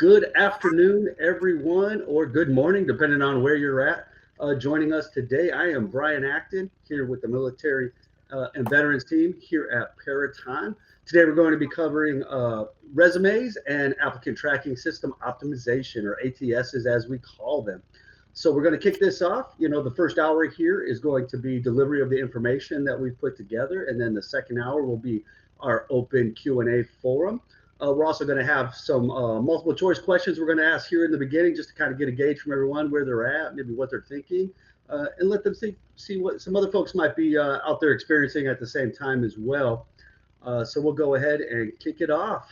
Good afternoon, everyone, or good morning, depending on where you're at. Joining us today, I am Brian Acton here with the military and veterans team here at Paraton. Today, we're going to be covering resumes and applicant tracking system optimization, or ATSs as we call them. So we're going to kick this off. The first hour here is going to be delivery of the information that we've put together, and then the second hour will be our open Q&A forum. We're also going to have some multiple choice questions we're going to ask here in the beginning just to kind of get a gauge from everyone where they're at, maybe what they're thinking, and let them see what some other folks might be out there experiencing at the same time as well. So we'll go ahead and kick it off.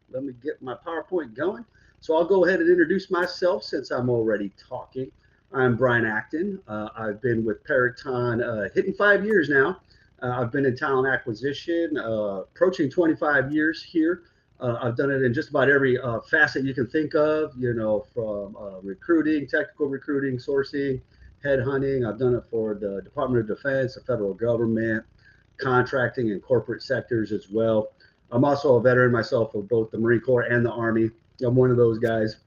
Let me get my PowerPoint going. So I'll go ahead and introduce myself since I'm already talking. I'm Brian Acton. I've been with Paraton hitting 5 years now. I've been in talent acquisition, approaching 25 years here. I've done it in just about every facet you can think of, from recruiting, technical recruiting, sourcing, headhunting. I've done it for the Department of Defense, the federal government, contracting, and corporate sectors as well. I'm also a veteran myself of both the Marine Corps and the Army. I'm one of those guys.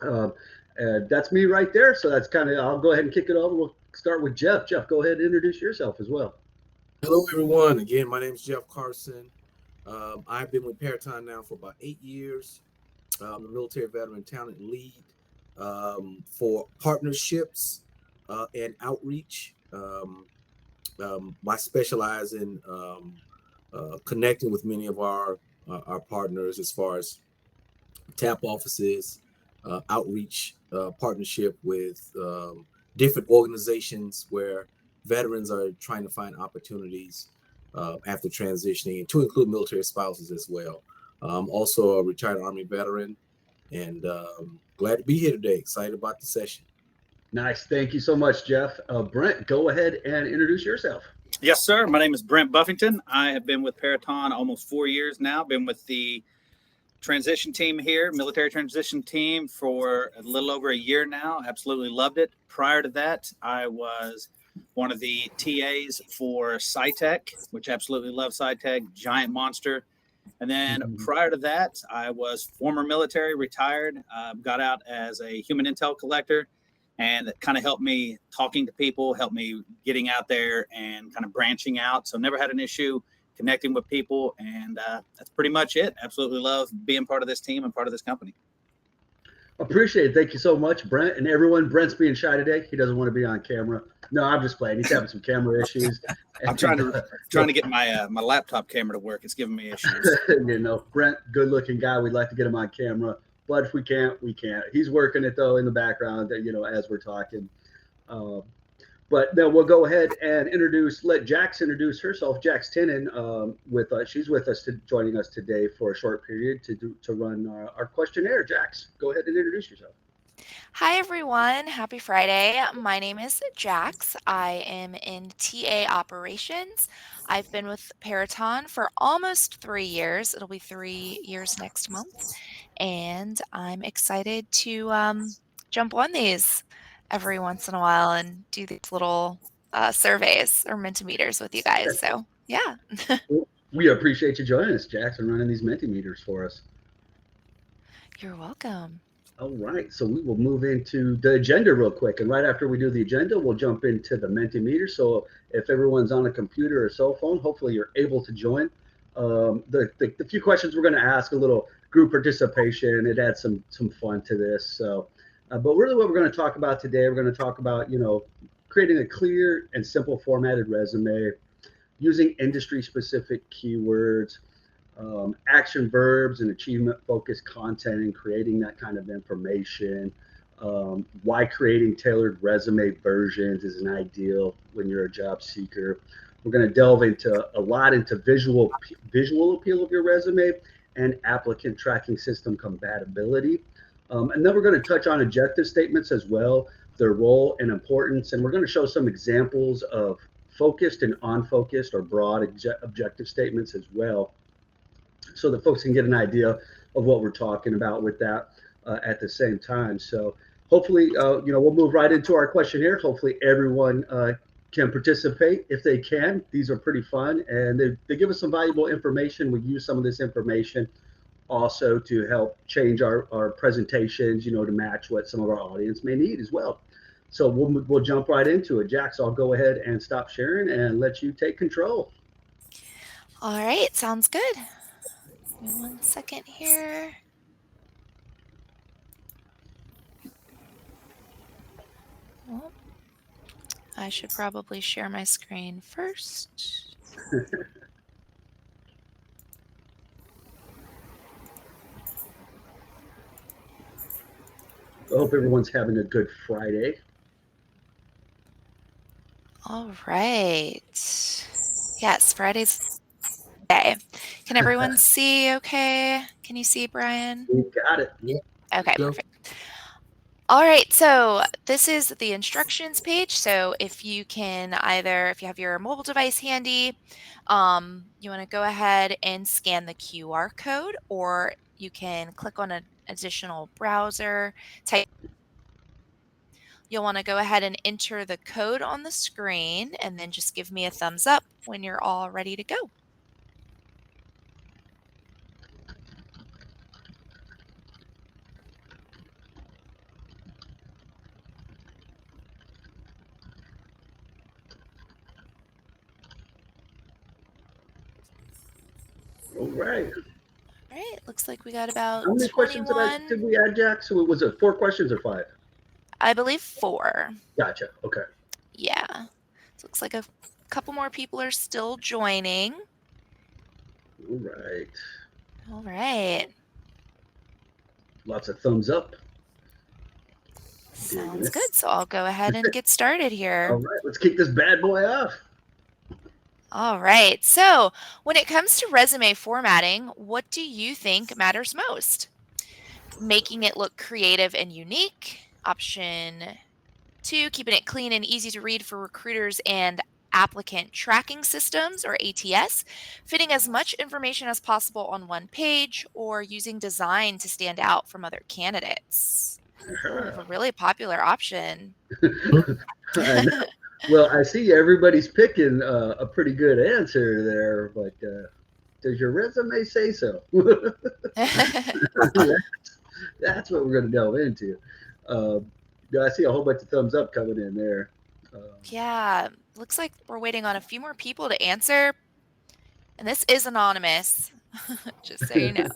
That's me right there. So that's I'll go ahead and kick it over. We'll start with Jeff. Jeff, go ahead and introduce yourself as well. Hello, everyone. Again, my name is Jeff Carson. I've been with Paraton now for about 8 years. I'm a military veteran talent lead for partnerships and outreach. I specialize in connecting with many of our partners as far as TAP offices, outreach, partnership with different organizations where veterans are trying to find opportunities after transitioning, and to include military spouses as well. I'm also a retired Army veteran, and glad to be here today. Excited about the session. Nice. Thank you so much, Jeff. Brent, go ahead and introduce yourself. Yes, sir. My name is Brent Buffington. I have been with Paraton almost 4 years now. Been with the transition team here, military transition team, for a little over a year now. Absolutely loved it. Prior to that, I was one of the TAs for SciTech, which absolutely love SciTech, giant monster. And then prior to that, I was former military, retired, got out as a human intel collector, and that kind of helped me talking to people, helped me getting out there and kind of branching out. So never had an issue connecting with people, and that's pretty much it. Absolutely love being part of this team and part of this company. Appreciate it. Thank you so much, Brent. And everyone, Brent's being shy today. He doesn't want to be on camera. No, I'm just playing. He's having some camera issues. I'm trying to get my my laptop camera to work. It's giving me issues. Brent, good-looking guy. We'd like to get him on camera, but if we can't, we can't. He's working it though in the background, as we're talking. But then we'll go ahead and let Jax introduce herself. Jax Tinnen, with us. She's with us, joining us today for a short period to run our questionnaire. Jax, go ahead and introduce yourself. Hi, everyone. Happy Friday. My name is Jax. I am in TA operations. I've been with Paraton for almost 3 years. It'll be 3 years next month. And I'm excited to jump on these every once in a while and do these little surveys or Mentimeters with you guys. So, yeah. We appreciate you joining us, Jax, and running these Mentimeters for us. You're welcome. All right, so we will move into the agenda real quick. And right after we do the agenda, we'll jump into the Mentimeter. So if everyone's on a computer or cell phone, hopefully you're able to join. The few questions we're going to ask, a little group participation. It adds some fun to this. So, but really what we're going to talk about today, we're going to talk about, creating a clear and simple formatted resume, using industry-specific keywords, action verbs and achievement-focused content, and creating that kind of information. Why creating tailored resume versions is an ideal when you're a job seeker. We're going to delve into visual appeal of your resume and applicant tracking system compatibility. And then we're going to touch on objective statements as well, their role and importance. And we're going to show some examples of focused and unfocused or broad objective statements as well, so that folks can get an idea of what we're talking about with that at the same time. So hopefully, we'll move right into our questionnaire. Hopefully everyone can participate if they can. These are pretty fun, and they give us some valuable information. We use some of this information also to help change our presentations, to match what some of our audience may need as well. So we'll jump right into it. Jax, I'll go ahead and stop sharing and let you take control. All right, sounds good. Give me 1 second here. Well, I should probably share my screen first. I hope everyone's having a good Friday. All right. Yes, Friday's day. Can everyone see okay? Can you see, Brian? You got it. Yeah. Okay, Go. perfect. All right, so this is the instructions page. So if you have your mobile device handy, you want to go ahead and scan the QR code, or you can click on an additional browser, type. You'll want to go ahead and enter the code on the screen, and then just give me a thumbs up when you're all ready to go. All right. All right, looks like we got about How many questions 21. did we add, Jax? So was it 4 questions or 5? I believe 4. Gotcha. Okay. Yeah. So looks like a couple more people are still joining. All right. All right. Lots of thumbs up. Sounds good. So I'll go ahead and get started here. All right, let's kick this bad boy off. All right. So when it comes to resume formatting, what do you think matters most? Making it look creative and unique. Option 2, keeping it clean and easy to read for recruiters and applicant tracking systems, or ATS, fitting as much information as possible on one page, or using design to stand out from other candidates. Oh, we have a really popular option. I know. Well, I see everybody's picking a pretty good answer there, but does your resume say so? That's what we're going to delve into. I see a whole bunch of thumbs up coming in there. Yeah, looks like we're waiting on a few more people to answer. And this is anonymous, just so you know.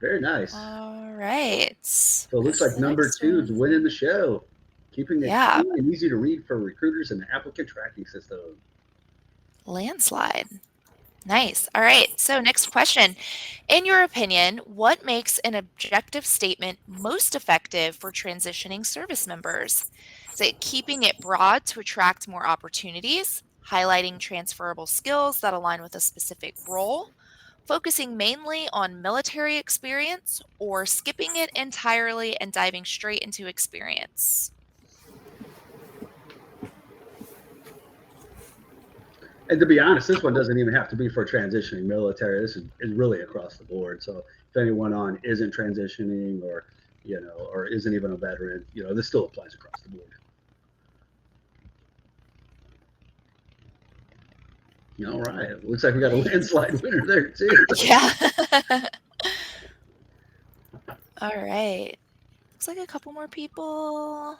Very nice. All right. So it looks like number 2 is winning the show. Keeping it clean and easy to read for recruiters and applicant tracking system. Landslide. Nice. All right. So next question. In your opinion, what makes an objective statement most effective for transitioning service members? Is it keeping it broad to attract more opportunities, highlighting transferable skills that align with a specific role, focusing mainly on military experience, or skipping it entirely and diving straight into experience? And to be honest, this one doesn't even have to be for transitioning military. This is really across the board. So if anyone on isn't transitioning or isn't even a veteran, this still applies across the board. All right. Looks like we got a landslide winner there too. Yeah. All right. Looks like a couple more people.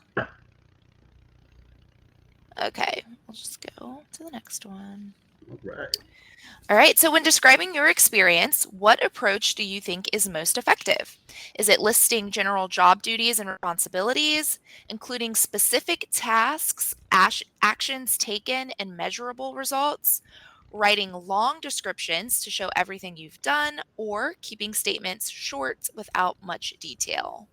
Okay, we'll just go to the next one. All right. All right, so when describing your experience, what approach do you think is most effective? Is it listing general job duties and responsibilities, including specific tasks, actions taken, and measurable results, writing long descriptions to show everything you've done, or keeping statements short without much detail?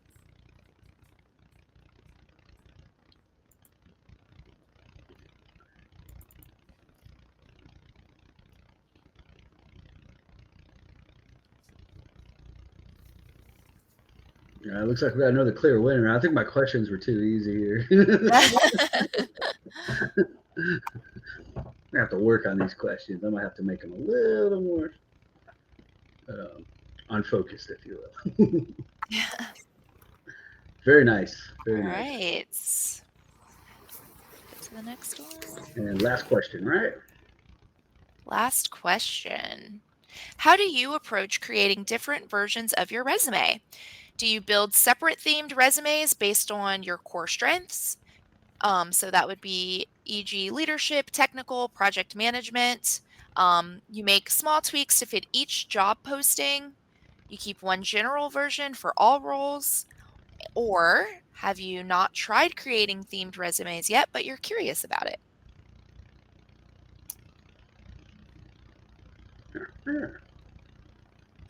Yeah, it looks like we got another clear winner. I think my questions were too easy here. I have to work on these questions. I'm gonna have to make them a little more unfocused, if you will. Very nice. Very nice. All right. Go to the next one. And last question, right? Last question. How do you approach creating different versions of your resume? Do you build separate themed resumes based on your core strengths? So that would be e.g. leadership, technical, project management. You make small tweaks to fit each job posting. You keep one general version for all roles. Or have you not tried creating themed resumes yet, but you're curious about it? Sure.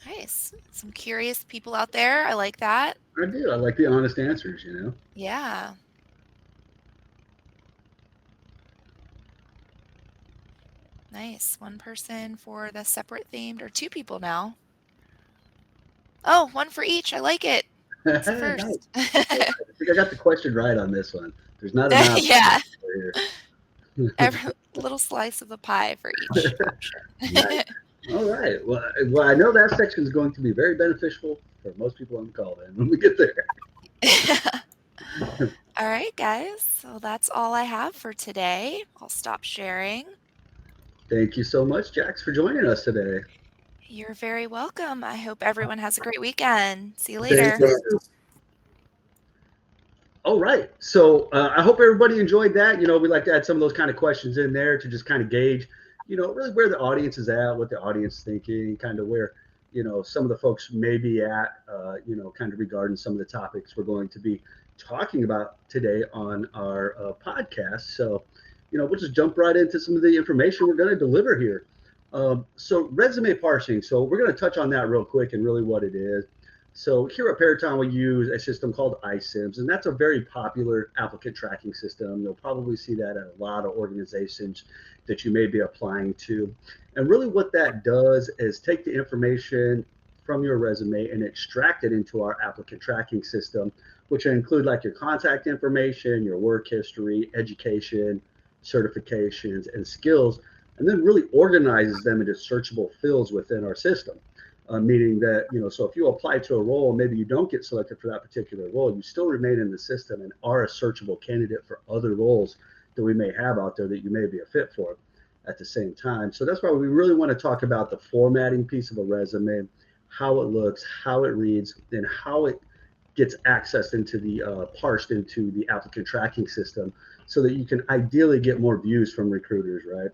Nice. Some curious people out there. I like that. I do. I like the honest answers, you know. Yeah. Nice. One person for the separate themed, or two people now. Oh, one for each. I like it. It's a Nice. first. I think I got the question right on this one. There's not enough Yeah. here. Every little slice of the pie for each option. Nice. All right. Well, I know that section is going to be very beneficial for most people on the call then when we get there. All right, guys. So that's all I have for today. I'll stop sharing. Thank you so much, Jax, for joining us today. You're very welcome. I hope everyone has a great weekend. See you Thank later. you. All right. So I hope everybody enjoyed that. You know, we like to add some of those kind of questions in there to just kind of gauge, you know, really where the audience is at, what the audience is thinking, kind of where, you know, some of the folks may be at, you know, kind of regarding some of the topics we're going to be talking about today on our podcast. So, you know, we'll just jump right into some of the information we're going to deliver here. So resume parsing. So we're going to touch on that real quick and really what it is. So here at Peraton, we use a system called iCIMS, and that's a very popular applicant tracking system. You'll probably see that at a lot of organizations that you may be applying to. And really what that does is take the information from your resume and extract it into our applicant tracking system, which include like your contact information, your work history, education, certifications, and skills, and then really organizes them into searchable fields within our system. Meaning that, you know, so if you apply to a role, maybe you don't get selected for that particular role, you still remain in the system and are a searchable candidate for other roles that we may have out there that you may be a fit for at the same time. So that's why we really want to talk about the formatting piece of a resume, how it looks, how it reads, and how it gets accessed into the parsed into the applicant tracking system so that you can ideally get more views from recruiters, right?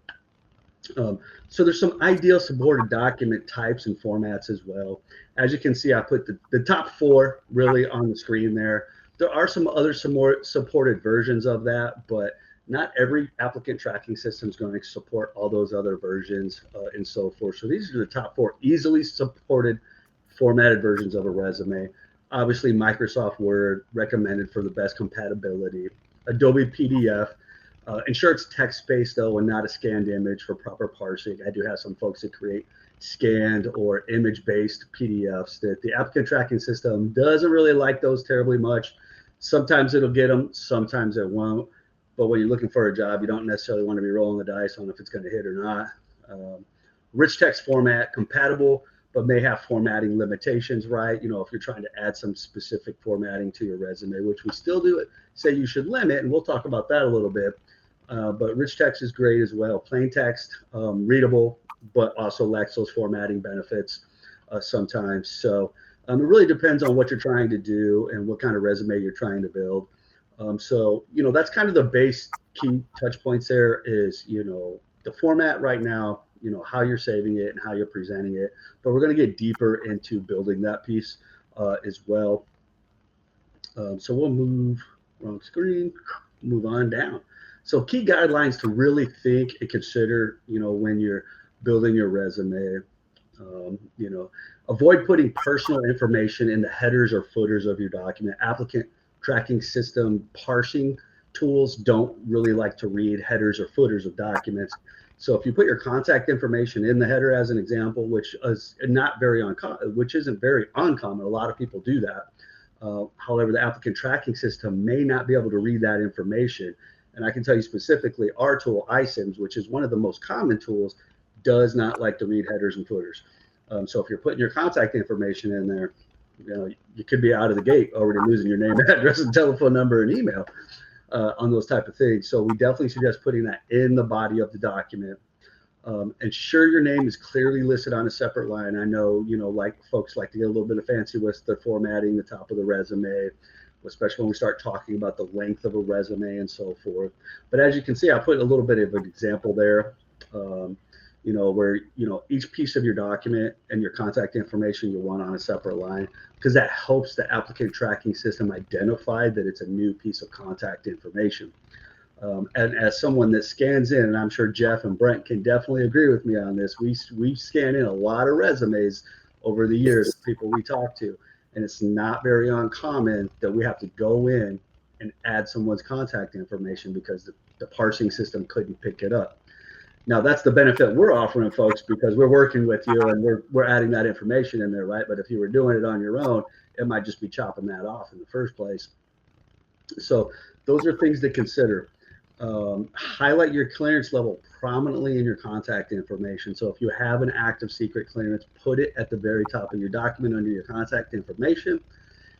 So there's some ideal supported document types and formats as well. As you can see, I put the top 4 really on the screen there. There are some other more supported versions of that, but not every applicant tracking system is going to support all those other versions and so forth. So these are the top 4 easily supported formatted versions of a resume. Obviously, Microsoft Word recommended for the best compatibility. Adobe PDF. Ensure it's text-based, though, and not a scanned image for proper parsing. I do have some folks that create scanned or image-based PDFs that the applicant tracking system doesn't really like those terribly much. Sometimes it'll get them, sometimes it won't. But when you're looking for a job, you don't necessarily want to be rolling the dice on if it's going to hit or not. Rich text format, compatible, but may have formatting limitations, right? You know, if you're trying to add some specific formatting to your resume, which we still do say you should limit, and we'll talk about that a little bit. But rich text is great as well. Plain text, readable, but also lacks those formatting benefits sometimes. So it really depends on what you're trying to do and what kind of resume you're trying to build. So, you know, that's kind of the base key touch points there is, you know, the format right now, you know, how you're saving it and how you're presenting it. But we're going to get deeper into building that piece as well. So we'll move, wrong screen, move on down. So key guidelines to really think and consider, you know, when you're building your resume, you know, avoid putting personal information in the headers or footers of your document. Applicant tracking system parsing tools don't really like to read headers or footers of documents. So if you put your contact information in the header as an example, which is not very uncommon, which isn't very uncommon, a lot of people do that. However, the applicant tracking system may not be able to read that information. And I can tell you specifically, our tool, iCIMS, which is one of the most common tools, does not like to read headers and footers. So if you're putting your contact information in there, you know, you could be out of the gate already losing your name, address, and telephone number and email on those type of things. So we definitely suggest putting that in the body of the document. Ensure your name is clearly listed on a separate line. I know, like folks like to get a little bit of fancy with the formatting, the top of the resume, especially when we start talking about the length of a resume and so forth. But as you can see, I put a little bit of an example there, where, each piece of your document and your contact information you want on a separate line, because that helps the applicant tracking system identify that it's a new piece of contact information. And as someone that scans in, and I'm sure Jeff and Brent can definitely agree with me on this, we scan in a lot of resumes over the years, people we talk to, and it's not very uncommon that we have to go in and add someone's contact information because the parsing system couldn't pick it up. Now that's the benefit we're offering folks, because we're working with you and we're adding that information in there, right? But if you were doing it on your own, it might just be chopping that off in the first place. So those are things to consider. Highlight your clearance level prominently in your contact information. So if you have an active secret clearance, put it at the very top of your document under your contact information.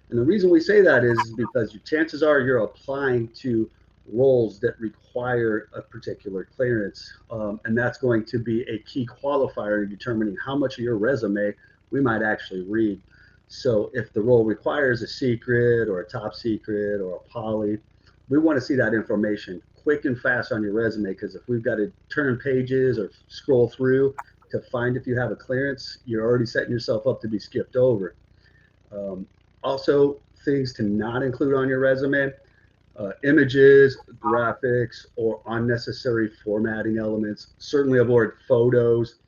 And the reason we say that is because your chances are you're applying to roles that require a particular clearance. And that's going to be a key qualifier in determining how much of your resume we might actually read. So if the role requires a secret or a top secret or a poly, we want to see that information quick and fast on your resume, because if we've got to turn pages or scroll through to find if you have a clearance, you're already setting yourself up to be skipped over. Also, things to not include on your resume, images, graphics, or unnecessary formatting elements. Certainly avoid photos,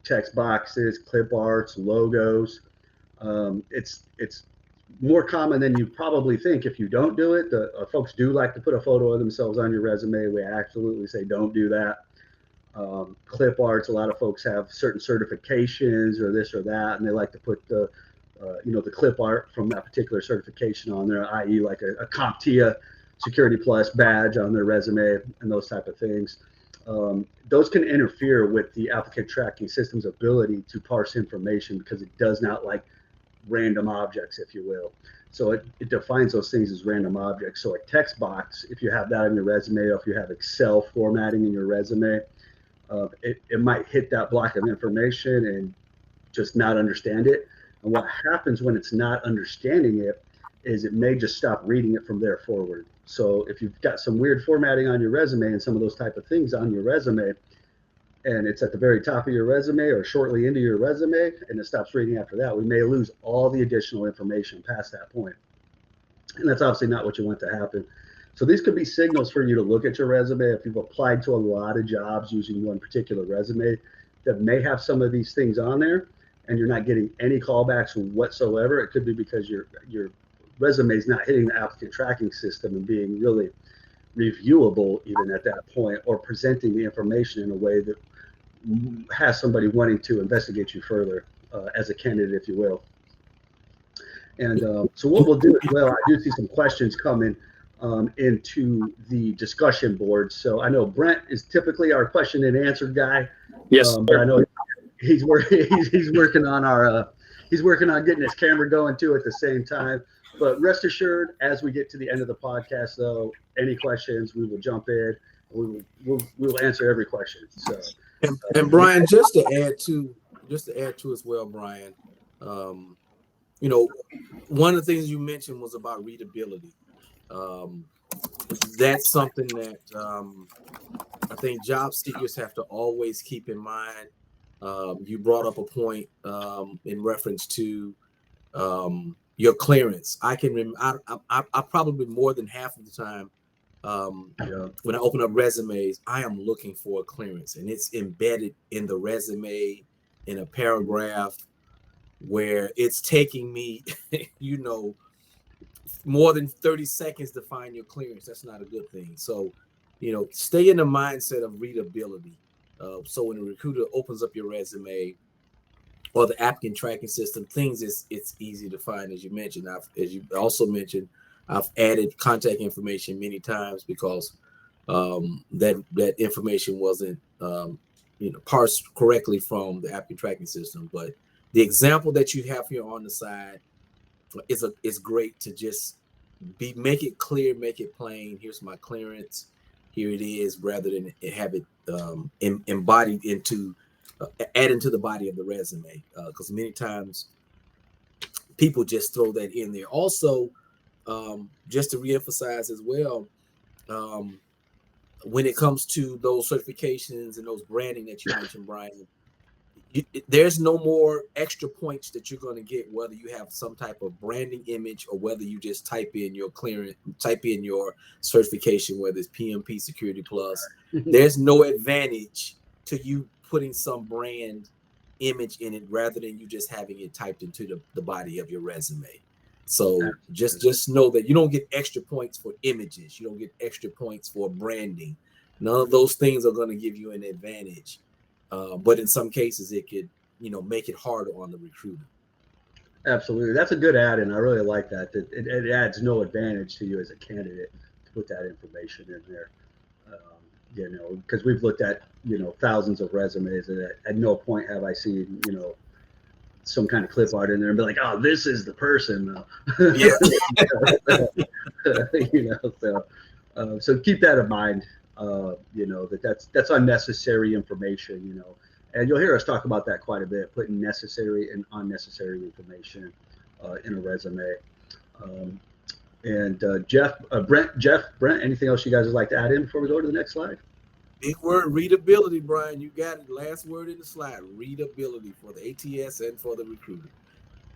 text boxes, clip arts, logos. It's more common than you probably think if you don't do it. Folks do like to put a photo of themselves on your resume. We absolutely say don't do that. Clip arts, a lot of folks have certain certifications or this or that, and they like to put the clip art from that particular certification on there, i.e. like a CompTIA Security Plus badge on their resume and those type of things. Those can interfere with the applicant tracking system's ability to parse information, because it does not like random objects, if you will. So it defines those things as random objects. So a text box, if you have that in your resume, or if you have Excel formatting in your resume, it might hit that block of information and just not understand it. And what happens when it's not understanding it is it may just stop reading it from there forward. So if you've got some weird formatting on your resume and some of those type of things on your resume, and it's at the very top of your resume or shortly into your resume, and it stops reading after that, we may lose all the additional information past that point. And that's obviously not what you want to happen. So these could be signals for you to look at your resume. If you've applied to a lot of jobs using one particular resume that may have some of these things on there, and you're not getting any callbacks whatsoever, it could be because your resume is not hitting the applicant tracking system and being really reviewable even at that point, or presenting the information in a way that has somebody wanting to investigate you further as a candidate, if you will. And so what we'll do as well, I do see some questions coming into the discussion board. So I know Brent is typically our question and answer guy. Yes, but I know he's working on getting his camera going too at the same time. But rest assured, as we get to the end of the podcast, though, any questions, we will jump in. We will answer every question. So, and Brian, just to add to as well, Brian, one of the things you mentioned was about readability. That's something that I think job seekers have to always keep in mind. You brought up a point in reference to your clearance. I can I probably more than half of the time when I open up resumes, I am looking for a clearance, and it's embedded in the resume in a paragraph where it's taking me, more than 30 seconds to find your clearance. That's not a good thing. So, stay in the mindset of readability. So when a recruiter opens up your resume or the applicant tracking system, it's easy to find. As you mentioned, as you also mentioned, I've added contact information many times because that information wasn't parsed correctly from the applicant tracking system. But the example that you have here on the side is great to just make it clear, make it plain. Here's my clearance. Here it is, rather than have it embodied into add into the body of the resume, because many times people just throw that in there. Also, just to reemphasize as well, when it comes to those certifications and those branding that you mentioned, Brian, there's no more extra points that you're going to get whether you have some type of branding image or whether you just type in your clearance, type in your certification, whether it's PMP Security Plus. There's no advantage to you putting some brand image in it rather than you just having it typed into the body of your resume. So just know that you don't get extra points for images. You don't get extra points for branding. None of those things are going to give you an advantage. But in some cases, it could, make it harder on the recruiter. Absolutely. That's a good add, and I really like that. It adds no advantage to you as a candidate to put that information in there. Because we've looked at, thousands of resumes, and at no point have I seen, some kind of clip art in there and be like, oh, this is the person. Yeah. So keep that in mind, that's unnecessary information, and you'll hear us talk about that quite a bit, putting necessary and unnecessary information in a resume. Brent, anything else you guys would like to add in before we go to the next slide? Big word, readability, Brian. You got it. Last word in the slide, readability for the ATS and for the recruiter.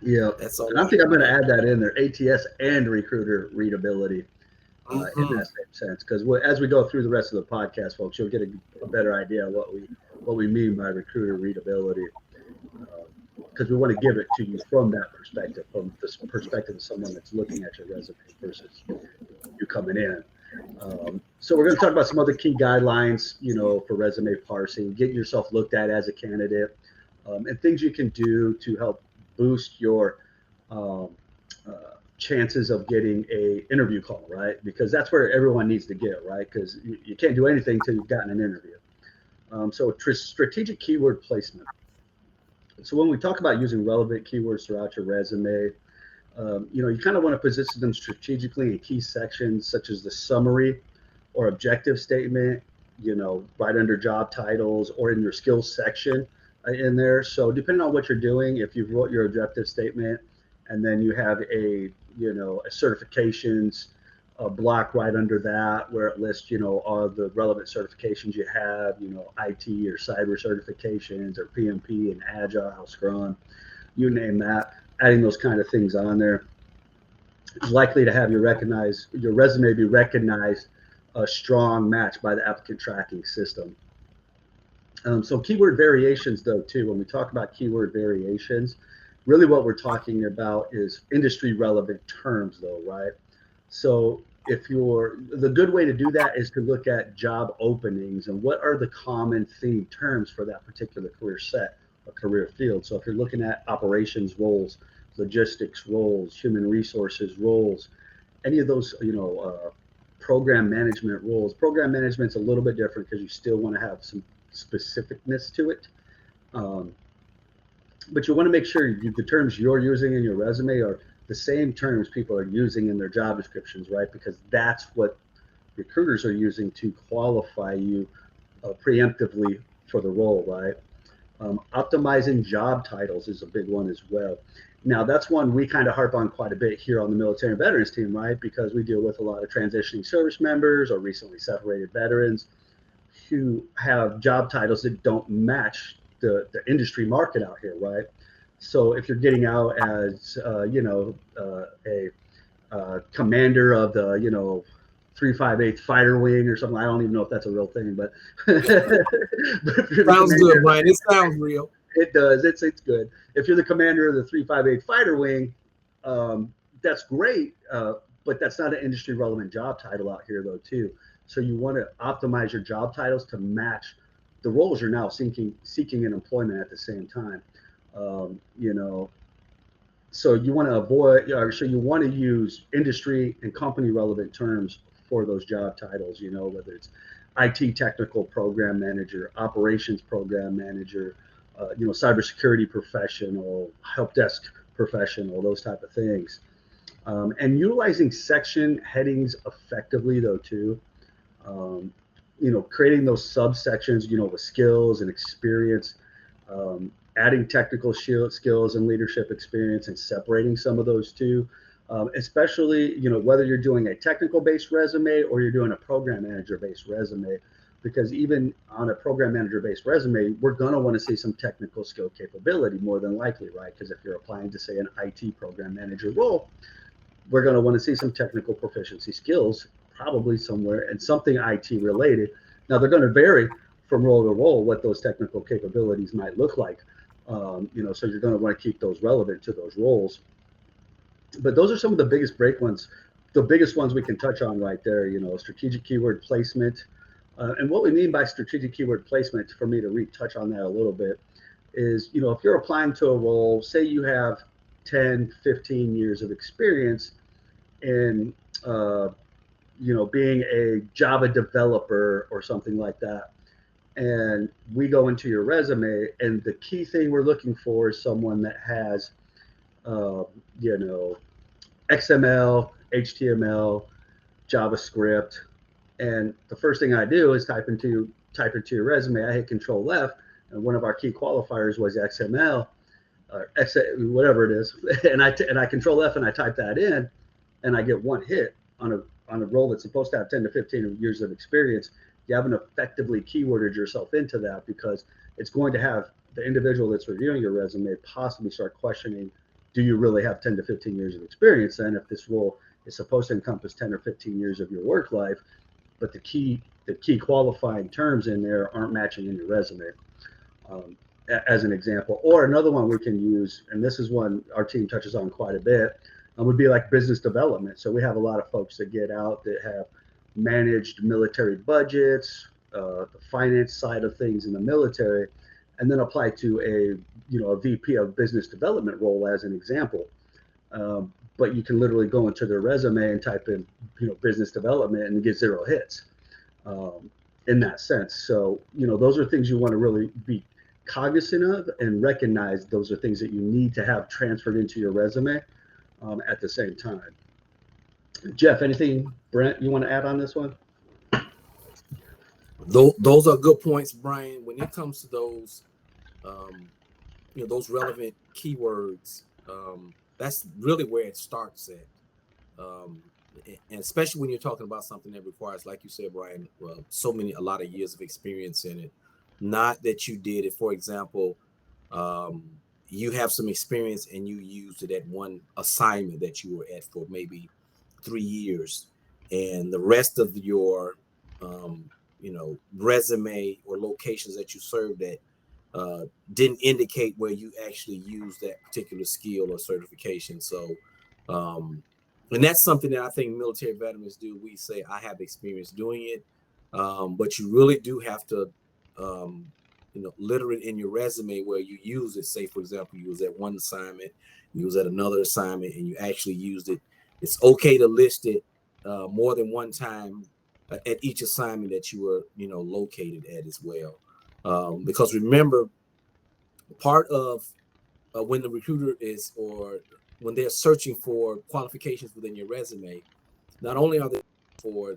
Yeah, that's all. And I think I'm going to add that in there, ATS and recruiter readability in that same sense. Because as we go through the rest of the podcast, folks, you'll get a better idea of what we mean by recruiter readability. Because we want to give it to you from that perspective, from the perspective of someone that's looking at your resume versus you coming in. So we're going to talk about some other key guidelines, for resume parsing, getting yourself looked at as a candidate, and things you can do to help boost your chances of getting a interview call, right? Because that's where everyone needs to get, right? Because you can't do anything until you've gotten an interview. So strategic keyword placement. So when we talk about using relevant keywords throughout your resume, you kind of want to position them strategically in key sections such as the summary or objective statement, right under job titles or in your skills section in there. So depending on what you're doing, if you've wrote your objective statement and then you have a certifications block right under that where it lists, all the relevant certifications you have, IT or cyber certifications or PMP and Agile, Scrum, you name that. Adding those kind of things on there is likely to have your resume be recognized a strong match by the applicant tracking system. So keyword variations, though, too, when we talk about keyword variations, really what we're talking about is industry relevant terms, though, right? So the good way to do that is to look at job openings and what are the common theme terms for that particular career set or career field. So if you're looking at operations roles, logistics roles, human resources roles, any of those, program management roles. Program management's a little bit different because you still want to have some specificness to it. But you want to make sure the terms you're using in your resume are the same terms people are using in their job descriptions, right? Because that's what recruiters are using to qualify you preemptively for the role, right? Optimizing job titles is a big one as well. Now, that's one we kind of harp on quite a bit here on the military and veterans team, right? Because we deal with a lot of transitioning service members or recently separated veterans who have job titles that don't match the industry market out here, right? So if you're getting out as, a commander of the, 358th Fighter Wing or something, I don't even know if that's a real thing, but, sounds good, Brian. It sounds real. It does. It's good. If you're the commander of the 358th Fighter Wing, that's great, but that's not an industry relevant job title out here, though, too. So you want to optimize your job titles to match the roles you're now seeking an employment at the same time. So you want to avoid, so you want to use industry and company relevant terms for those job titles, whether it's IT technical program manager, operations program manager, cybersecurity professional, help desk professional, those type of things. And utilizing section headings effectively, though, too. creating those subsections, with skills and experience, adding technical skills and leadership experience, and separating some of those two. Especially, whether you're doing a technical based resume or you're doing a program manager based resume, because even on a program manager based resume, we're going to want to see some technical skill capability more than likely, right? Because if you're applying to, say, an IT program manager role, we're going to want to see some technical proficiency skills, probably somewhere, and something IT related. Now, they're going to vary from role to role what those technical capabilities might look like. So you're going to want to keep those relevant to those roles. But those are some of the biggest break ones, the biggest ones we can touch on right there. Strategic keyword placement. And what we mean by strategic keyword placement, for me to touch on that a little bit, is, if you're applying to a role, say you have 10, 15 years of experience in, being a Java developer or something like that, and we go into your resume, and the key thing we're looking for is someone that has, XML, HTML, JavaScript, and the first thing I do is type into your resume. I hit Control F, and one of our key qualifiers was XML, or whatever it is, and I Control F and I type that in, and I get one hit on a role that's supposed to have 10 to 15 years of experience. You haven't effectively keyworded yourself into that, because it's going to have the individual that's reviewing your resume possibly start questioning, do you really have 10 to 15 years of experience? And if this role is supposed to encompass 10 or 15 years of your work life, but the key qualifying terms in there aren't matching in your resume, as an example. Or another one we can use, and this is one our team touches on quite a bit, would be like business development. So we have a lot of folks that get out that have managed military budgets, the finance side of things in the military, and then apply to a VP of business development role as an example. But you can literally go into their resume and type in, business development, and get 0 hits, in that sense. So, those are things you want to really be cognizant of and recognize. Those are things that you need to have transferred into your resume, at the same time. Jeff, anything, Brent, you want to add on this one? Those are good points, Brian. When it comes to those, those relevant keywords, that's really where it starts at. And especially when you're talking about something that requires, like you said, Brian, a lot of years of experience in it. Not that you did it, for example, you have some experience and you used it at one assignment that you were at for maybe 3 years, and the rest of your resume or locations that you served at didn't indicate where you actually used that particular skill or certification. So and that's something that I think military veterans do. We say, I have experience doing it, but you really do have to litter it in your resume where you use it. Say, for example, you was at one assignment, you was at another assignment, and you actually used it. It's okay to list it more than one time at each assignment that you were, located at as well. Because remember, part of when the recruiter is, or when they're searching for qualifications within your resume, not only are they for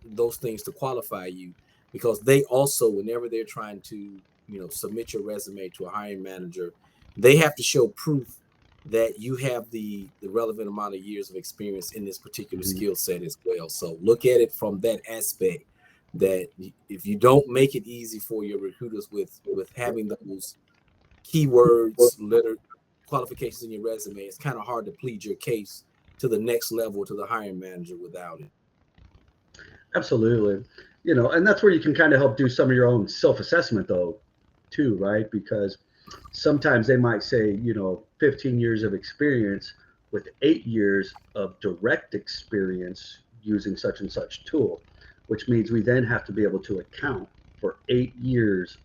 those things to qualify you, because they also, whenever they're trying to, submit your resume to a hiring manager, they have to show proof that you have the relevant amount of years of experience in this particular skill set as well. So look at it from that aspect, that if you don't make it easy for your recruiters with having those keywords, letter qualifications in your resume, it's kind of hard to plead your case to the next level, to the hiring manager, without it. Absolutely. And that's where you can kind of help do some of your own self-assessment though, too, right? Because sometimes they might say, 15 years of experience with 8 years of direct experience using such and such tool, which means we then have to be able to account for 8 years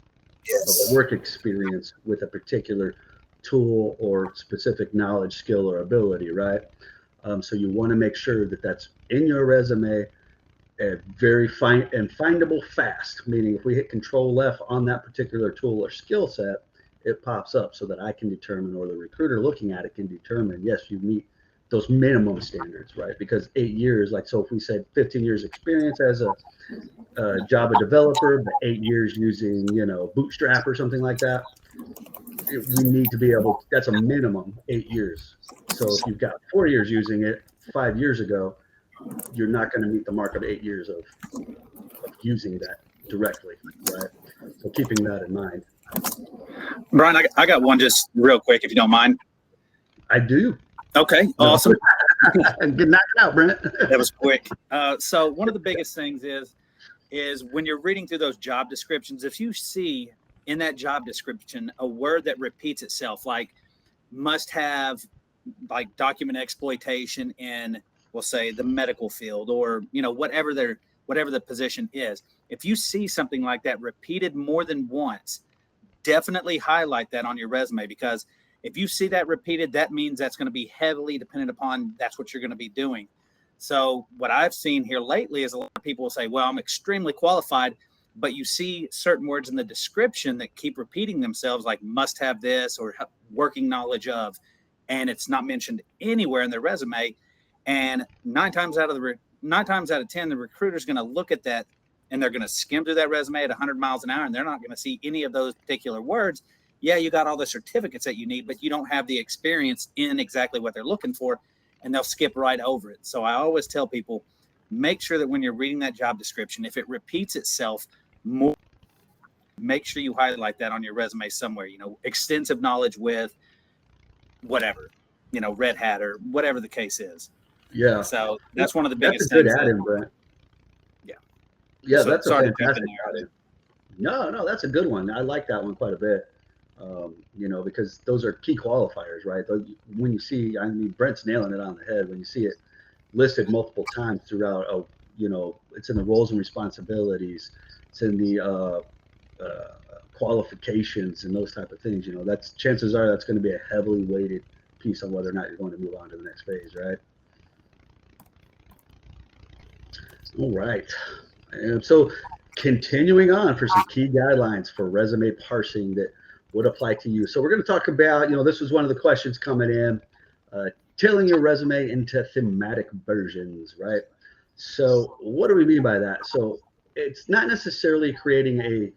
of work experience with a particular tool or specific knowledge, skill, or ability, right? So you want to make sure that that's in your resume, very findable fast, meaning if we hit Control F on that particular tool or skill set, it pops up so that I can determine, or the recruiter looking at it can determine, yes, you meet those minimum standards, right? Because 8 years, like, so if we said 15 years experience as a Java developer, but 8 years using, Bootstrap or something like that, we need to be able to, that's a minimum 8 years. So if you've got 4 years using it 5 years ago, you're not going to meet the mark of 8 years of using that directly, right? So keeping that in mind. Brian, I got one just real quick, if you don't mind. I do. Okay, awesome. Get knocked out, Brent. That was quick. So one of the biggest things is when you're reading through those job descriptions, if you see in that job description a word that repeats itself, like must have, like document exploitation in, we'll say, the medical field, or whatever the position is. If you see something like that repeated more than once, definitely highlight that on your resume, because if you see that repeated, that means that's going to be heavily dependent upon that's what you're going to be doing. So what I've seen here lately is a lot of people will say, well, I'm extremely qualified, but you see certain words in the description that keep repeating themselves, like must have this or working knowledge of, and it's not mentioned anywhere in their resume. And nine times out of 10, the recruiter's going to look at that and they're going to skim through that resume at 100 miles an hour, and they're not going to see any of those particular words. Yeah, you got all the certificates that you need, but you don't have the experience in exactly what they're looking for, and they'll skip right over it. So I always tell people, make sure that when you're reading that job description, if it repeats itself more, make sure you highlight that on your resume somewhere, extensive knowledge with whatever, Red Hat or whatever the case is. Yeah. So that's one of the biggest things. That's a good add-in, Brent. Yeah. Yeah, so, that's a fantastic add-in. No, that's a good one. I like that one quite a bit. Because those are key qualifiers, right? When you see, Brent's nailing it on the head. When you see it listed multiple times throughout, it's in the roles and responsibilities, it's in the qualifications and those type of things. That's chances are that's going to be a heavily weighted piece on whether or not you're going to move on to the next phase, right? All right. And so continuing on for some key guidelines for resume parsing that would apply to you. So we're going to talk about, this was one of the questions coming in, tailoring your resume into thematic versions, right? So what do we mean by that? So it's not necessarily creating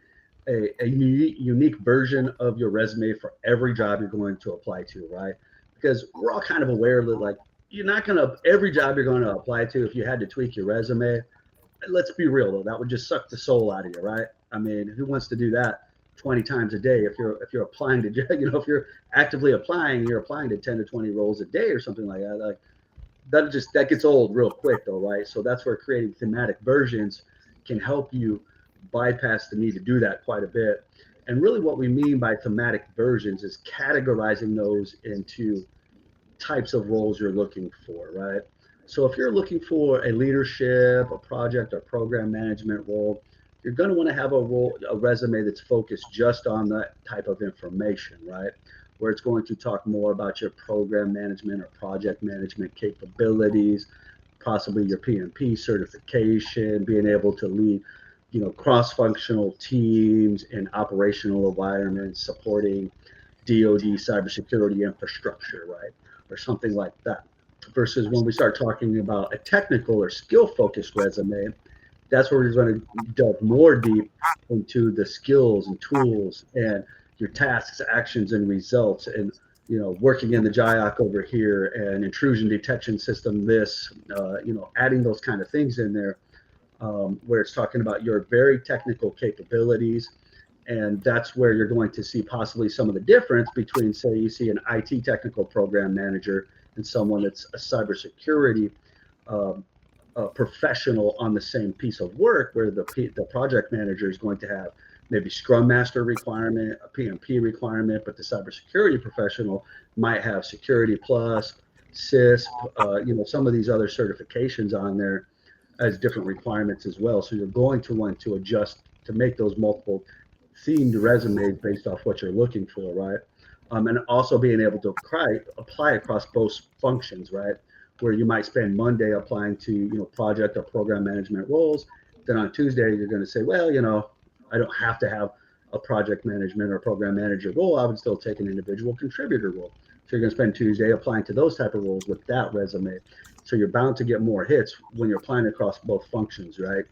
a unique version of your resume for every job you're going to apply to, right? Because we're all kind of aware that, like, you're not going to, every job you're going to apply to, if you had to tweak your resume, let's be real though, that would just suck the soul out of you, right? I mean, who wants to do that 20 times a day? If you're applying to, if you're actively applying, you're applying to 10 to 20 roles a day or something like that. Like that gets old real quick though, right? So that's where creating thematic versions can help you bypass the need to do that quite a bit. And really what we mean by thematic versions is categorizing those into types of roles you're looking for, right? So if you're looking for a leadership, a project, or program management role, you're going to want to have a resume that's focused just on that type of information, right? Where it's going to talk more about your program management or project management capabilities, possibly your PMP certification, being able to lead, cross-functional teams in operational environments, supporting DoD cybersecurity infrastructure, right? Or something like that. Versus when we start talking about a technical or skill-focused resume, that's where we're going to delve more deep into the skills and tools and your tasks, actions, and results, and working in the JIOC over here and intrusion detection system this, adding those kind of things in there, where it's talking about your very technical capabilities. And that's where you're going to see possibly some of the difference between, say, you see an IT technical program manager and someone that's a cybersecurity professional on the same piece of work, where the project manager is going to have maybe Scrum Master requirement, a PMP requirement, but the cybersecurity professional might have Security Plus, CISP, some of these other certifications on there as different requirements as well. So you're going to want to adjust to make those multiple themed resumes based off what you're looking for, right? And also being able to apply across both functions, right? Where you might spend Monday applying to, project or program management roles. Then on Tuesday, you're going to say, well, I don't have to have a project management or program manager role. I would still take an individual contributor role. So you're going to spend Tuesday applying to those type of roles with that resume. So you're bound to get more hits when you're applying across both functions, right?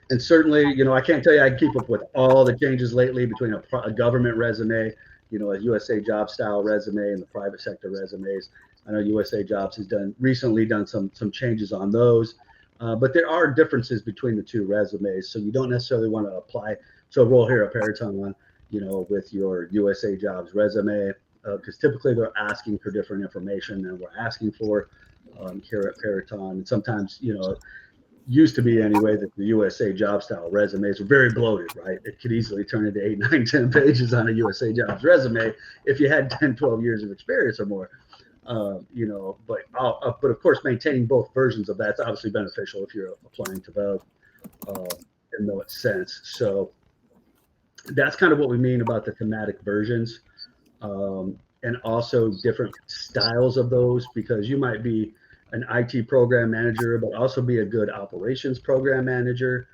And certainly, I can't tell you I keep up with all the changes lately between a government resume, a USA Job style resume and the private sector resumes. I know USA Jobs has recently done some changes on those, but there are differences between the two resumes. So you don't necessarily want to apply to a role here at Peraton, with your USA Jobs resume, because typically they're asking for different information than we're asking for here at Peraton. And sometimes, used to be anyway, that the USA Job style resumes were very bloated, right? It could easily turn into 8, 9, 10 pages on a USA Jobs resume if you had 10, 12 years of experience or more. But of course, maintaining both versions of that's obviously beneficial if you're applying to both in that sense. So that's kind of what we mean about the thematic versions, and also different styles of those, because you might be an IT program manager, but also be a good operations program manager.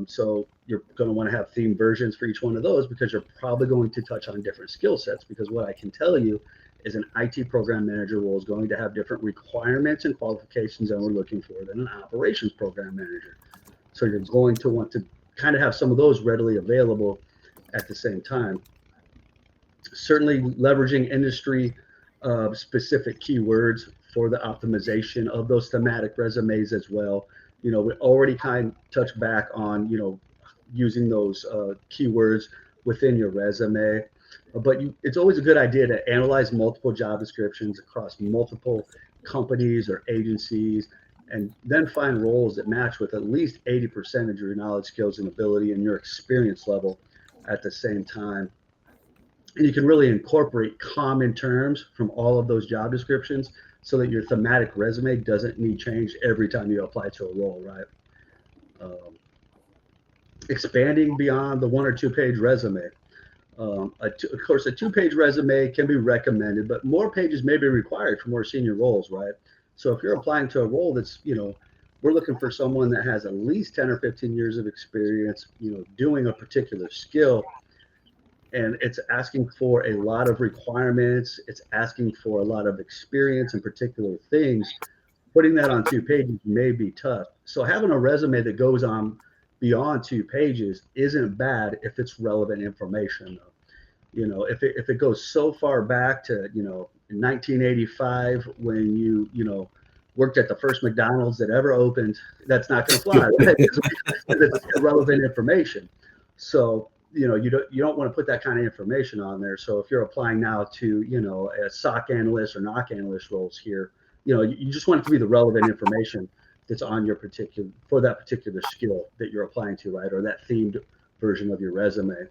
So you're going to want to have themed versions for each one of those, because you're probably going to touch on different skill sets. Because what I can tell you is an IT program manager role is going to have different requirements and qualifications that we're looking for than an operations program manager. So you're going to want to kind of have some of those readily available at the same time. Certainly leveraging industry specific keywords for the optimization of those thematic resumes as well. We already kind of touched back on, using those keywords within your resume, but it's always a good idea to analyze multiple job descriptions across multiple companies or agencies, and then find roles that match with at least 80% of your knowledge, skills, and ability and your experience level at the same time. And you can really incorporate common terms from all of those job descriptions so that your thematic resume doesn't need change every time you apply to a role, right? Expanding beyond the 1 or 2 page resume. Of course, a 2-page resume can be recommended, but more pages may be required for more senior roles, right? So if you're applying to a role that's, we're looking for someone that has at least 10 or 15 years of experience, doing a particular skill, and it's asking for a lot of requirements, it's asking for a lot of experience in particular things, putting that on 2 pages may be tough. So having a resume that goes on beyond 2 pages isn't bad if it's relevant information, though. If it goes so far back to, in 1985 when you worked at the first McDonald's that ever opened, that's not going to fly, right? Because it's irrelevant information. So you don't want to put that kind of information on there. So if you're applying now to a SOC analyst or NOC analyst roles here, you just want it to be the relevant information that's on your for that particular skill that you're applying to, right? Or that themed version of your resume.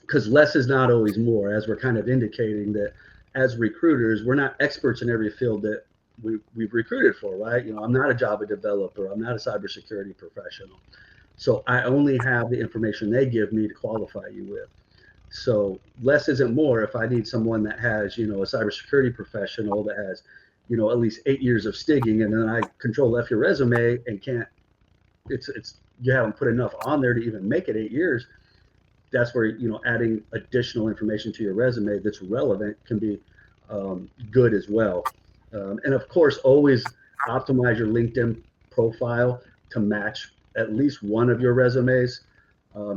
Because less is not always more, as we're kind of indicating that as recruiters, we're not experts in every field that we've recruited for, right? I'm not a Java developer. I'm not a cybersecurity professional. So I only have the information they give me to qualify you with. So less isn't more. If I need someone that has, a cybersecurity professional that has, at least 8 years of stigging, and then I control F your resume and you haven't put enough on there to even make it 8 years. That's where, adding additional information to your resume that's relevant can be good as well. And of course, always optimize your LinkedIn profile to match at least one of your resumes,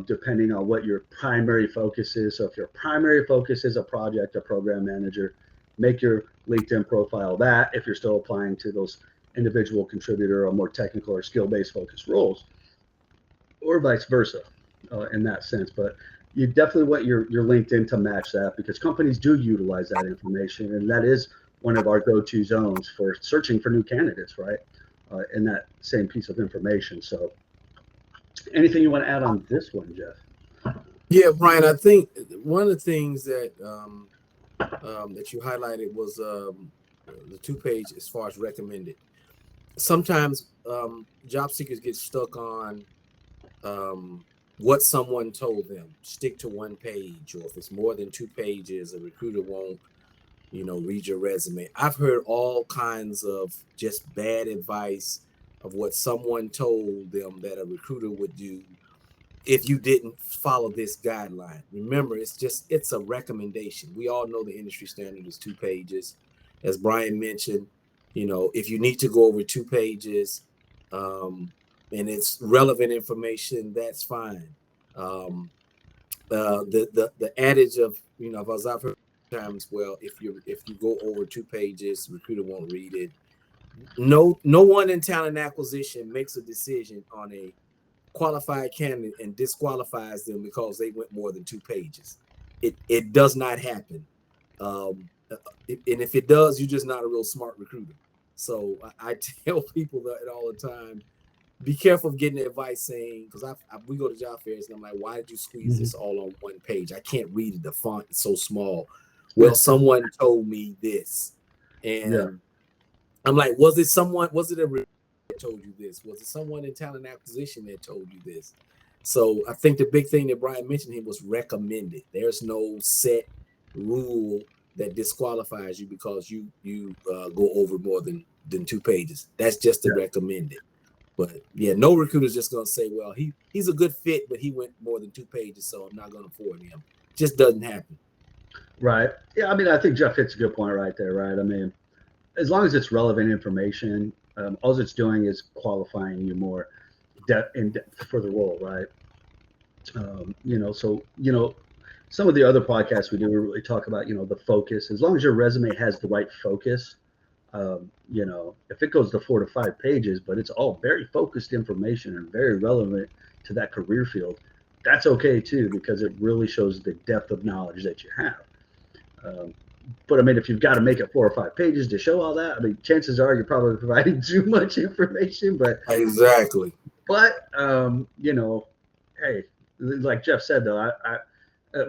depending on what your primary focus is. So if your primary focus is a project or program manager, make your LinkedIn profile that if you're still applying to those individual contributor or more technical or skill-based focused roles, or vice versa in that sense. But you definitely want your LinkedIn to match that, because companies do utilize that information, and that is one of our go-to zones for searching for new candidates, right? In that same piece of information. So anything you want to add on this one, Jeff? Yeah, Brian, I think one of the things that that you highlighted was the 2-page as far as recommended. Sometimes job seekers get stuck on what someone told them. Stick to 1 page, or if it's more than 2 pages, a recruiter won't, read your resume. I've heard all kinds of just bad advice of what someone told them that a recruiter would do, if you didn't follow this guideline. Remember, it's a recommendation. We all know the industry standard is 2 pages. As Brian mentioned, if you need to go over 2 pages, and it's relevant information, that's fine. The adage of, as I've heard times, well, if you go over 2 pages, recruiter won't read it. No one in talent acquisition makes a decision on a qualified candidate and disqualifies them because they went more than 2 pages. It does not happen. And if it does, you're just not a real smart recruiter. So I tell people that all the time, be careful of getting advice saying, because we go to job fairs and I'm like, why did you squeeze this all on 1 page? I can't read it. The font is so small. Well, someone told me this. And I'm like, was it a recruiter that told you this? Was it someone in talent acquisition that told you this? So I think the big thing that Brian mentioned here was recommended. There's no set rule that disqualifies you because you go over more than 2 pages. That's just the recommended. But yeah, no recruiter's just gonna say, well, he's a good fit, but he went more than 2 pages, so I'm not gonna afford him. Just doesn't happen. Right. Yeah. I mean, I think Jeff hits a good point right there. Right. I mean, as long as it's relevant information, all it's doing is qualifying you more in depth for the role. Right. So some of the other podcasts we do, we really talk about, the focus. As long as your resume has the right focus, if it goes to 4 to 5 pages, but it's all very focused information and very relevant to that career field, that's okay too, because it really shows the depth of knowledge that you have. But I mean, if you've got to make it 4 or 5 pages to show all that, I mean, chances are you're probably providing too much information. But exactly. But hey, like Jeff said though,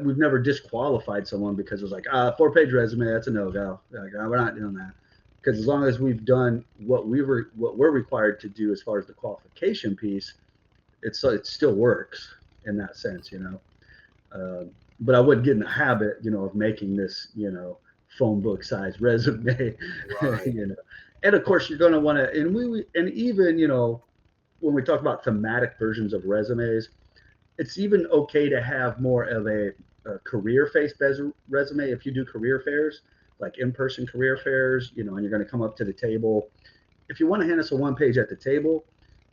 we've never disqualified someone because it was like 4-page resume, that's a no-go. Like, we're not doing that. Because as long as we've done what we're required to do as far as the qualification piece, it still works in that sense, But I wouldn't get in the habit, of making this, phone book size resume, right. And of course you're going to want to, and even, when we talk about thematic versions of resumes, it's even okay to have more of a career-based resume if you do career fairs, like in-person career fairs, and you're going to come up to the table. If you want to hand us a 1-page at the table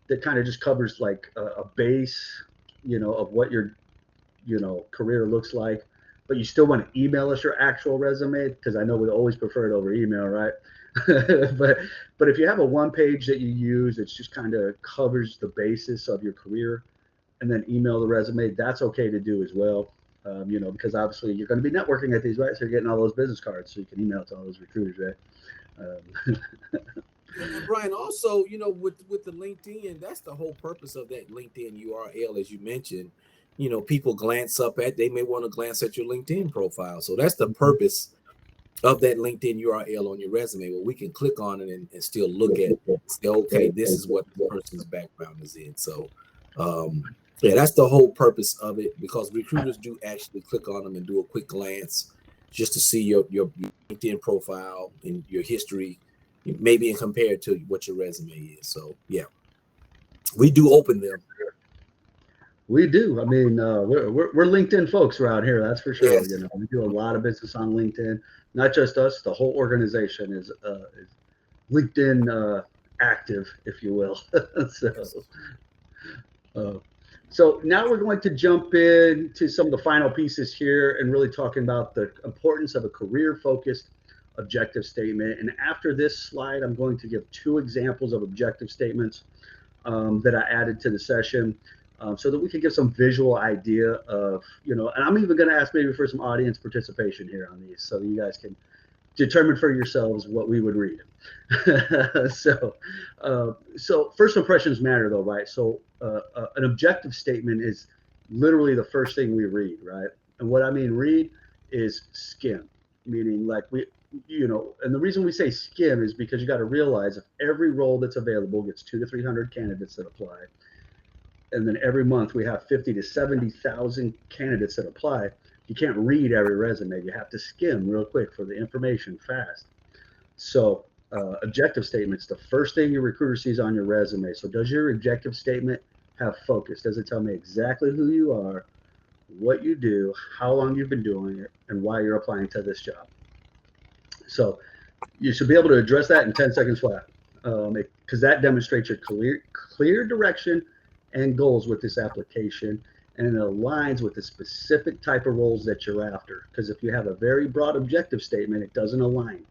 that kind of just covers like a base, of what your, career looks like, but you still want to email us your actual resume, because I know we always prefer it over email, right? but if you have a 1-page that you use, it's just kind of covers the basis of your career, and then email the resume, that's okay to do as well. Because obviously you're going to be networking at these, right? So you're getting all those business cards, so you can email it to all those recruiters, right? And Brian, also, with the LinkedIn, that's the whole purpose of that LinkedIn URL, as you mentioned. People they may want to glance at your LinkedIn profile. So that's the purpose of that LinkedIn URL on your resume, where we can click on it and still look at, say, okay, this is what the person's background is in. So, yeah, that's the whole purpose of it, because recruiters do actually click on them and do a quick glance just to see your LinkedIn profile and your history, maybe and compare it to what your resume is. So, yeah, we do open them. We do. I mean, we're LinkedIn folks around here. That's for sure. Yes. We do a lot of business on LinkedIn. Not just us. The whole organization is LinkedIn active, if you will. So now we're going to jump into some of the final pieces here and really talking about the importance of a career-focused objective statement. And after this slide, I'm going to give 2 examples of objective statements that I added to the session, so that we can get some visual idea of, and I'm even going to ask maybe for some audience participation here on these, so that you guys can determine for yourselves what we would read. So first impressions matter though, right? So an objective statement is literally the first thing we read, right? And what I mean read is skim, meaning like and the reason we say skim is because you got to realize if every role that's available gets 200 to 300 candidates that apply, and then every month we have 50 to 70,000 candidates that apply, you can't read every resume. You have to skim real quick for the information fast. So objective statements, the first thing your recruiter sees on your resume. So does your objective statement have focus? Does it tell me exactly who you are, what you do, how long you've been doing it, and why you're applying to this job? So you should be able to address that in 10 seconds flat, because that demonstrates your clear direction and goals with this application, and it aligns with the specific type of roles that you're after. Because if you have a very broad objective statement, it doesn't align,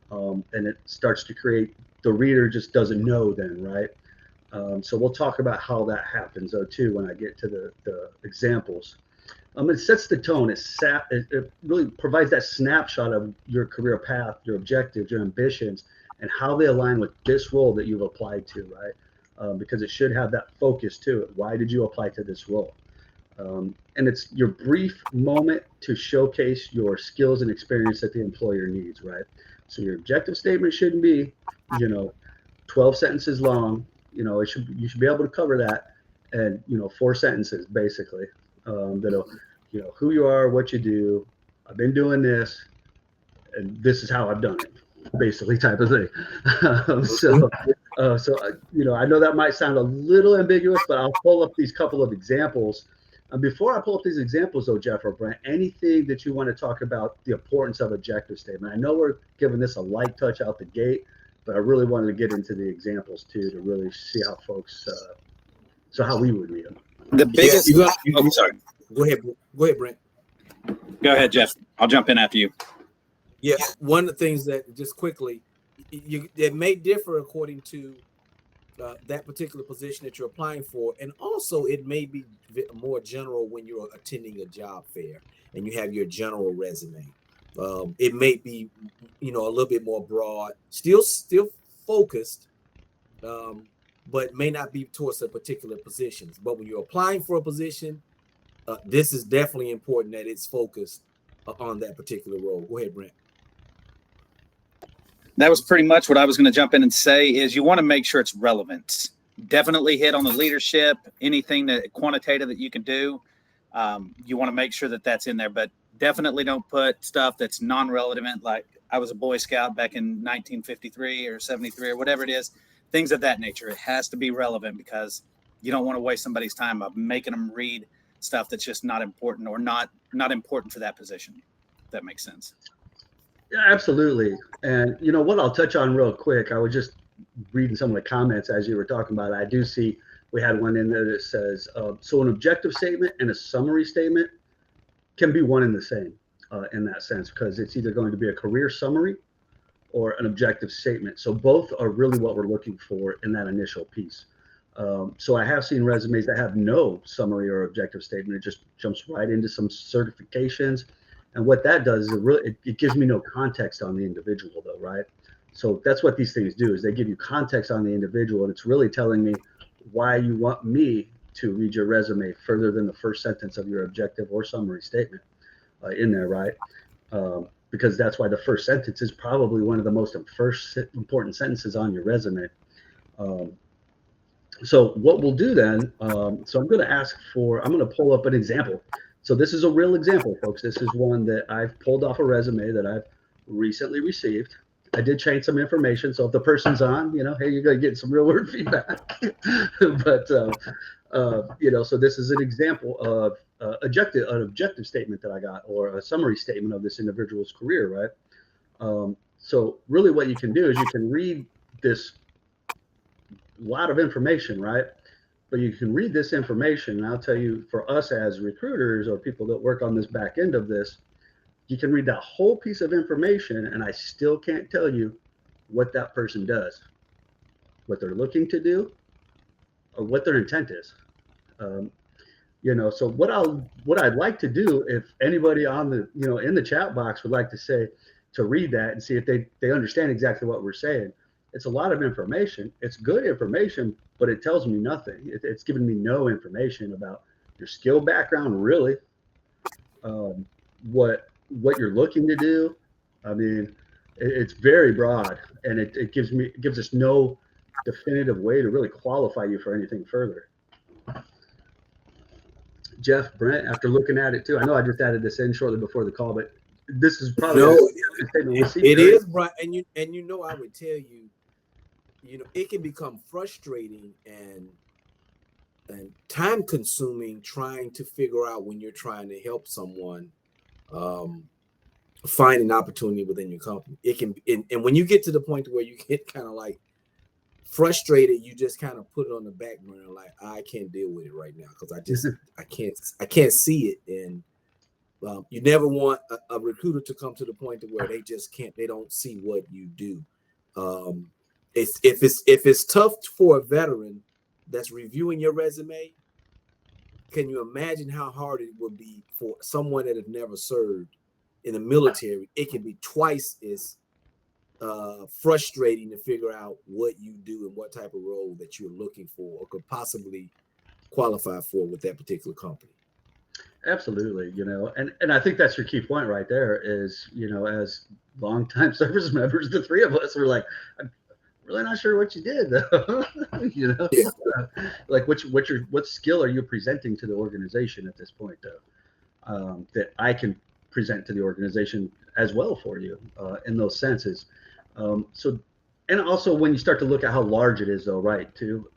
and it starts to create, the reader just doesn't know then, right? So we'll talk about how that happens though too when I get to the examples. It sets the tone. It really provides that snapshot of your career path, your objectives, your ambitions, and how they align with this role that you've applied to, right? Because it should have that focus to it. Why did you apply to this role? And it's your brief moment to showcase your skills and experience that the employer needs, right? So your objective statement shouldn't be, 12 sentences long. You should be able to cover that, and 4 sentences basically. That'll, who you are, what you do. I've been doing this, and this is how I've done it, basically, type of thing. I know that might sound a little ambiguous, but I'll pull up these couple of examples. And before I pull up these examples, though, Jeff or Brent, anything that you want to talk about the importance of objective statement? I know we're giving this a light touch out the gate, but I really wanted to get into the examples too to really see how folks, how we would read them. The biggest. I'm sorry. Go ahead, Brent. Go ahead, Jeff. I'll jump in after you. Yeah, one of the things that, just quickly, it may differ according to that particular position that you're applying for, and also it may be more general when you're attending a job fair and you have your general resume. It may be, a little bit more broad, still focused, but may not be towards a particular positions. But when you're applying for a position, this is definitely important that it's focused on that particular role. Go ahead, Brent. That was pretty much what I was going to jump in and say is you want to make sure it's relevant. Definitely hit on the leadership, anything that quantitative that you can do. You want to make sure that that's in there, but definitely don't put stuff that's non-relevant. Like I was a Boy Scout back in 1953 or 73 or whatever it is, things of that nature. It has to be relevant because you don't want to waste somebody's time of making them read stuff that's just not important or not important for that position. If that makes sense. Yeah, absolutely. And what I'll touch on real quick, I was just reading some of the comments as you were talking about it. I do see we had one in there that says, so an objective statement and a summary statement can be one and the same in that sense, because it's either going to be a career summary or an objective statement. So both are really what we're looking for in that initial piece. So I have seen resumes that have no summary or objective statement. It just jumps right into some certifications. And what that does is it gives me no context on the individual though, right? So that's what these things do, is they give you context on the individual, and it's really telling me why you want me to read your resume further than the first sentence of your objective or summary statement in there, right? Because that's why the first sentence is probably one of the most important sentences on your resume. So what we'll do then, so I'm going to pull up an example. So this is a real example, folks. This is one that I've pulled off a resume that I've recently received. I did change some information. So if the person's on, hey, you're going to get some real world feedback. But, so this is an example of an objective statement that I got, or a summary statement of this individual's career, right? So really what you can do is you can read this lot of information, right? But you can read this information, and I'll tell you, for us as recruiters or people that work on this back end of this, you can read that whole piece of information, and I still can't tell you what that person does, what they're looking to do, or what their intent is. So what I'd like to do, if anybody on the, in the chat box would like to say, to read that and see if they understand exactly what we're saying. It's a lot of information. It's good information, but it tells me nothing. It's giving me no information about your skill background, really, what you're looking to do. I mean, it's very broad, and it gives us no definitive way to really qualify you for anything further. Jeff, Brent, after looking at it too, I know I just added this in shortly before the call, but this is probably a statement we'll see. It is, right? And I would tell you, it can become frustrating and time consuming trying to figure out when you're trying to help someone find an opportunity within your company. It can, and when you get to the point where you get kind of like frustrated, you just kind of put it on the back burner, like I can't deal with it right now because I can't see it. And you never want a recruiter to come to the point to where they don't see what you do. If it's tough for a veteran that's reviewing your resume, can you imagine how hard it would be for someone that have never served in the military? It can be twice as frustrating to figure out what you do and what type of role that you're looking for or could possibly qualify for with that particular company. Absolutely, and I think that's your key point right there is, as longtime service members, the three of us were like, I'm really not sure what you did though. Yeah. Like what skill are you presenting to the organization at this point though, that I can present to the organization as well for you in those senses. So, and also when you start to look at how large it is though, right, too,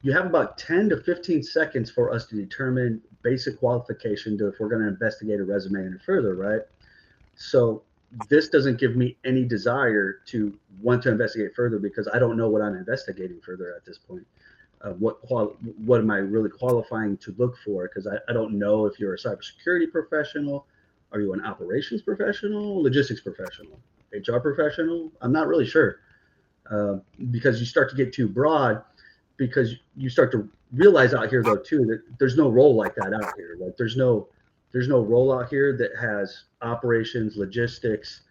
you have about 10 to 15 seconds for us to determine basic qualification to if we're going to investigate a resume any further, right? So this doesn't give me any desire to want to investigate further because I don't know what I'm investigating further at this point. What am I really qualifying to look for? Because I don't know if you're a cybersecurity professional, are you an operations professional, logistics professional, HR professional? I'm not really sure because you start to get too broad because you start to realize out here though too that there's no role like that out here. Like there's no role out here that has operations, logistics,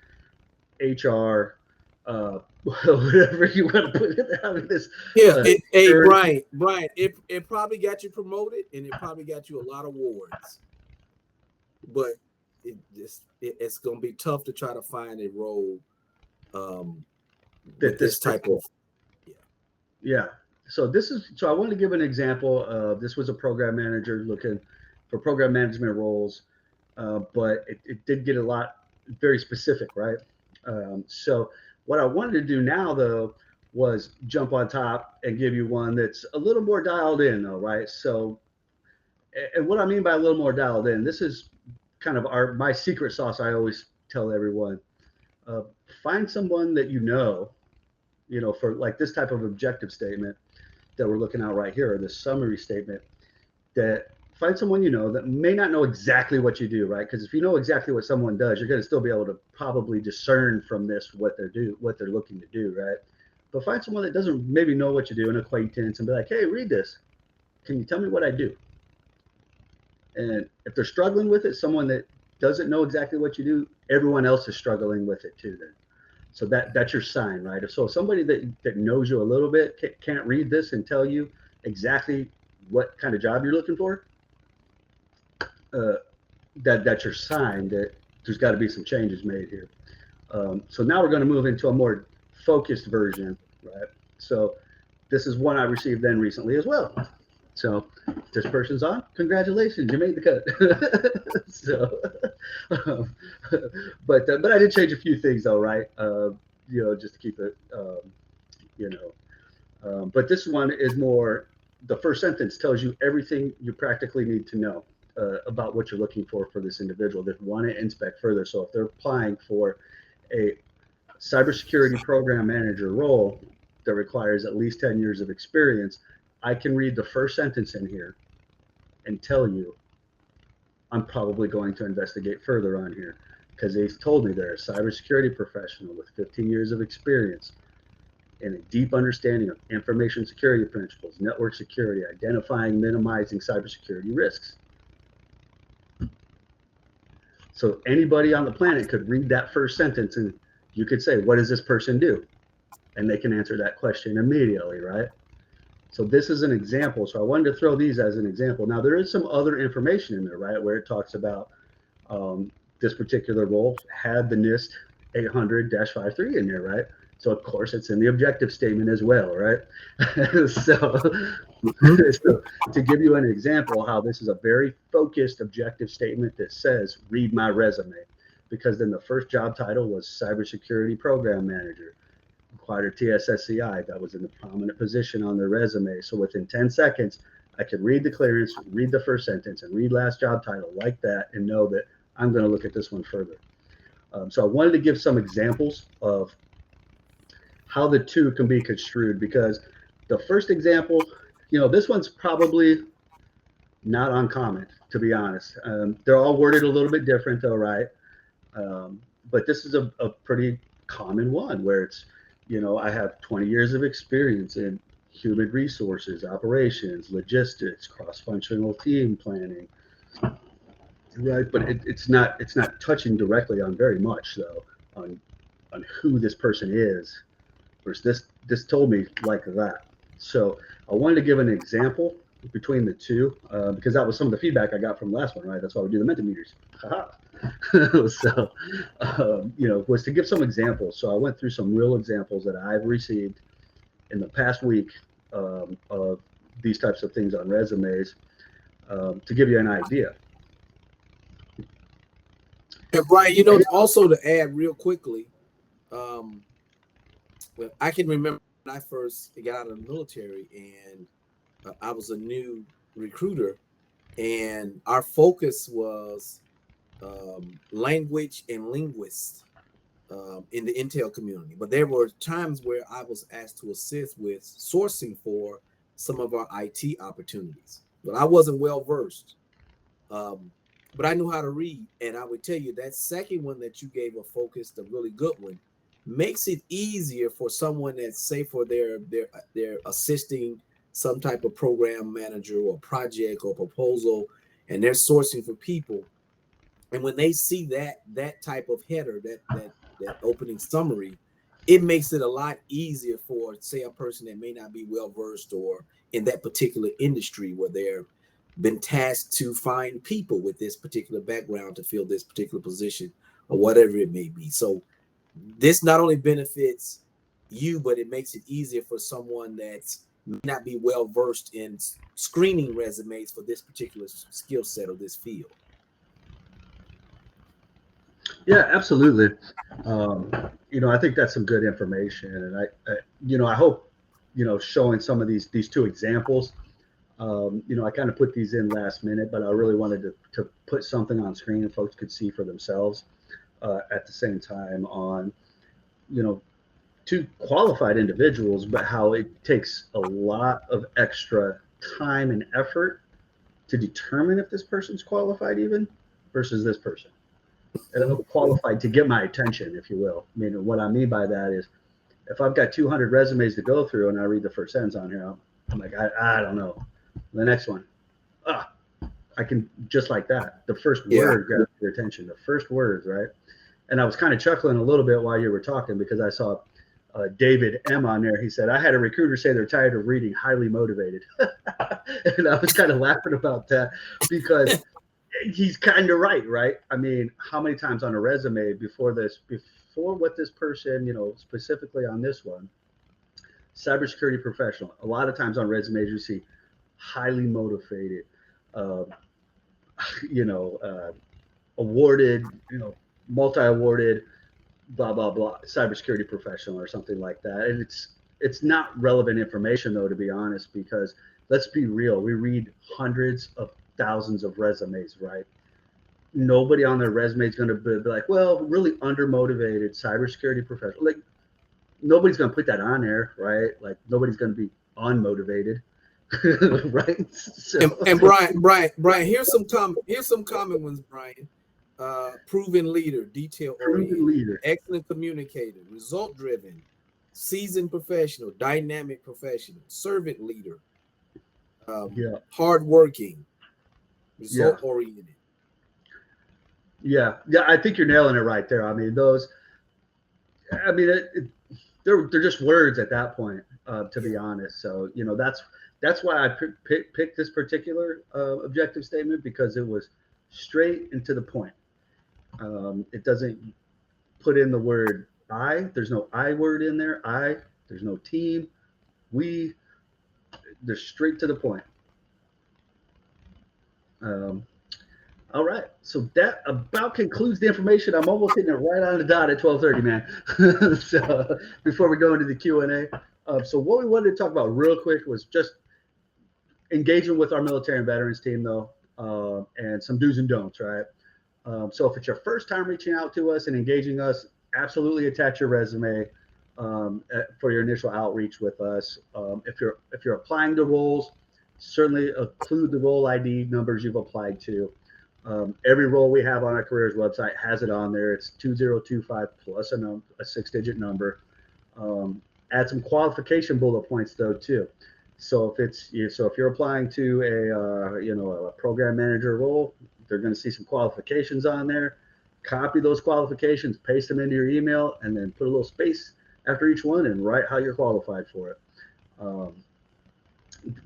HR, whatever you want to put it. I mean, this. Hey, Brian, it probably got you promoted and it probably got you a lot of awards, but it's going to be tough to try to find a role with this type of. Yeah. So I wanted to give an example. This was a program manager looking for program management roles, but it did get a lot very specific, right? So what I wanted to do now though was jump on top and give you one that's a little more dialed in though, right? So, and what I mean by a little more dialed in, this is kind of my secret sauce. I always tell everyone, find someone that for like this type of objective statement that we're looking at right here, or this summary statement, that find someone that may not know exactly what you do, right? Because if you know exactly what someone does, you're going to still be able to probably discern from this what they're looking to do, right? But find someone that doesn't maybe know what you do, an acquaintance, and be like, hey, read this. Can you tell me what I do? And if they're struggling with it, someone that doesn't know exactly what you do, everyone else is struggling with it too then. So that's your sign, right? So somebody that knows you a little bit can't read this and tell you exactly what kind of job you're looking for. That's your sign that there's got to be some changes made here. So now we're going to move into a more focused version, right? So this is one I received then recently as well. So this person's on. Congratulations, you made the cut. So, but I did change a few things though, right? Just to keep it, but this one is more. The first sentence tells you everything you practically need to know about what you're looking for this individual that want to inspect further. So if they're applying for a cybersecurity program manager role that requires at least 10 years of experience, I can read the first sentence in here and tell you I'm probably going to investigate further on here because they've told me they're a cybersecurity professional with 15 years of experience and a deep understanding of information security principles, network security, identifying, minimizing cybersecurity risks. So anybody on the planet could read that first sentence and you could say, what does this person do? And they can answer that question immediately, right? So this is an example. So I wanted to throw these as an example. Now there is some other information in there, right, where it talks about this particular role had the NIST 800-53 in there, right? So of course it's in the objective statement as well, right? So to give you an example how this is a very focused objective statement that says, read my resume, because then the first job title was cybersecurity program manager. Required a TSSCI that was in the prominent position on their resume. So within 10 seconds, I can read the clearance, read the first sentence, and read last job title like that and know that I'm going to look at this one further. So I wanted to give some examples of how the two can be construed, because the first example, this one's probably not uncommon, to be honest. They're all worded a little bit different though, right? But this is a pretty common one where it's, I have 20 years of experience in human resources, operations, logistics, cross-functional team planning, right? But it's not touching directly on very much though, on who this person is, versus this told me like that. So I wanted to give an example between the two, because that was some of the feedback I got from the last one, right? That's why we do the Mentimeters. So, was to give some examples. So I went through some real examples that I've received in the past week of these types of things on resumes, to give you an idea. And Brian, also to add real quickly, well, I can remember when I first got out of the military and I was a new recruiter, and our focus was language and linguists in the intel community. But there were times where I was asked to assist with sourcing for some of our IT opportunities. But I wasn't well versed. But I knew how to read. And I would tell you that second one that you gave a focus, the really good one, makes it easier for someone that's, say, for their assisting some type of program manager or project or proposal, and they're sourcing for people. And when they see that type of header, that opening summary, it makes it a lot easier for, say, a person that may not be well versed or in that particular industry where they're been tasked to find people with this particular background to fill this particular position or whatever it may be. So this not only benefits you, but it makes it easier for someone that's may not be well versed in screening resumes for this particular skill set or this field. Yeah, absolutely. I think that's some good information, and I hope, showing some of these two examples. I kind of put these in last minute, but I really wanted to put something on screen and folks could see for themselves at the same time on, two qualified individuals, but how it takes a lot of extra time and effort to determine if this person's qualified even versus this person. And qualified to get my attention, if you will. I mean, what I mean by that is if I've got 200 resumes to go through and I read the first sentence on here, I'm like, I don't know. The next one, I can, just like that. The first word grabs your attention, the first words, right? And I was kind of chuckling a little bit while you were talking because I saw David M on there. He said, I had a recruiter say they're tired of reading highly motivated. And I was kind of laughing about that because he's kind of right? I mean, how many times on a resume before what this person, specifically on this one, cybersecurity professional, a lot of times on resumes you see highly motivated, awarded, multi-awarded, blah, blah, blah, cybersecurity professional or something like that. And it's not relevant information though, to be honest, because let's be real. We read hundreds of thousands of resumes, right? Nobody on their resume is going to be like, well, really undermotivated cybersecurity professional. Like nobody's going to put that on there, right? Like nobody's going to be unmotivated, right? So, and Brian, here's some common ones, Brian. Proven leader, detail oriented, excellent communicator, result driven, seasoned professional, dynamic professional, servant leader, hardworking, result oriented. Yeah, I think you're nailing it right there. I mean, they're just words at that point, to be honest. So that's why I picked this particular objective statement, because it was straight and to the point. It doesn't put in the word I. There's no I word in there. There's no team. We. They're straight to the point. All right, so that about concludes the information. I'm almost hitting it right on the dot at 12:30, man. So before we go into the Q&A, so what we wanted to talk about real quick was just engaging with our military and veterans team though, and some do's and don'ts, right? So if it's your first time reaching out to us and engaging us, absolutely attach your resume for your initial outreach with us. If you're applying to roles, certainly include the role ID numbers you've applied to. Every role we have on our careers website has it on there. It's 2025 plus a 6-digit number. Add some qualification bullet points though too. So if you're applying to a program manager role, they're going to see some qualifications on there. Copy those qualifications, paste them into your email, and then put a little space after each one and write how you're qualified for it.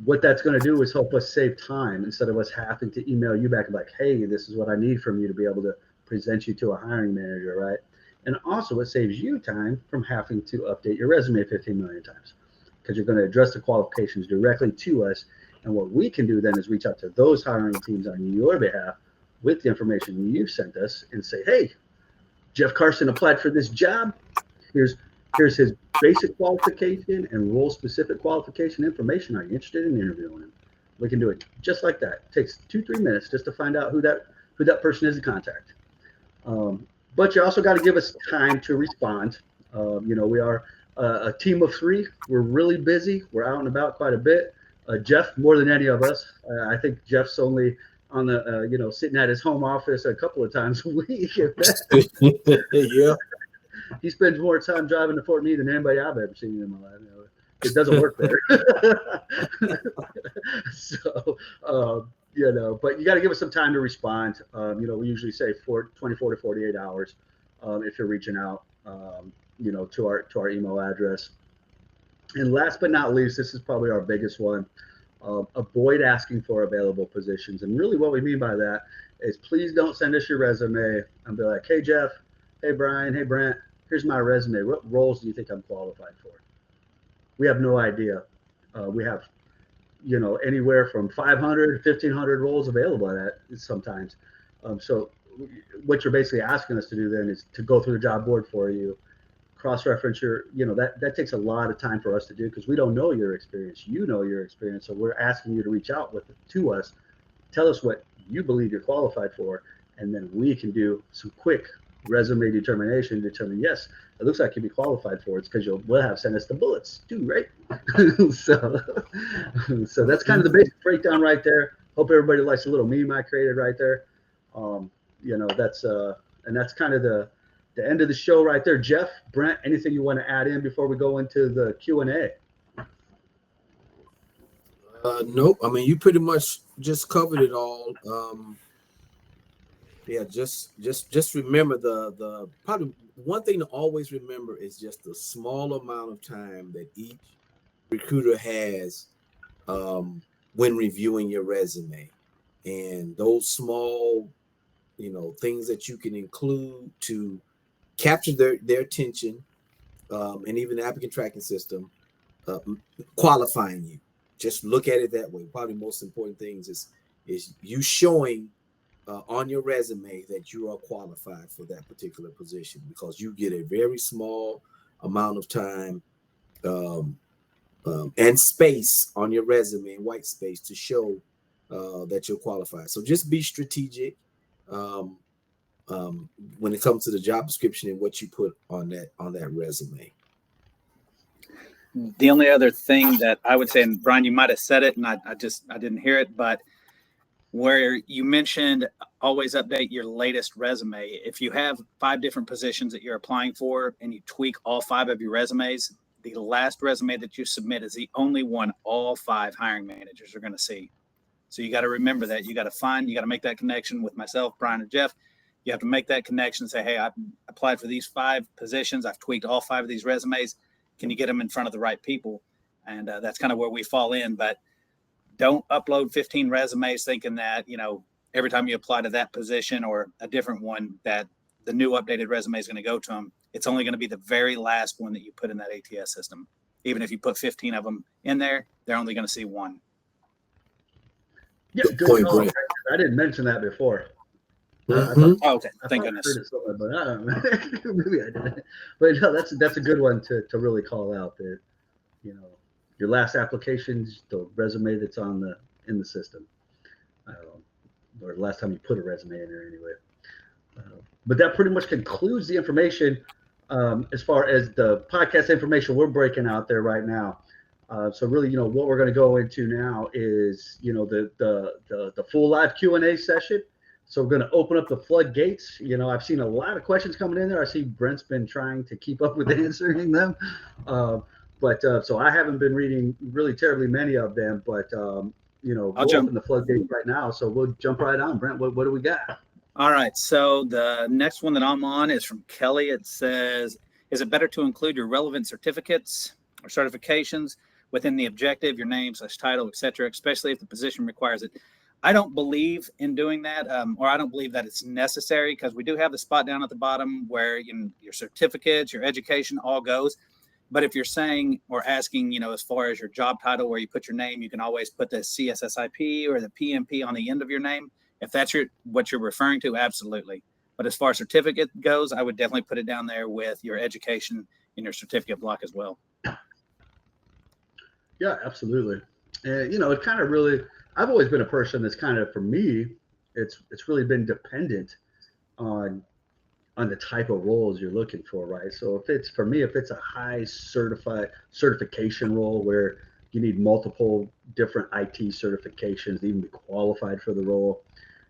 What that's going to do is help us save time instead of us having to email you back and like, hey, this is what I need from you to be able to present you to a hiring manager, right? And also it saves you time from having to update your resume 15 million times because you're going to address the qualifications directly to us. And what we can do then is reach out to those hiring teams on your behalf with the information you've sent us and say, hey, Jeff Carson applied for this job. Here's his basic qualification and role specific qualification information. Are you interested in interviewing him? We can do it just like that. It takes 2-3 minutes just to find out who that person is to contact. But you also got to give us time to respond. We are a team of 3. We're really busy. We're out and about quite a bit. Jeff, more than any of us. I think Jeff's only on the, sitting at his home office a couple of times a week. Yeah. He spends more time driving to Fort Meade than anybody I've ever seen in my life. It doesn't work there. So, but you got to give us some time to respond. We usually say 24 to 48 hours if you're reaching out, to our email address. And last but not least, this is probably our biggest one. Avoid asking for available positions. And really what we mean by that is please don't send us your resume and be like, hey, Jeff, hey, Brian, hey, Brent, here's my resume. What roles do you think I'm qualified for? We have no idea. We have, anywhere from 500 to 1,500 roles available at sometimes. So what you're basically asking us to do then is to go through the job board for you, cross-reference your, that takes a lot of time for us to do because we don't know your experience. You know your experience. So we're asking you to reach out to us, tell us what you believe you're qualified for, and then we can do some quick resume determination, determine, yes, it looks like you'd be qualified for it because we'll have sent us the bullets too, right? so that's kind of the basic breakdown right there. Hope everybody likes the little meme I created right there. That's kind of the end of the show right there. Jeff, Brent, anything you want to add in before we go into the Q&A? Nope. I mean, you pretty much just covered it all. Just remember the probably one thing to always remember is just the small amount of time that each recruiter has when reviewing your resume, and those small, things that you can include to capture their attention, and even the applicant tracking system, qualifying you. Just look at it that way. Probably the most important things is you showing on your resume that you are qualified for that particular position, because you get a very small amount of time and space on your resume, white space, to show that you're qualified. So just be strategic when it comes to the job description and what you put on that resume. The only other thing that I would say, and Brian, you might have said it and I didn't hear it, but where you mentioned always update your latest resume. If you have 5 different positions that you're applying for and you tweak all 5 of your resumes, the last resume that you submit is the only one all 5 hiring managers are going to see. So you got to remember that. You got to make that connection with myself, Brian, and Jeff. You have to make that connection and say, hey, I applied for these 5 positions. I've tweaked all 5 of these resumes. Can you get them in front of the right people? And that's kind of where we fall in. But don't upload 15 resumes thinking that, every time you apply to that position or a different one, that the new updated resume is going to go to them. It's only going to be the very last one that you put in that ATS system. Even if you put 15 of them in there, they're only going to see 1. Yeah, good call. I didn't mention that before. Okay, thank goodness. I heard it somewhere, but I don't know. Maybe I didn't. But no, that's a good one to really call out. That your last applications, the resume that's on in the system, or the last time you put a resume in there anyway. But that pretty much concludes the information as far as the podcast information we're breaking out there right now. So really, what we're going to go into now is, the full live Q&A session. So we're going to open up the floodgates. I've seen a lot of questions coming in there. I see Brent's been trying to keep up with answering them. So I haven't been reading really terribly many of them, but, we'll open the floodgates right now. So we'll jump right on. Brent, what do we got? All right. So the next one that I'm on is from Kelly. It says, is it better to include your relevant certificates or certifications within the objective, your name / title, etc., especially if the position requires it? I don't believe in doing that, or I don't believe that it's necessary, because we do have the spot down at the bottom where your certificates, your education all goes. But if you're saying or asking, as far as your job title where you put your name, you can always put the CSSIP or the PMP on the end of your name. If that's what you're referring to, absolutely. But as far as certificate goes, I would definitely put it down there with your education in your certificate block as well. Yeah, absolutely. And, it kind of really, I've always been a person that's kind of, for me, it's really been dependent on the type of roles you're looking for, right? So if it's a high certification role where you need multiple different IT certifications to even be qualified for the role,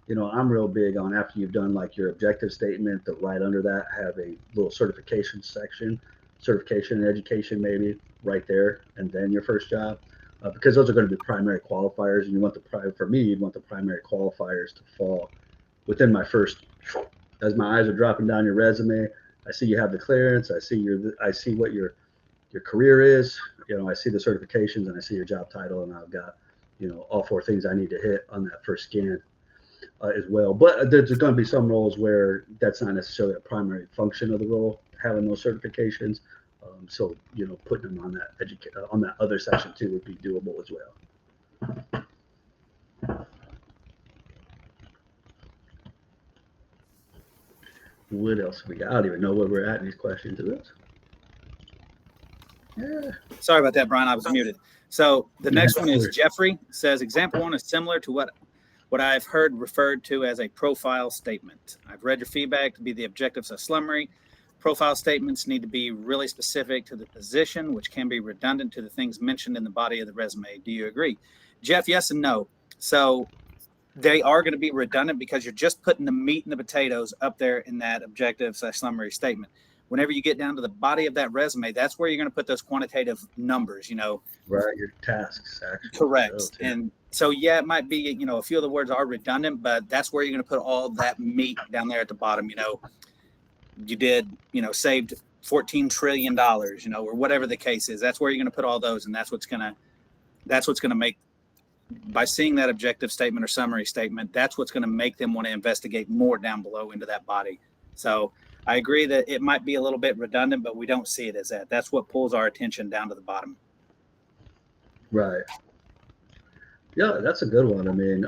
I'm real big on, after you've done like your objective statement, that right under that have a little certification section, certification and education maybe right there, and then your first job, because those are going to be primary qualifiers, and you'd want the primary qualifiers to fall within my first. As my eyes are dropping down your resume, I see you have the clearance. I see what your career is. I see the certifications, and I see your job title, and I've got, all 4 things I need to hit on that first scan as well. But there's going to be some roles where that's not necessarily a primary function of the role, having those certifications. So putting them on that other section too would be doable as well. What else we got? I don't even know where we're at in these questions. Yeah. Sorry about that, Brian. I was muted. So the next one is Jeffrey. Says, example 1 is similar to what I've heard referred to as a profile statement. I've read your feedback to be the objectives of summary. Profile statements need to be really specific to the position, which can be redundant to the things mentioned in the body of the resume. Do you agree? Jeff, yes and no. So they are going to be redundant because you're just putting the meat and the potatoes up there in that objective / summary statement. Whenever you get down to the body of that resume, that's where you're going to put those quantitative numbers, Right, your tasks. Actually. Correct. And so, yeah, it might be, a few of the words are redundant, but that's where you're going to put all that meat down there at the bottom. You did, saved $14 trillion, or whatever the case is. That's where you're going to put all those. And that's what's going to make, by seeing that objective statement or summary statement, that's what's going to make them want to investigate more down below into that body. So I agree that it might be a little bit redundant, but we don't see it as that. That's what pulls our attention down to the bottom. Right. Yeah, that's a good one. I mean,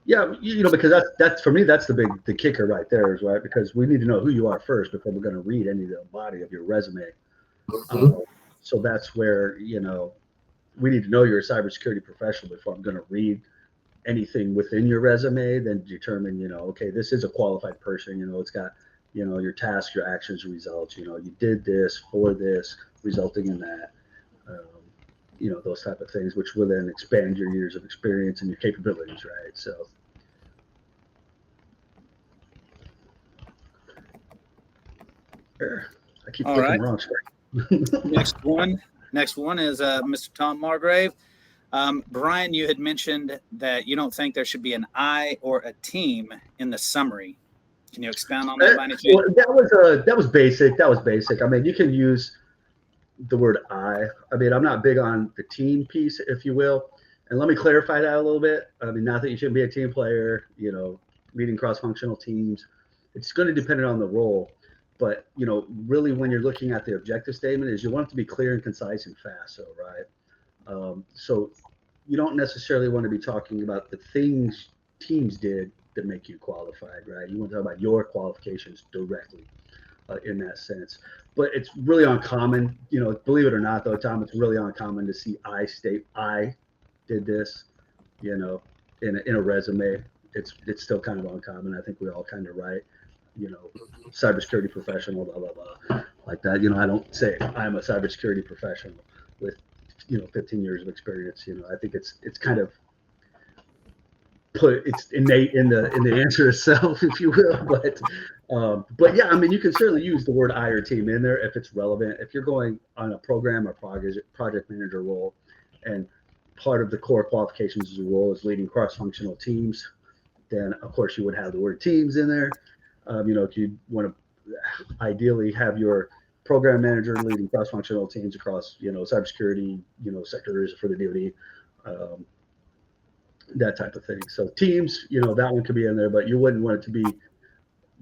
because that's for me, that's the kicker right there, is right, because we need to know who you are first before we're going to read any of the body of your resume. So that's where, we need to know you're a cybersecurity professional before I'm going to read anything within your resume, then determine, okay, this is a qualified person. It's got, your tasks, your actions, your results. You did this for this, resulting in that. Those type of things, which will then expand your years of experience and your capabilities, right? So. I keep clicking the wrong screen. Next one is Mr. Tom Margrave. Brian, you had mentioned that you don't think there should be an I or a team in the summary. Can you expound on that by any chance? Well, that was basic. I mean, you can use the word I mean, I'm not big on the team piece, if you will. And let me clarify that a little bit. I mean, not that you shouldn't be a team player, leading cross-functional teams. It's going to depend on the role. But, really when you're looking at the objective statement is you want it to be clear and concise and fast. So, right. So you don't necessarily want to be talking about the things teams did that make you qualified, right? You want to talk about your qualifications directly in that sense. But it's really uncommon, believe it or not, though, Tom, it's really uncommon to see I did this, you know, in a resume, it's still kind of uncommon. I think we all kind of write, you know, cybersecurity professional, blah blah blah, like that. You know, I don't say I'm a cybersecurity professional with, you know, 15 years of experience. You know, I think it's kind of it's innate in the answer itself, if you will. But yeah, I mean, you can certainly use the word I or team in there if it's relevant. If you're going on a program or project manager role, and part of the core qualifications of the role is leading cross-functional teams, then of course you would have the word teams in there. You know, if you want to ideally have your program manager leading cross-functional teams across, you know, cybersecurity, you know, sectors for the DoD, that type of thing. So teams, you know, that one could be in there, but you wouldn't want it to be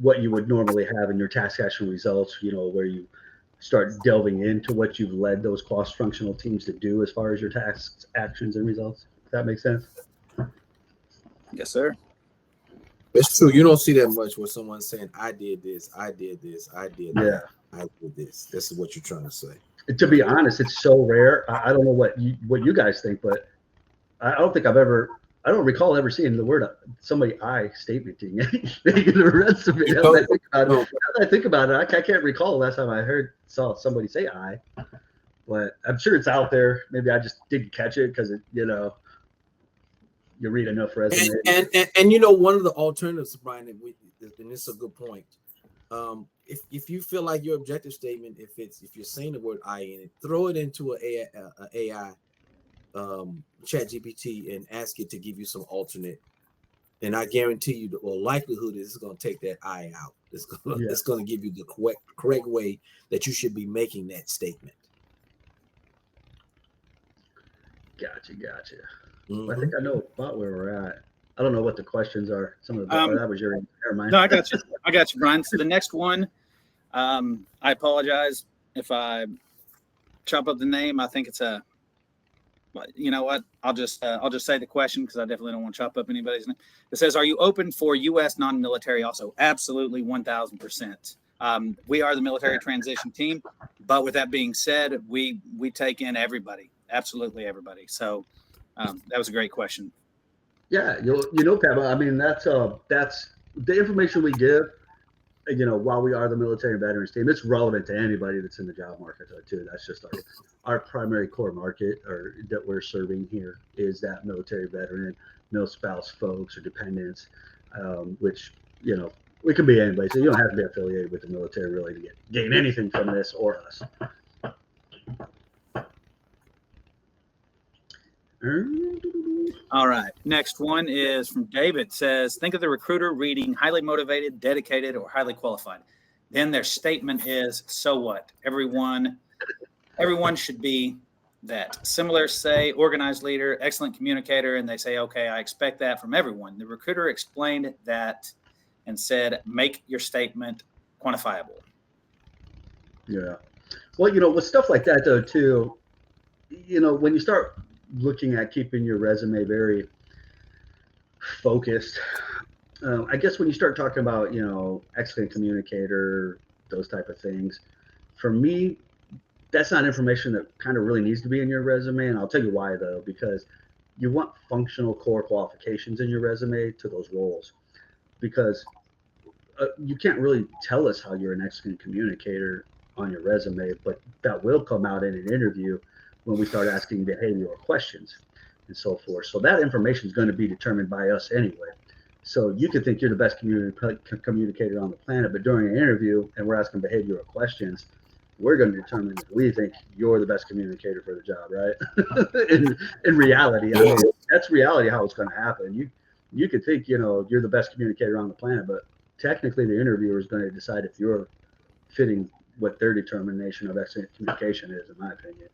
what you would normally have in your task action results, you know, where you start delving into what you've led those cross-functional teams to do as far as your tasks, actions, and results. If that makes sense? Yes, sir. It's true. You don't see that much where someone's saying, I did this, I did this, I did that, I did this. This is what you're trying to say. To be honest, it's so rare. I don't know what you guys think, but I don't recall ever seeing the word somebody I statementing anything in the resume. Now that I think about it, I can't recall the last time I saw somebody say I, but I'm sure it's out there. Maybe I just didn't catch it because, you know, you read enough resumes. And you know, one of the alternatives, Brian, and this is a good point. If you feel like your objective statement, if you're saying the word I in it, throw it into a AI chat GPT and ask it to give you some alternate, and I guarantee you the likelihood is it's going to take that I out. It's going to give you the correct way that you should be making that statement. Gotcha. Mm-hmm. Well, I think I know about where we're at. I don't know what the questions are. Some of that was your mine. No, I got you, Brian. So the next one, I apologize if I chop up the name. I think it's you know what? I'll just say the question because I definitely don't want to chop up anybody's name. It says, "Are you open for U.S. non-military?" Also, absolutely, 1,000%. We are the military transition team, but with that being said, we take in everybody, absolutely everybody. So that was a great question. Yeah, you know, Pat, I mean, that's the information we give, you know, while we are the military and veterans team, it's relevant to anybody that's in the job market too. That's just our primary core market or that we're serving here is that military veteran, mil spouse folks or dependents, which, you know, we can be anybody. So you don't have to be affiliated with the military really to gain anything from this or us. All right. Next one is from David. It says, think of the recruiter reading highly motivated, dedicated, or highly qualified. Then their statement is, so what? Everyone should be that. Similar say, organized leader, excellent communicator, and they say, okay, I expect that from everyone. The recruiter explained that and said, make your statement quantifiable. Yeah. Well, you know, with stuff like that, though, too, you know, when you start looking at keeping your resume very focused, I guess when you start talking about, you know, excellent communicator, those type of things, for me, that's not information that kind of really needs to be in your resume. And I'll tell you why, though, because you want functional core qualifications in your resume to those roles, because you can't really tell us how you're an excellent communicator on your resume, but that will come out in an interview when we start asking behavioral questions and so forth. So that information is going to be determined by us anyway. So you could think you're the best communicator on the planet, but during an interview and we're asking behavioral questions, we're going to determine if we think you're the best communicator for the job, right? in reality, I mean, that's reality how it's going to happen. You could think, you know, you're the best communicator on the planet, but technically the interviewer is going to decide if you're fitting what their determination of excellent communication is, in my opinion.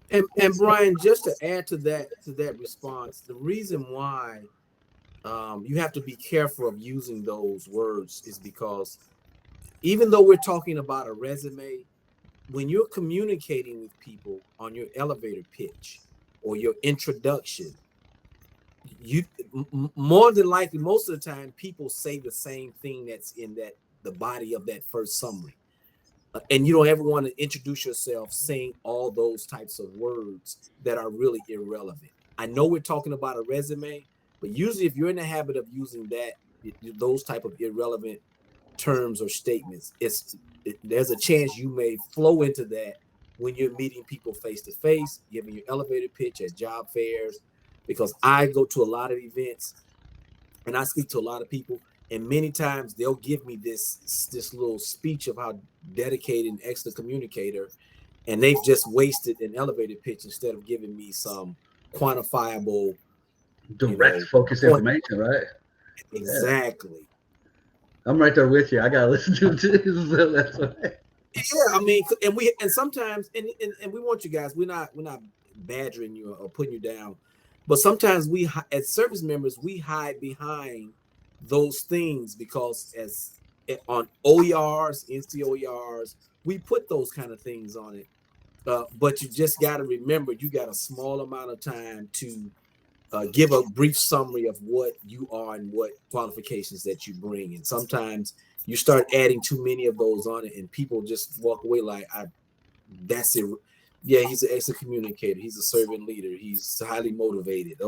And Brian, just to add to that response, the reason why you have to be careful of using those words is because even though we're talking about a resume, when you're communicating with people on your elevator pitch or your introduction, you more than likely, most of the time, people say the same thing that's in the body of that first summary. and you don't ever want to introduce yourself saying all those types of words that are really irrelevant. I know we're talking about a resume, but usually if you're in the habit of using those type of irrelevant terms or statements, there's a chance you may flow into that when you're meeting people face to face, giving your elevator pitch at job fairs, because I go to a lot of events and I speak to a lot of people, and many times they'll give me this little speech of how dedicated and excellent communicator, and they've just wasted an elevator pitch instead of giving me some quantifiable, direct focus information, right? Exactly. Yeah. I'm right there with you. I gotta listen to it too. So that's right. Yeah, I mean, and sometimes and we want you guys. We're not badgering you or putting you down, but sometimes we, as service members, we hide behind those things because on OERs, NCOERs, we put those kind of things on it. But you just got to remember, you got a small amount of time to give a brief summary of what you are and what qualifications that you bring. And sometimes you start adding too many of those on it, and people just walk away like, that's it. Yeah, he's an excellent communicator. He's a servant leader. He's highly motivated.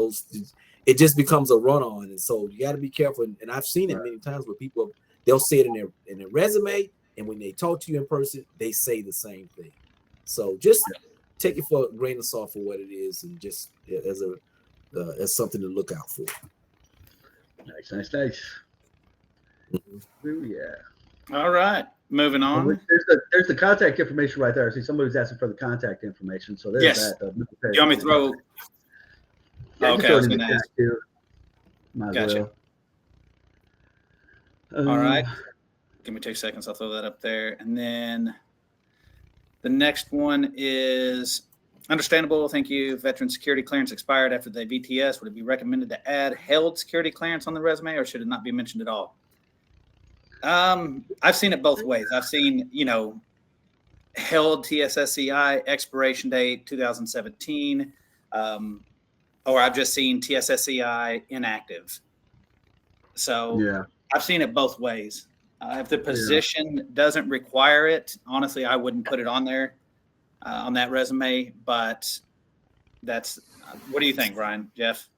It just becomes a run-on, and so you got to be careful. And I've seen it many times where people, they'll say it in their resume, and when they talk to you in person, they say the same thing. So just take it for a grain of salt for what it is, and just as something to look out for. Nice. Mm-hmm. Yeah. All right. Moving on. There's the contact information right there. I see somebody's asking for the contact information. So there's that. Do you want me to throw? Yeah, okay, I was going to ask. Gotcha. All right. Give me 2 seconds. I'll throw that up there. And then the next one is understandable. Thank you. Veteran security clearance expired after the VTS. Would it be recommended to add held security clearance on the resume, or should it not be mentioned at all? I've seen it both ways. I've seen, held TSSCI expiration date 2017, or I've just seen TSSCI inactive. So yeah, I've seen it both ways. If the position doesn't require it, honestly, I wouldn't put it on there on that resume. But that's what do you think, Brian? Jeff?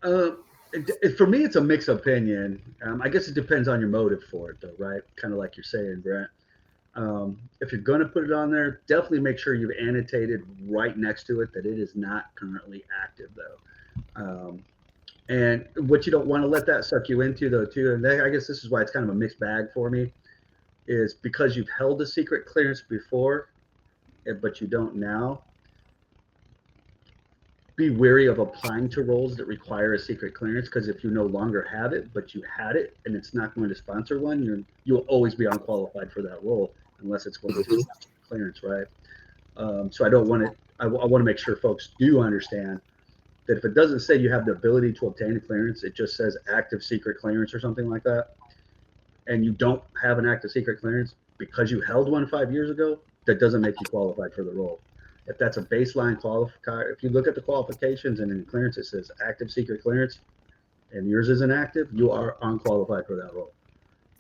For me, it's a mixed opinion. I guess it depends on your motive for it, though, right? Kind of like you're saying, Brent. If you're going to put it on there, definitely make sure you've annotated right next to it that it is not currently active, though. And what you don't want to let that suck you into, though, too, and I guess this is why it's kind of a mixed bag for me, is because you've held a secret clearance before, but you don't now. Be wary of applying to roles that require a secret clearance, because if you no longer have it, but you had it and it's not going to sponsor one, you'll always be unqualified for that role unless it's going to sponsor clearance, right? So I don't want to. I want to make sure folks do understand that if it doesn't say you have the ability to obtain a clearance, it just says active secret clearance or something like that, and you don't have an active secret clearance because you held one 5 years ago, that doesn't make you qualified for the role. If that's a baseline qualifier, if you look at the qualifications and in the clearance it says active secret clearance and yours isn't active, you are unqualified for that role.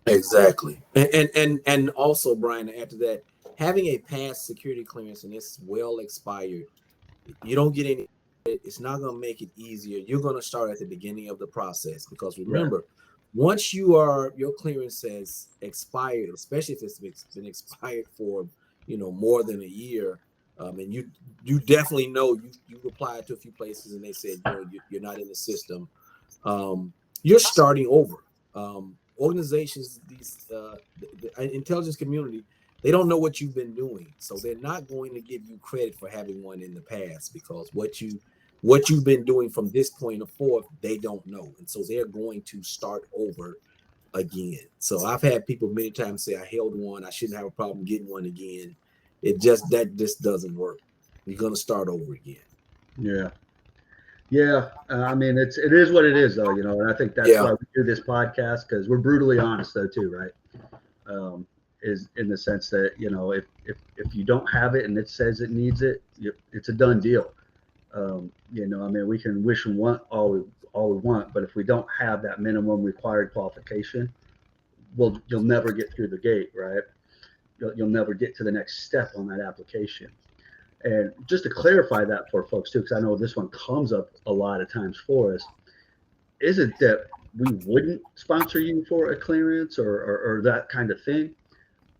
Exactly. And also, Brian, after that, having a past security clearance and it's well expired, you don't get any, it's not going to make it easier. You're going to start at the beginning of the process, because remember, once your clearance has expired, especially if it's been expired for, more than a year, and you definitely know you applied to a few places and they said you're not in the system. You're starting over. Organizations, the intelligence community, they don't know what you've been doing, so they're not going to give you credit for having one in the past, because what you've been doing from this point forth, they don't know, and so they're going to start over again. So I've had people many times say, I held one, I shouldn't have a problem getting one again. That just doesn't work. You're going to start over again. Yeah. I mean, it is what it is, though, and I think that's why we do this podcast, because we're brutally honest, though, too, right? Is in the sense that, if you don't have it and it says it needs it, it's a done deal. I mean, we can wish and want all we want, but if we don't have that minimum required qualification, you'll never get through the gate, right? you'll never get to the next step on that application. And just to clarify that for folks too, because I know this one comes up a lot of times for us, is it that we wouldn't sponsor you for a clearance or that kind of thing?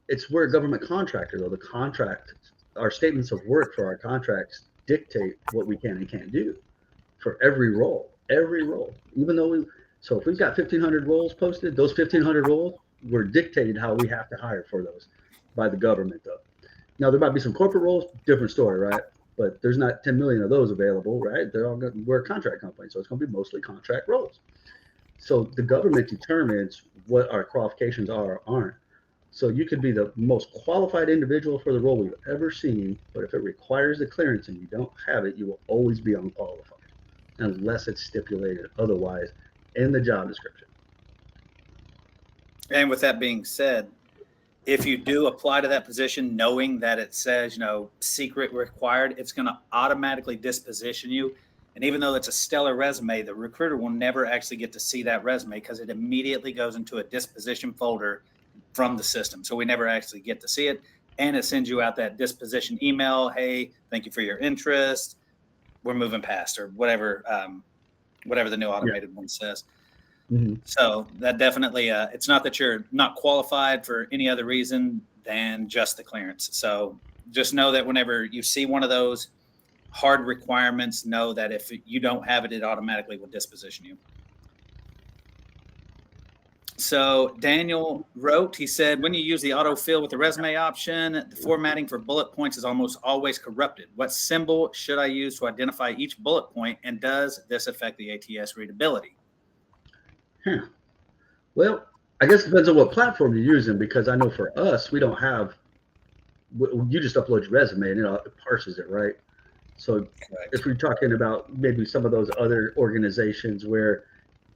It's we're a government contractor, though. The contract, our statements of work for our contracts dictate what we can and can't do for every role, even though so if we've got 1,500 roles posted, those 1,500 roles were dictated how we have to hire for those by the government, though. Now, there might be some corporate roles, different story, right? But there's not 10 million of those available, right? We're a contract company, so it's going to be mostly contract roles. So the government determines what our qualifications are or aren't. So you could be the most qualified individual for the role we've ever seen, but if it requires the clearance and you don't have it, you will always be unqualified unless it's stipulated otherwise in the job description. And with that being said, if you do apply to that position knowing that it says, secret required, it's going to automatically disposition you. And even though it's a stellar resume, the recruiter will never actually get to see that resume because it immediately goes into a disposition folder from the system. So we never actually get to see it. And it sends you out that disposition email. Hey, thank you for your interest. We're moving past, or whatever the new automated one says. Mm-hmm. So that definitely, it's not that you're not qualified for any other reason than just the clearance. So just know that whenever you see one of those hard requirements, know that if you don't have it, it automatically will disposition you. So Daniel wrote, he said, when you use the autofill with the resume option, the formatting for bullet points is almost always corrupted. What symbol should I use to identify each bullet point, and does this affect the ATS readability? Well, I guess it depends on what platform you're using, because I know for us, we don't have, you just upload your resume and it parses it, right? So if we're talking about maybe some of those other organizations where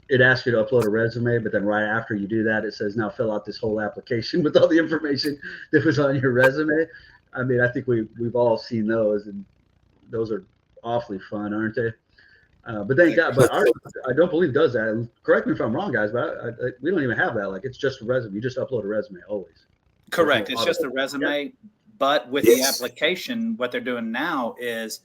it asks you to upload a resume, but then right after you do that, it says, now fill out this whole application with all the information that was on your resume. I mean, I think we've all seen those, and those are awfully fun, aren't they? But thank God, but ours, I don't believe does that. Correct me if I'm wrong, guys, but we don't even have that. Like, it's just a resume. You just upload a resume always. Correct. It's just a resume, but with the application, what they're doing now is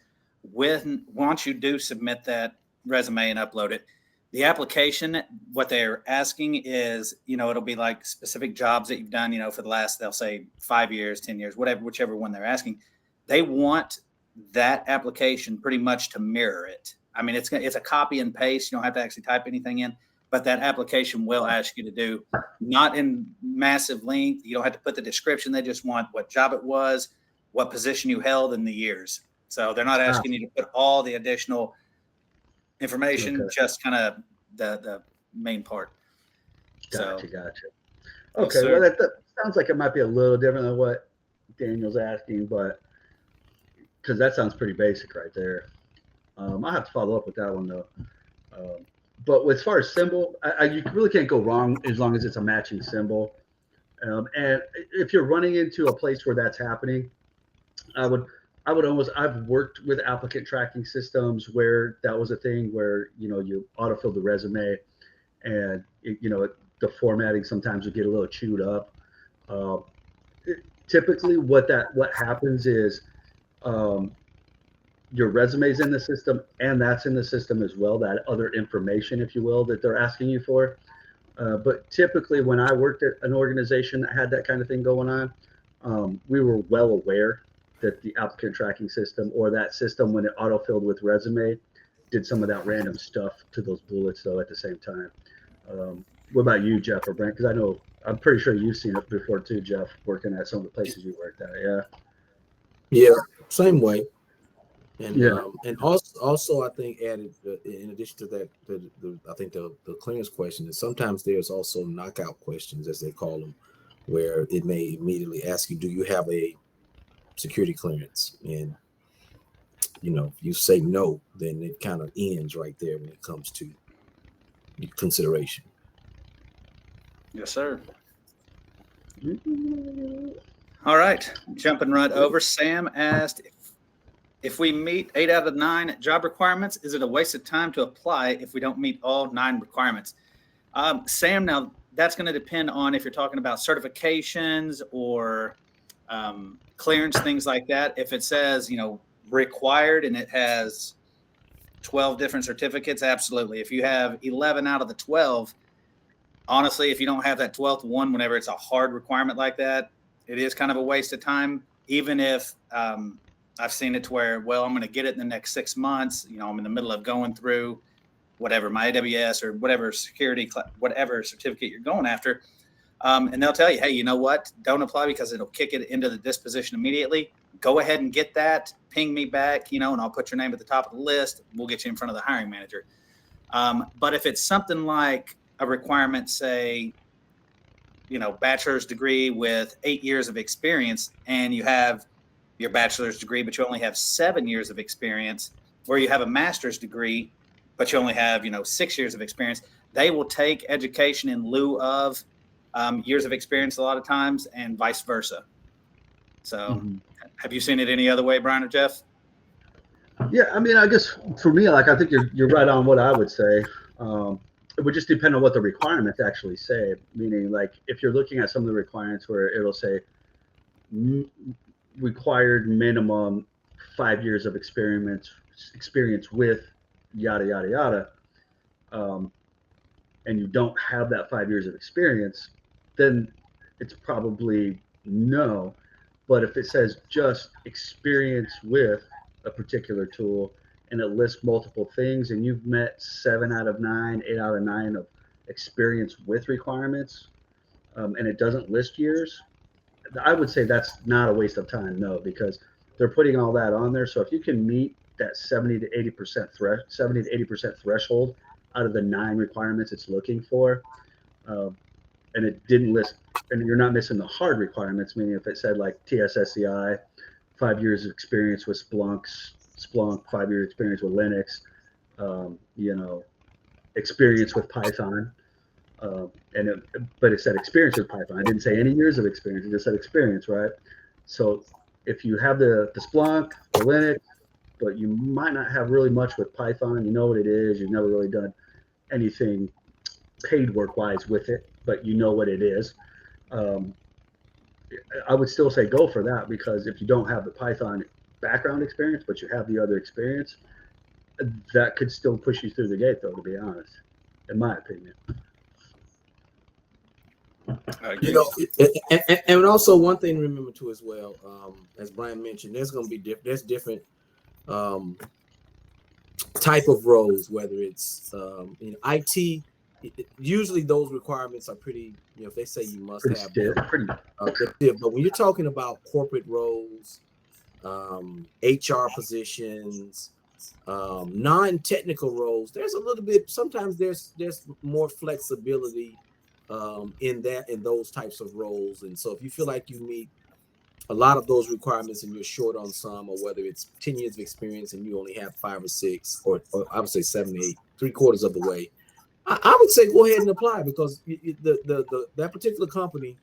once you do submit that resume and upload it, the application, what they're asking is, it'll be like specific jobs that you've done, for the last, they'll say 5 years, 10 years, whichever one they're asking. They want that application pretty much to mirror it. I mean, it's a copy and paste. You don't have to actually type anything in, but that application will ask you to do, not in massive length. You don't have to put the description. They just want what job it was, what position you held, in the years. So they're not asking you to put all the additional information, just kind of the main part. Gotcha. Okay, well, that sounds like it might be a little different than what Daniel's asking, but because that sounds pretty basic right there. I'll have to follow up with that one though. But as far as symbol, you really can't go wrong as long as it's a matching symbol. And if you're running into a place where that's happening, I've worked with applicant tracking systems where that was a thing where, you autofill the resume and, the formatting sometimes would get a little chewed up. Typically what happens is your resume's in the system and that's in the system as well, that other information, if you will, that they're asking you for. But typically when I worked at an organization that had that kind of thing going on, we were well aware that the applicant tracking system or that system, when it autofilled with resume, did some of that random stuff to those bullets though at the same time. What about you, Jeff or Brent? Because I'm pretty sure you've seen it before too, Jeff, working at some of the places you worked at. Yeah, same way. And and also I think added in addition to that, I think the clearance question is sometimes there's also knockout questions, as they call them, where it may immediately ask you, do you have a security clearance? And if you say no, then it kind of ends right there when it comes to consideration. Yes, sir. All right, jumping right over. Sam asked, if we meet 8 out of 9 job requirements, is it a waste of time to apply if we don't meet all 9 requirements? Sam, now that's going to depend on if you're talking about certifications or clearance, things like that. If it says, required and it has 12 different certificates, absolutely. If you have 11 out of the 12, honestly, if you don't have that 12th one, whenever it's a hard requirement like that, it is kind of a waste of time. Even if I've seen it to where, well, I'm going to get it in the next 6 months. I'm in the middle of going through whatever, my AWS or whatever whatever certificate you're going after. And they'll tell you, hey, you know what? Don't apply because it'll kick it into the disposition immediately. Go ahead and get that. Ping me back, and I'll put your name at the top of the list. We'll get you in front of the hiring manager. But if it's something like a requirement, say, bachelor's degree with 8 years of experience, and you have your bachelor's degree, but you only have 7 years of experience, or you have a master's degree, but you only have, 6 years of experience, they will take education in lieu of years of experience a lot of times, and vice versa. So have you seen it any other way, Brian or Jeff? Yeah, I mean, I guess for me, I think you're right on what I would say. It would just depend on what the requirements actually say. Meaning, if you're looking at some of the requirements where it'll say required minimum 5 years of experience with yada yada yada, and you don't have that 5 years of experience, then it's probably no. But if it says just experience with a particular tool and it lists multiple things and you've met 7 out of 9, 8 out of 9 of experience with requirements, and it doesn't list years, I would say that's not a waste of time, no, because they're putting all that on there. So if you can meet that 70 to 80% threshold out of the 9 requirements it's looking for, and it didn't list, and you're not missing the hard requirements, meaning if it said TSSCI, 5 years of experience with Splunk, 5 years experience with Linux, experience with Python, but it said experience with Python. I didn't say any years of experience. It just said experience, right? So if you have the Splunk, the Linux, but you might not have really much with Python, you know what it is, you've never really done anything paid work-wise with it, but you know what it is. I would still say go for that, because if you don't have the Python background experience, but you have the other experience, that could still push you through the gate, though, to be honest, in my opinion. And also one thing to remember too as well, as Brian mentioned, there's going to be there's different type of roles, whether it's IT. Usually those requirements are pretty, if they say you must have stiff, but when you're talking about corporate roles, HR positions, non-technical roles, there's a little bit, sometimes there's more flexibility in those types of roles. And so if you feel like you meet a lot of those requirements and you're short on some, or whether it's 10 years of experience and you only have 5 or 6, or I would say 7, 8, 3/4 of the way, I would say go ahead and apply, because that particular company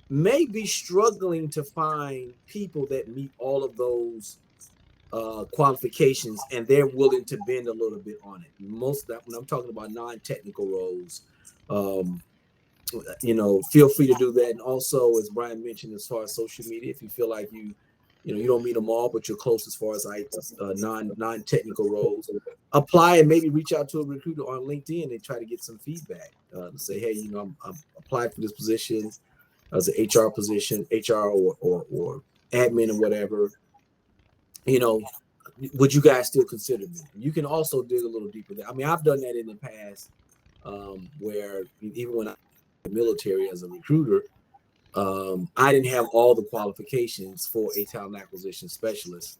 may be struggling to find people that meet all of those qualifications, and they're willing to bend a little bit on it. Most of that, when I'm talking about non-technical roles, feel free to do that. And also, as Brian mentioned, as far as social media, if you feel like you don't meet them all, but you're close as far as non-technical roles, apply and maybe reach out to a recruiter on LinkedIn and try to get some feedback. Say, hey, I'm applied for this position as an HR position, HR or admin or whatever. Would you guys still consider me? You can also dig a little deeper there. I mean, I've done that in the past, where even when I was in the military as a recruiter, I didn't have all the qualifications for a talent acquisition specialist,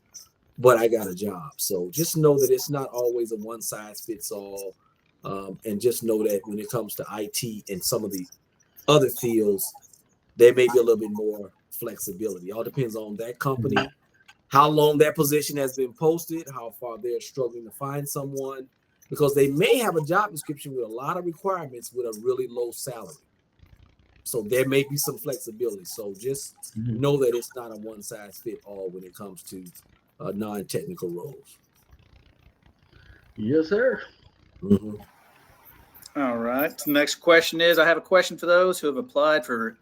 but I got a job. So just know that it's not always a one size fits all. And just know that when it comes to IT and some of the other fields, there may be a little bit more flexibility. It all depends on that company, how long that position has been posted, how far they're struggling to find someone, because they may have a job description with a lot of requirements with a really low salary. So there may be some flexibility. So just know that it's not a one size fit all when it comes to non-technical roles. Yes, sir. All right. The next question is, I have a question for those who have applied for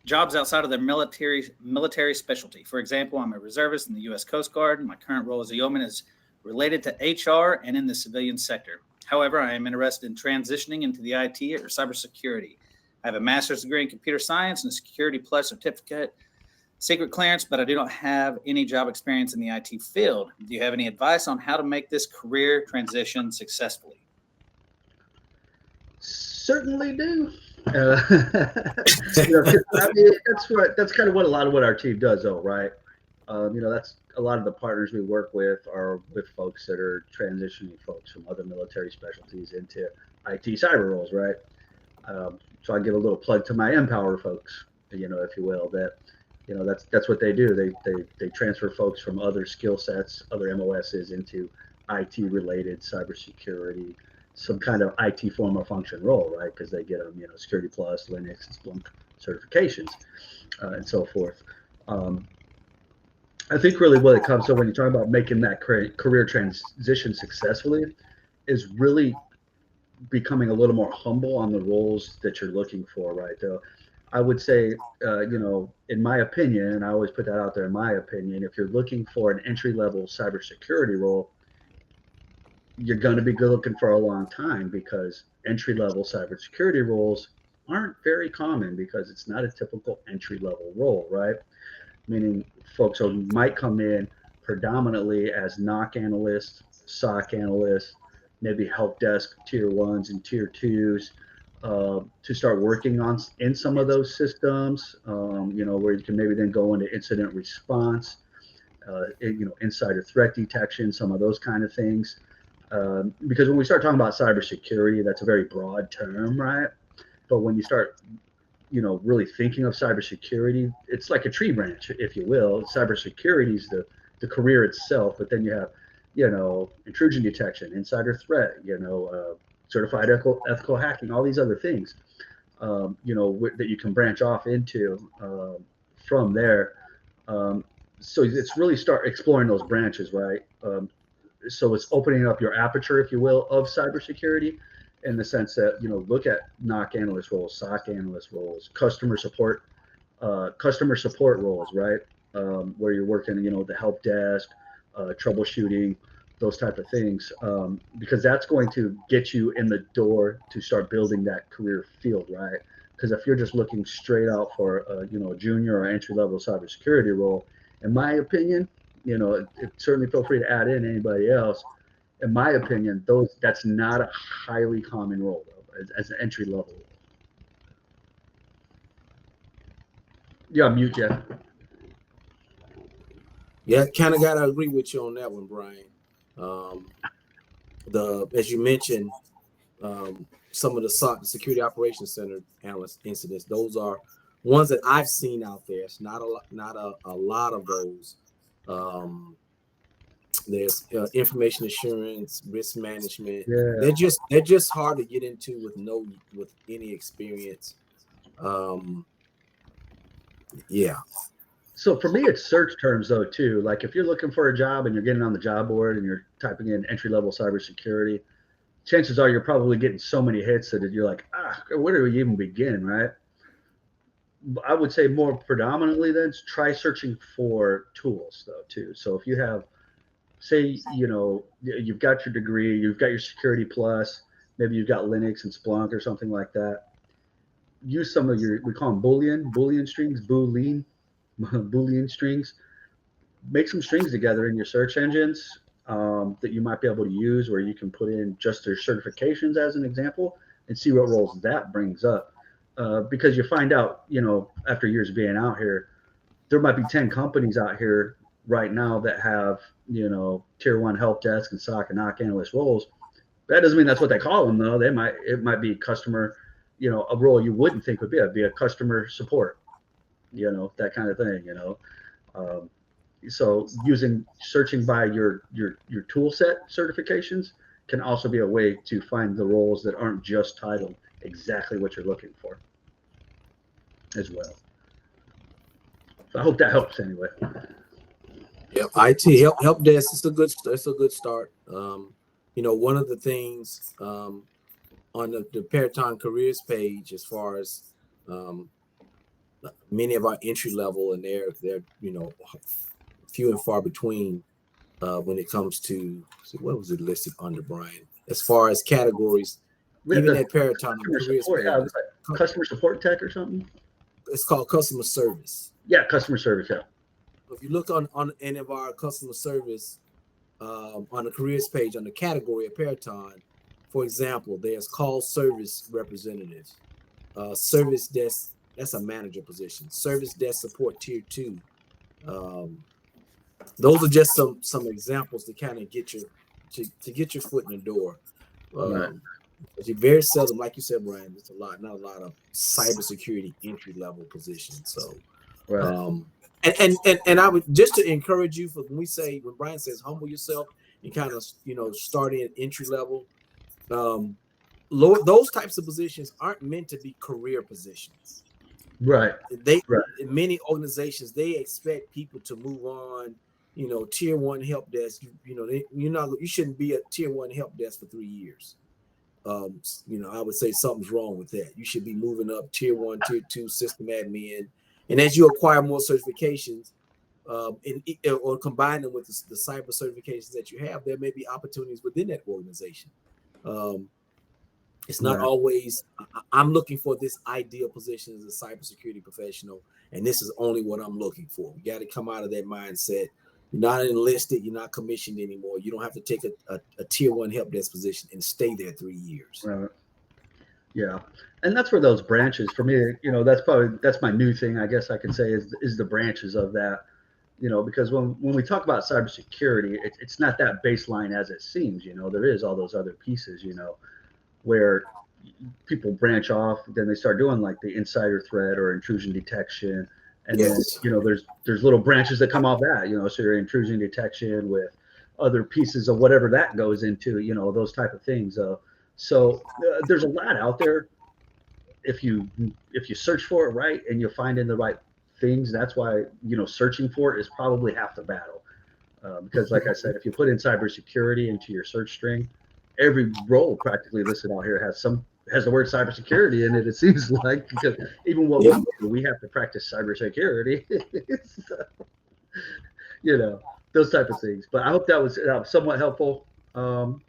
jobs outside of their military specialty. For example, I'm a reservist in the U.S. Coast Guard. My current role as a yeoman is related to HR and in the civilian sector. However, I am interested in transitioning into the IT or cybersecurity. I have a master's degree in computer science and a Security Plus certificate, secret clearance, but I do not have any job experience in the IT field. Do you have any advice on how to make this career transition successfully? Certainly do. You know, 'cause, I mean, that's kind of what a lot of what our team does, though, right? You know, that's a lot of the partners we work with are with folks that are transitioning folks from other military specialties into IT cyber roles, right? So I give a little plug to my Empower folks, you know, if you will, that you know that's what they do. They transfer folks from other skill sets, other MOSs into IT related cybersecurity, some kind of IT form or function role, right? Because they get them, you know, Security Plus, Linux, Splunk certifications, and so forth. Um, I think really what it comes to when you're talking about making that career transition successfully is really becoming a little more humble on the roles that you're looking for, right? Though I would say, you know, in my opinion, and I always put that out there, in my opinion, if you're looking for an entry level cybersecurity role, you're going to be looking for a long time because entry level cybersecurity roles aren't very common because it's not a typical entry level role, right? Meaning folks might come in predominantly as NOC analysts, SOC analysts, maybe help desk tier ones and tier twos, to start working on in some of those systems, you know, where you can maybe then go into incident response, you know, insider threat detection, some of those kind of things. Because when we start talking about cybersecurity, that's a very broad term, right? But when you start, you know, really thinking of cybersecurity, it's like a tree branch, if you will. Cybersecurity is the career itself, but then you have, you know, intrusion detection, insider threat, you know, certified ethical hacking, all these other things, you know, that you can branch off into from there. So it's really start exploring those branches, right? So it's opening up your aperture, if you will, of cybersecurity in the sense that, you know, look at NOC analyst roles, SOC analyst roles, customer support roles, right? Where you're working, you know, the help desk, troubleshooting, those type of things, because that's going to get you in the door to start building that career field, right? Because if you're just looking straight out for, you know, a junior or entry level cybersecurity role, in my opinion, you know, certainly feel free to add in anybody else. In my opinion, that's not a highly common role though, as an entry level. Yeah, mute, Jeff. Yeah, kind of gotta agree with you on that one, Brian. As you mentioned, some of the SOC, the Security Operations Center analyst incidents, those are ones that I've seen out there. It's not a lot of those. There's information assurance, risk management. Yeah. They're just hard to get into with any experience. Yeah. So for me, it's search terms though too. Like if you're looking for a job and you're getting on the job board and you're typing in entry level cybersecurity, chances are you're probably getting so many hits that you're like, where do we even begin, right? I would say more predominantly then try searching for tools though too. So if you have, say, you know, you've got your degree, you've got your Security Plus, maybe you've got Linux and Splunk or something like that. Use some of we call them Boolean strings, Boolean strings. Make some strings together in your search engines, that you might be able to use, where you can put in just their certifications as an example and see what roles that brings up. Because you find out, you know, after years of being out here, there might be 10 companies out here right now that have, you know, tier one help desk and SOC and NOC analyst roles. That doesn't mean that's what they call them though. It might be customer, you know, a role you wouldn't think would be a customer support, you know, that kind of thing, you know. So searching by your tool set certifications can also be a way to find the roles that aren't just titled exactly what you're looking for as well. So I hope that helps anyway. Yeah, IT help desk is a good start. You know, one of the things on the Peraton careers page, as far as many of our entry level, and they're few and far between when it comes to what was it listed under, Brian, as far as categories. Even at Paraton careers page, customer support tech or something. It's called customer service. Yeah, customer service. Yeah. If you look on any of our customer service on the careers page on the category of Paraton, for example, there's call service representatives, service desk. That's a manager position. Service desk support tier 2. Those are just some examples to kind of get your foot in the door. Right. You very seldom, like you said, Brian, there's not a lot of cybersecurity entry level positions. So, right. And I would just to encourage you, for when Brian says humble yourself and kind of starting at entry level, those types of positions aren't meant to be career positions. Right. Many organizations, they expect people to move on. Tier 1 help desk. You shouldn't be a tier 1 help desk for 3 years. I would say something's wrong with that. You should be moving up tier 1, tier 2 system admin, and as you acquire more certifications, or combine them with the cyber certifications that you have, there may be opportunities within that organization. It's not always, I'm looking for this ideal position as a cybersecurity professional, and this is only what I'm looking for. We got to come out of that mindset. You're not enlisted, you're not commissioned anymore. You don't have to take a tier 1 help desk position and stay there 3 years. Right. Yeah. And that's where those branches, for me, that's my new thing, I guess I could say, is the branches of that, because when we talk about cybersecurity, it's not that baseline as it seems. There is all those other pieces, where people branch off, then they start doing like the insider threat or intrusion detection. And then, there's little branches that come off that, so your intrusion detection with other pieces of whatever that goes into, those type of things. So there's a lot out there. If you search for it right and you're finding the right things, that's why, searching for it is probably half the battle. Because like I said, if you put in cybersecurity into your search string, every role practically listed out here has the word cybersecurity in it. It seems like, because even what we have to practice cybersecurity, those type of things. But I hope that was somewhat helpful, in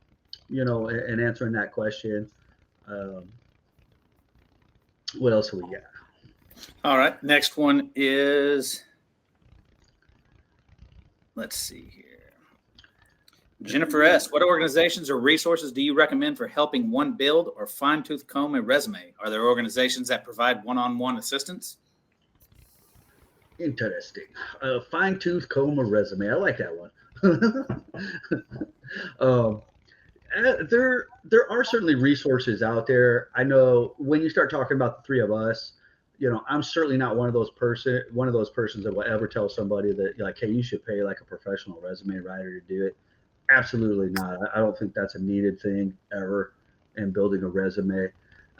answering that question. What else do we got? All right. Next one is, let's see here. Jennifer S., what organizations or resources do you recommend for helping one build or fine-tooth comb a resume? Are there organizations that provide one-on-one assistance? Interesting. Fine-tooth comb a resume. I like that one. There are certainly resources out there. I know when you start talking about the three of us, I'm certainly not one of those persons that will ever tell somebody that, like, hey, you should pay like a professional resume writer to do it. Absolutely not. I don't think that's a needed thing ever in building a resume.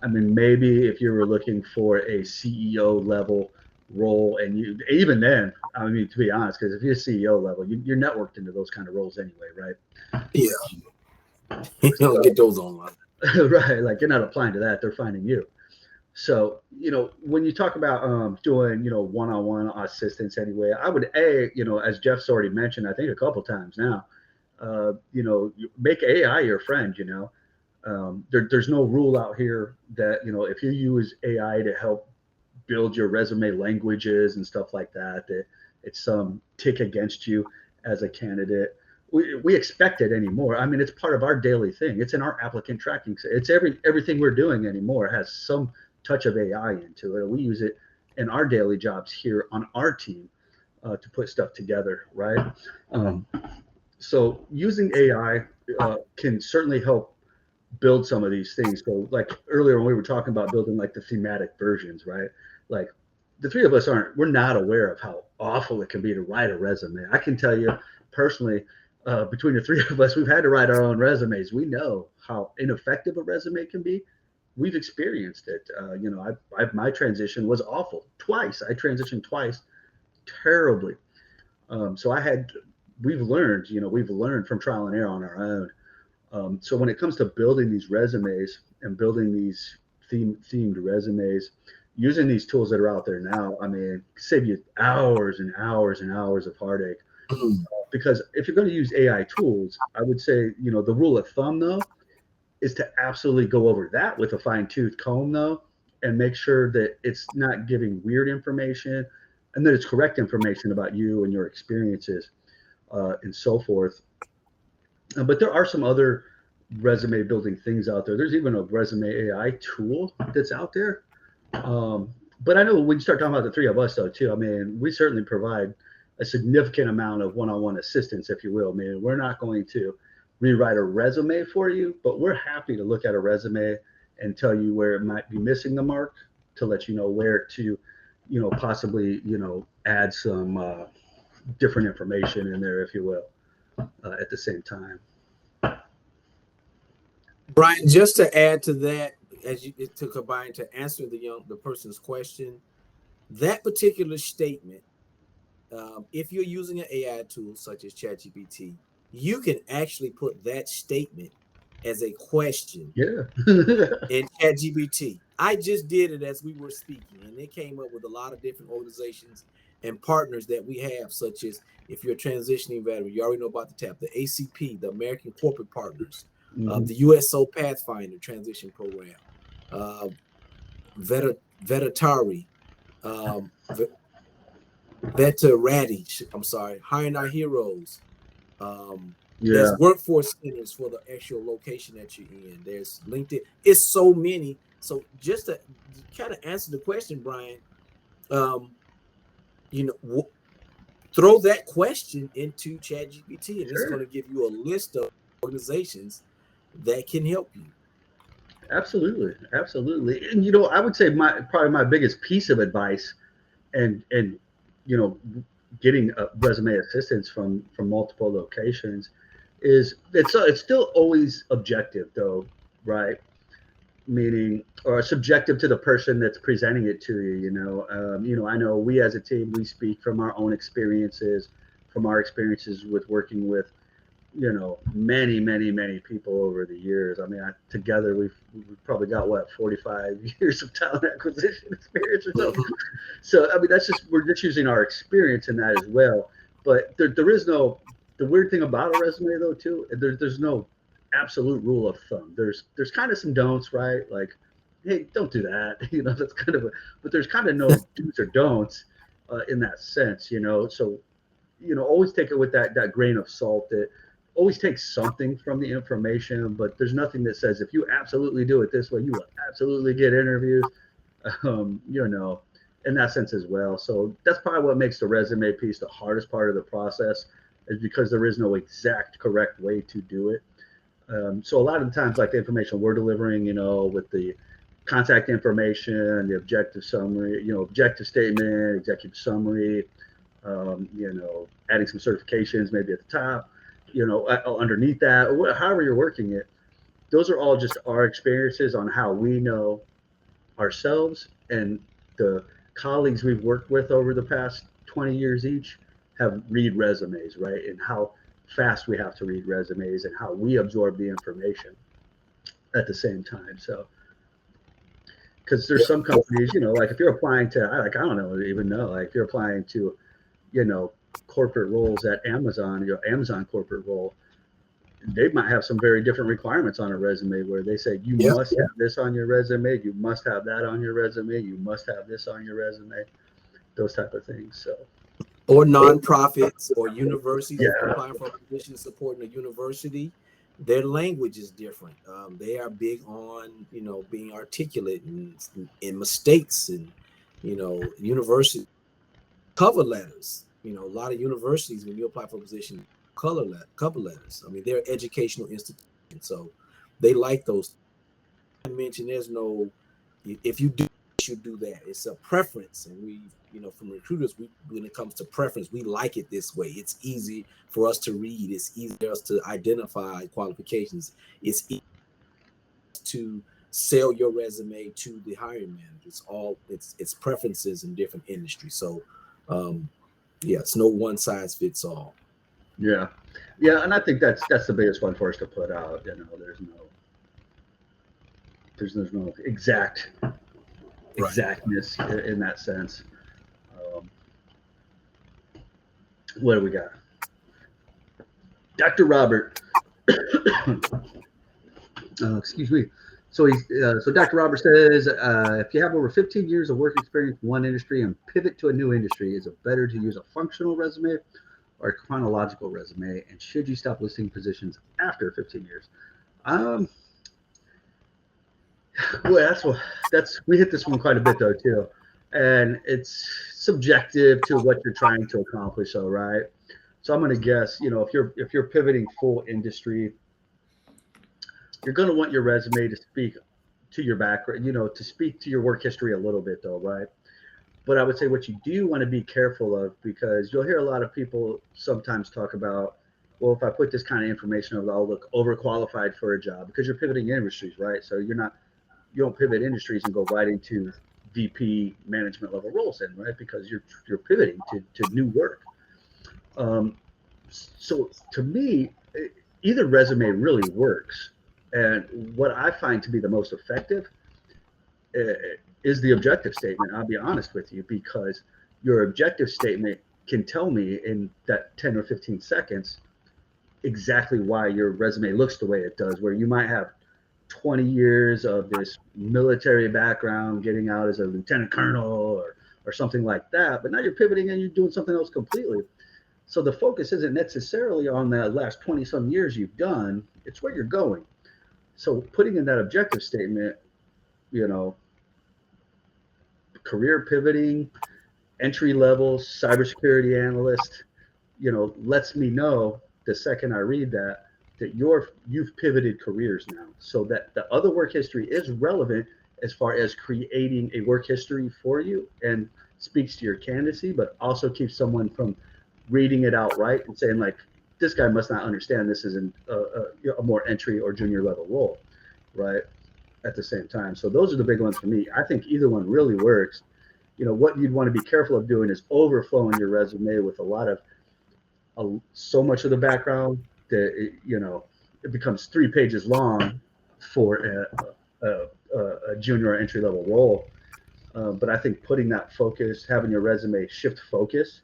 I mean, maybe if you were looking for a CEO level role, and even then, I mean, to be honest, because if you're CEO level, you're networked into those kind of roles anyway, right? Yeah. You don't get those online. Right. Like, you're not applying to that. They're finding you. So, when you talk about doing, one-on-one assistance anyway, I would, as Jeff's already mentioned, I think a couple times now, make AI your friend. There's no rule out here that, if you use AI to help build your resume languages and stuff like that, that it's some tick against you as a candidate. We expect it anymore. I mean, it's part of our daily thing. It's in our applicant tracking. It's everything we're doing anymore has some touch of AI into it. We use it in our daily jobs here on our team to put stuff together, right? So using AI can certainly help build some of these things. So like earlier when we were talking about building like the thematic versions, right? Like the three of us we're not aware of how awful it can be to write a resume. I can tell you personally, between the three of us, we've had to write our own resumes. We know how ineffective a resume can be. We've experienced it. My transition was awful. I transitioned twice terribly. So we've learned from trial and error on our own. So when it comes to building these resumes and building these themed resumes, using these tools that are out there now, I mean, save you hours and hours and hours of heartache. Because if you're going to use AI tools, I would say, the rule of thumb though is to absolutely go over that with a fine tooth comb though, and make sure that it's not giving weird information and that it's correct information about you and your experiences and so forth. But there are some other resume building things out there. There's even a resume AI tool that's out there. But I know when you start talking about the three of us, though, too, I mean, we certainly provide a significant amount of one-on-one assistance, if you will. I mean, we're not going to rewrite a resume for you, but we're happy to look at a resume and tell you where it might be missing the mark, to let you know where to, possibly, add some different information in there, if you will, at the same time. Brian, just to add to that, as you it took a Brian to answer the person's question, that particular statement, if you're using an AI tool such as ChatGPT, you can actually put that statement as a question in ChatGPT. I just did it as we were speaking, and it came up with a lot of different organizations and partners that we have, such as, if you're a transitioning veteran, you already know about the TAP, the ACP, the American Corporate Partners, the USO Pathfinder Transition Program, Vetatari, Veterati, Hiring Our Heroes. There's workforce centers for the actual location that you're in. There's LinkedIn. It's so many. So just to kind of answer the question, Brian, throw that question into ChatGPT, and it's going to give you a list of organizations that can help you. Absolutely. And I would say probably my biggest piece of advice, and getting resume assistance from multiple locations, is it's still always objective though, right? Meaning, or subjective to the person that's presenting it to you. I know we as a team, we speak from our own experiences, with working with many people over the years. I mean, together we've probably got 45 years of talent acquisition experience or something. So I mean, we're just using our experience in that as well. But there is no, the weird thing about a resume though too, there's no absolute rule of thumb. There's kind of some don'ts, right? Like, hey, don't do that. That's kind of but there's kind of no do's or don'ts in that sense. So always take it with that grain of salt. That always take something from the information, but there's nothing that says if you absolutely do it this way, you will absolutely get interviews. In that sense as well. So that's probably what makes the resume piece the hardest part of the process, is because there is no exact correct way to do it. So a lot of the times, like the information we're delivering, with the contact information, the objective summary, objective statement, executive summary, adding some certifications maybe at the top, underneath that, or however you're working it, those are all just our experiences on how we know ourselves and the colleagues we've worked with over the past 20 years each have read resumes, right? And how fast we have to read resumes and how we absorb the information at the same time. So, because there's some companies, like if you're applying to, I don't know, like if you're applying to, corporate roles at Amazon, Amazon corporate role, they might have some very different requirements on a resume where they say you must have this on your resume, you must have that on your resume, you must have this on your resume, those type of things. So, or nonprofits or universities, if you're applying for a position supporting a university, their language is different. They are big on being articulate in mistakes, and university cover letters. A lot of universities, when you apply for a position, cover letters. I mean, they're educational institutions, so they like those. I mentioned there's no, if you do, you do that. It's a preference, and we, from recruiters, when it comes to preference, we like it this way. It's easy for us to read. It's easy for us to identify qualifications. It's easy to sell your resume to the hiring manager. It's preferences in different industries. So, it's no one size fits all. Yeah, and I think that's the biggest one for us to put out. There's no exact exactness in that sense. What do we got? Dr. Robert. Excuse me. So Dr. Robert says, if you have over 15 years of work experience in one industry and pivot to a new industry, is it better to use a functional resume or a chronological resume? And should you stop listing positions after 15 years? Well, we hit this one quite a bit though too, and it's subjective to what you're trying to accomplish. All right. So I'm going to guess, if you're pivoting full industry, you're going to want your resume to speak to your background, to speak to your work history a little bit though, right? But I would say what you do want to be careful of, because you'll hear a lot of people sometimes talk about, well, if I put this kind of information, I'll look overqualified for a job, because you're pivoting industries, right? So you don't pivot industries and go right into VP management level roles in, right? Because you're pivoting to new work. So to me, either resume really works. And what I find to be the most effective is the objective statement. I'll be honest with you, because your objective statement can tell me in that 10 or 15 seconds exactly why your resume looks the way it does, where you might have 20 years of this military background, getting out as a lieutenant colonel or something like that, but now you're pivoting and you're doing something else completely. So the focus isn't necessarily on that last 20 some years you've done, it's where you're going. So putting in that objective statement, career pivoting, entry level cybersecurity analyst, lets me know the second I read that you've pivoted careers now, so that the other work history is relevant as far as creating a work history for you and speaks to your candidacy, but also keeps someone from reading it outright and saying, like, this guy must not understand this isn't a more entry or junior level role, right? At the same time. So those are the big ones for me. I think either one really works. What you'd want to be careful of doing is overflowing your resume with so much of the background that it becomes 3 pages long for a junior or entry level role. But I think putting that focus, having your resume shift focus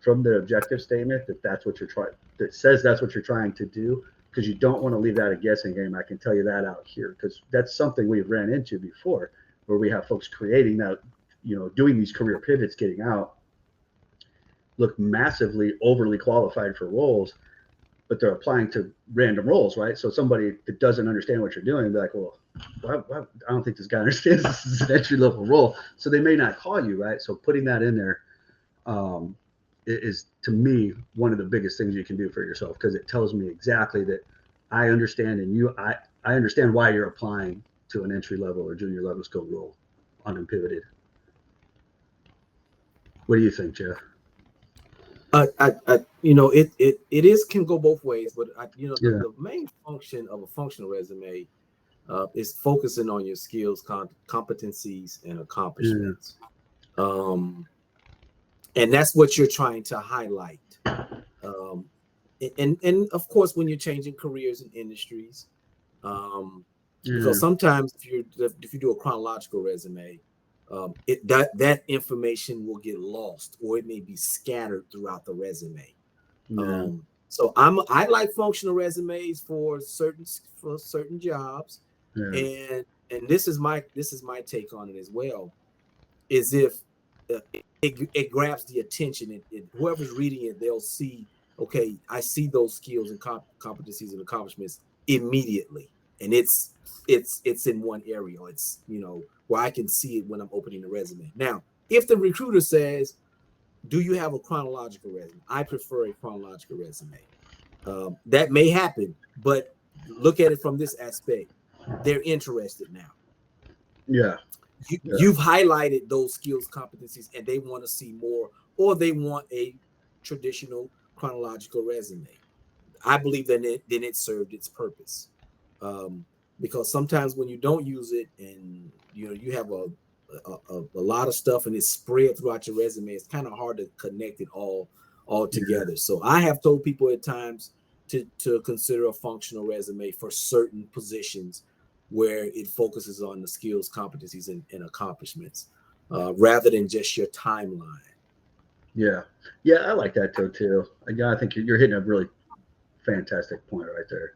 from the objective statement that says that's what you're trying to do, because you don't want to leave that a guessing game. I can tell you that out here, because that's something we've ran into before, where we have folks creating that, doing these career pivots, getting out, look massively overly qualified for roles, but they're applying to random roles, right? So somebody that doesn't understand what you're doing, be like, well, I don't think this guy understands this is an entry level role. So they may not call you, right? So putting that in there is, to me, one of the biggest things you can do for yourself, because it tells me exactly that I understand, and I understand why you're applying to an entry level or junior level skill role unpivoted. What do you think, Jeff? It can go both ways, but the main function of a functional resume is focusing on your skills, competencies, and accomplishments. And that's what you're trying to highlight. And of course, when you're changing careers and industries, because sometimes if you do a chronological resume, that information will get lost, or it may be scattered throughout the resume. So I like functional resumes for certain jobs, and this is my take on it as well. Is if it grabs the attention, and whoever's reading it, they'll see, okay, I see those skills and competencies and accomplishments immediately, and it's in one area. It's where I can see it when I'm opening the resume. Now, if the recruiter says, do you have a chronological resume? I prefer a chronological resume. That may happen, but look at it from this aspect. They're interested now. You've highlighted those skills, competencies, and they want to see more, or they want a traditional chronological resume. I believe that it served its purpose. Because sometimes when you don't use it, and you have a lot of stuff and it's spread throughout your resume, it's kind of hard to connect it all together. So I have told people at times to consider a functional resume for certain positions, where it focuses on the skills, competencies, and accomplishments rather than just your timeline. Yeah, I like that too. Yeah, I think you're hitting a really fantastic point right there.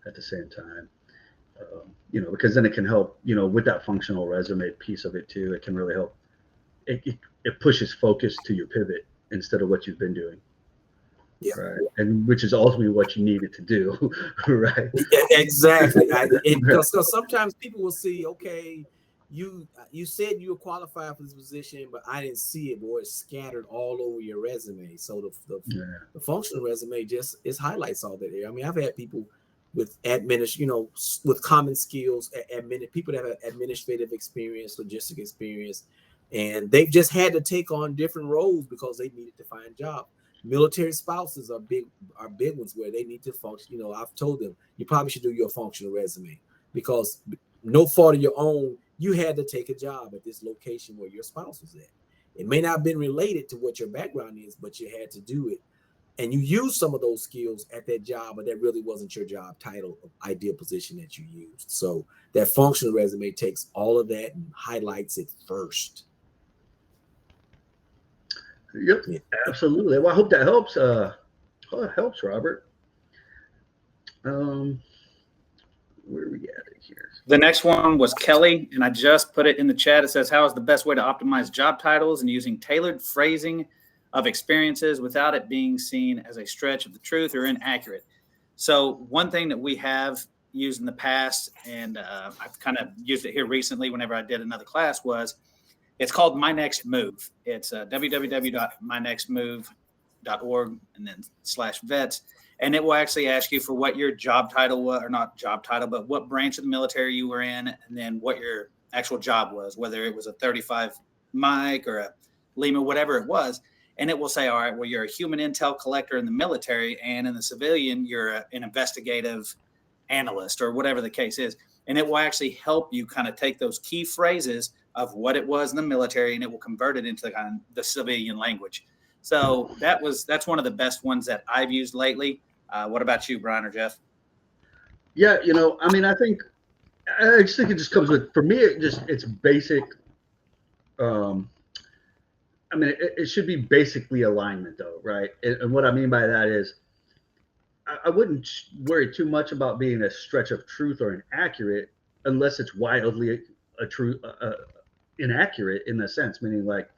At the same time, because then it can help, with that functional resume piece of it too. It can really help. It pushes focus to your pivot instead of what you've been doing. Yeah. Right. And which is ultimately what you needed to do. Right. Yeah, exactly. Because sometimes people will see, okay, you said you were qualified for this position, but I didn't see it, boy. It's scattered all over your resume. So the functional resume just highlights all that area. I mean, I've had people with with common skills, people that have administrative experience, logistic experience, and they've just had to take on different roles because they needed to find jobs. Military spouses are big ones where they need to function. I've told them you probably should do your functional resume because no fault of your own, you had to take a job at this location where your spouse was at. It may not have been related to what your background is, but you had to do it. And you used some of those skills at that job, but that really wasn't your job title or ideal position that you used. So that functional resume takes all of that and highlights it first. Yep, yeah. Absolutely. Well, I hope that helps. It helps, Robert. Where are we at here? The next one was Kelly, and I just put it in the chat. It says, how is the best way to optimize job titles and using tailored phrasing of experiences without it being seen as a stretch of the truth or inaccurate? So one thing that we have used in the past, and I've kind of used it here recently whenever I did another class, was it's called My Next Move. It's www.mynextmove.org and then /vets. And it will actually ask you for what your job title was, or not job title, but what branch of the military you were in, and then what your actual job was, whether it was a 35 Mike or a Lima, whatever it was. And it will say, all right, well, you're a human intel collector in the military, and in the civilian, you're an investigative analyst or whatever the case is. And it will actually help you kind of take those key phrases of what it was in the military, and it will convert it into kind of the civilian language. So that's one of the best ones that I've used lately. What about you, Brian or Jeff? Yeah, I just think it just comes with, for me, it's basic. It should be basically alignment though, right? And what I mean by that is I wouldn't worry too much about being a stretch of truth or inaccurate unless it's wildly inaccurate in the sense, meaning like,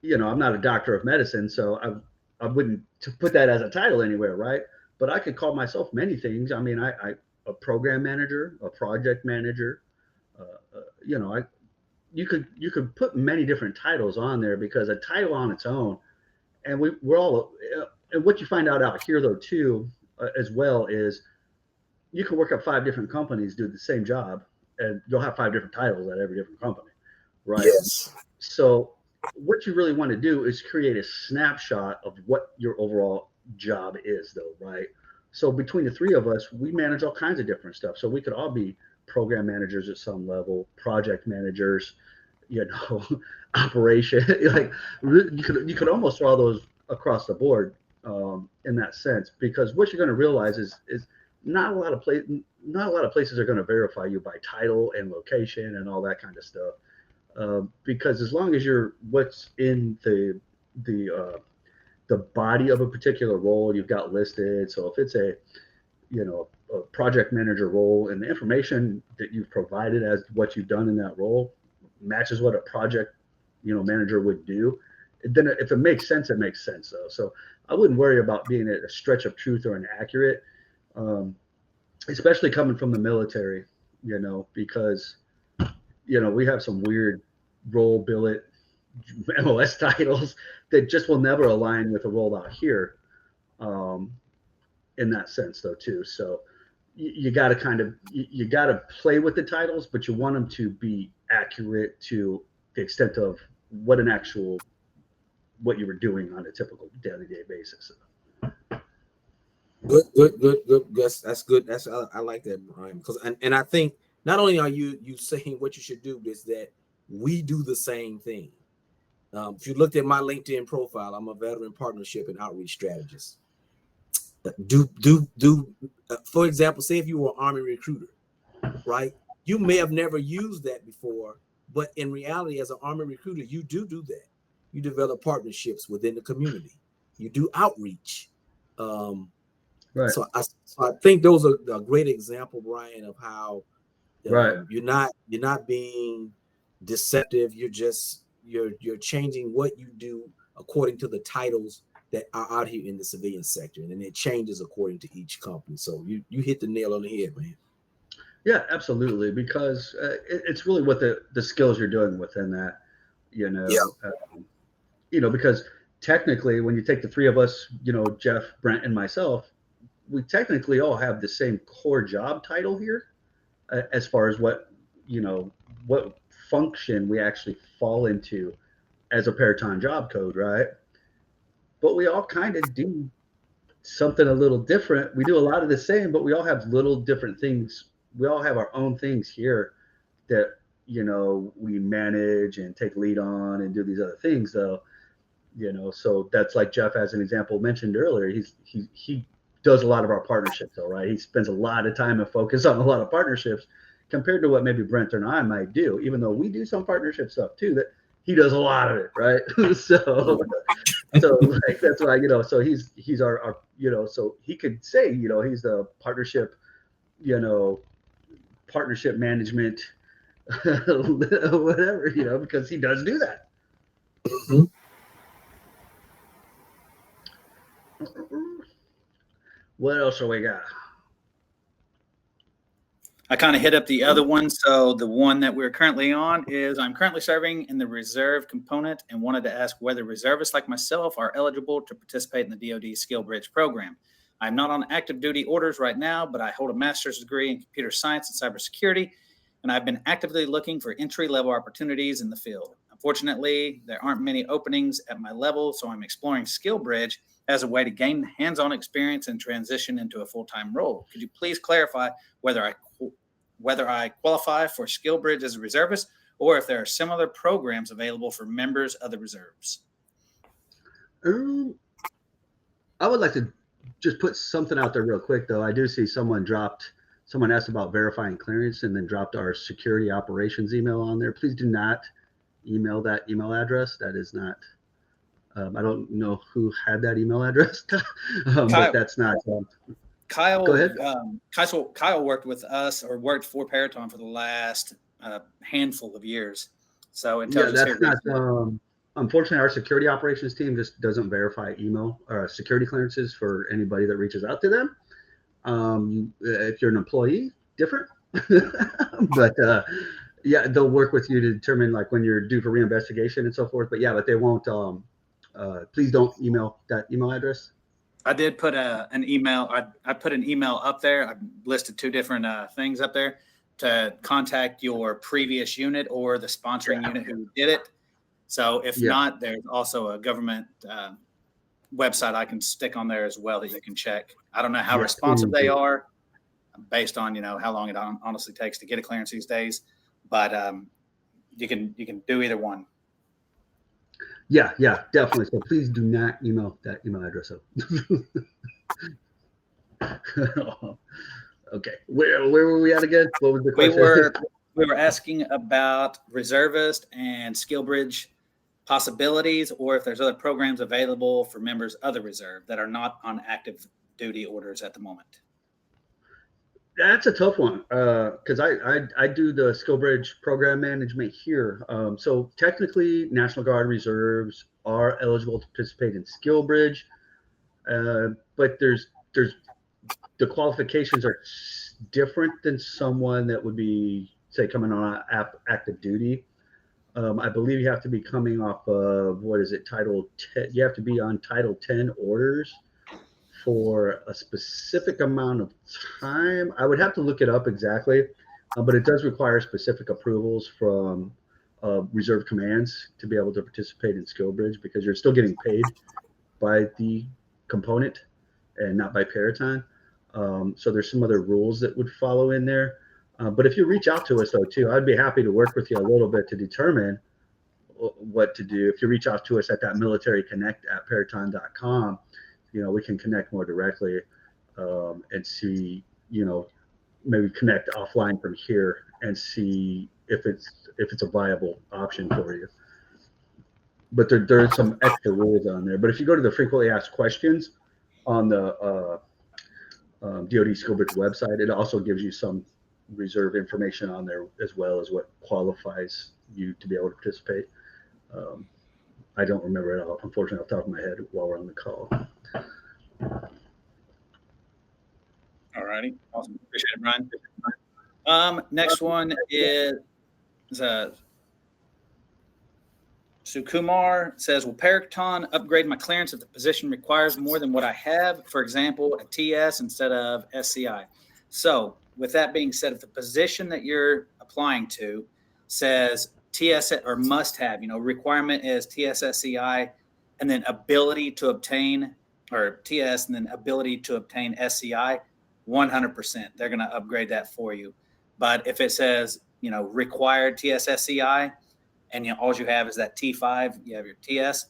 I'm not a doctor of medicine, so I wouldn't put that as a title anywhere, right? But I could call myself many things. I mean, I a program manager, a project manager, you could put many different titles on there because a title on its own, and we're all, and what you find out here though too, as well, is you can work at 5 different companies, do the same job, and you'll have 5 different titles at every different company, right? Yes. So what you really want to do is create a snapshot of what your overall job is though, right? So between the 3 of us, we manage all kinds of different stuff. So we could all be program managers at some level, project managers, operation, like you could almost throw those across the board in that sense, because what you're going to realize is not a lot of places are going to verify you by title and location and all that kind of stuff. Because as long as you're what's in the body of a particular role you've got listed. So if it's a project manager role and the information that you've provided as what you've done in that role matches what a project manager would do, then if it makes sense, it makes sense though. So I wouldn't worry about being a stretch of truth or inaccurate, especially coming from the military, because we have some weird role billet MOS titles that just will never align with a role out here, in that sense though too. So you got to you got to play with the titles, but you want them to be accurate to the extent of what you were doing on a typical day-to-day basis. Good. That's good. I like that, Brian, because and I think not only are you saying what you should do, is that we do the same thing. If you looked at my LinkedIn profile, I'm a veteran partnership and outreach strategist. For example, say if you were an Army recruiter, right? You may have never used that before, but in reality, as an Army recruiter, you do that. You develop partnerships within the community. You do outreach. Right. So I think those are a great example, Brian, of how Right. you're not being deceptive. You're changing what you do according to the titles that are out here in the civilian sector, and then it changes according to each company. So you hit the nail on the head, man. Yeah, absolutely. Because it's really what the skills you're doing within that, you know, because technically when you take the three of us, Jeff, Brent, and myself, we technically all have the same core job title here as far as what function we actually fall into as a Peraton job code, right? But we all kind of do something a little different. We do a lot of the same, but we all have little different things. We all have our own things here that we manage and take lead on and do these other things though. So that's like Jeff, as an example, mentioned earlier. He does a lot of our partnerships though, right? He spends a lot of time and focus on a lot of partnerships compared to what maybe Brent and I might do, even though we do some partnership stuff too, that he does a lot of it, right? so like that's why, so he's our so he could say, he's the partnership management whatever, because he does do that. Mm-hmm. What else do we got? I kind of hit up the other one. So the one that we're currently on is I'm currently serving in the reserve component and wanted to ask whether reservists like myself are eligible to participate in the DoD Skill Bridge program. I'm not on active duty orders right now, but I hold a master's degree in computer science and cybersecurity, and I've been actively looking for entry-level opportunities in the field. Unfortunately, there aren't many openings at my level, so I'm exploring Skill Bridge as a way to gain hands-on experience and transition into a full-time role. Could you please clarify whether I qualify for Skill Bridge as a reservist, or if there are similar programs available for members of the reserves? I would like to just put something out there real quick, though. I do see someone asked about verifying clearance and then dropped our security operations email on there. Please do not email that email address. That is not, I don't know who had that email address, but that's not. Kyle, go ahead. Kyle worked with us or worked for Peraton for the last handful of years. So it tells that's not. Unfortunately, our security operations team just doesn't verify email or security clearances for anybody that reaches out to them. If you're an employee, different. But they'll work with you to determine like when you're due for reinvestigation and so forth. But they won't. Please don't email that email address. I did put an email. I put an email up there. I listed two different things up there to contact your previous unit or the sponsoring unit who did it. So if not, there's also a government website I can stick on there as well that you can check. I don't know how responsive they are based on, how long it honestly takes to get a clearance these days, but you can do either one. Yeah, definitely. So please do not email that email address up. Okay. Where were we at again? What was the question? We were asking about reservist and Skill Bridge possibilities, or if there's other programs available for members of the reserve that are not on active duty orders at the moment. That's a tough one because I do the Skill Bridge program management here. So technically, National Guard reserves are eligible to participate in Skill Bridge, but there's the qualifications are different than someone that would be, say, coming on active duty. I believe you have to be coming off of, Title 10. You have to be on Title 10 orders for a specific amount of time. I would have to look it up exactly, but it does require specific approvals from reserve commands to be able to participate in Skill Bridge because you're still getting paid by the component and not by Peraton. So there's some other rules that would follow in there. But if you reach out to us, though, too, I'd be happy to work with you a little bit to determine what to do. If you reach out to us at that militaryconnect@peraton.com, we can connect more directly and see, maybe connect offline from here and see if it's a viable option for you. But there's some extra rules on there. But if you go to the frequently asked questions on the DoD Schoolbridge website, it also gives you some reserve information on there as well as what qualifies you to be able to participate. I don't remember it all, unfortunately, off the top of my head while we're on the call. All righty. Awesome. Appreciate it, Brian. Next one is Sukumar says, will Paraton upgrade my clearance if the position requires more than what I have? For example, a TS instead of SCI. So with that being said, if the position that you're applying to says TS or must have, requirement is TS SCI and then ability to obtain, or TS and then ability to obtain SCI, 100%. They're going to upgrade that for you. But if it says, required TS SCI, and all you have is that T5, you have your TS,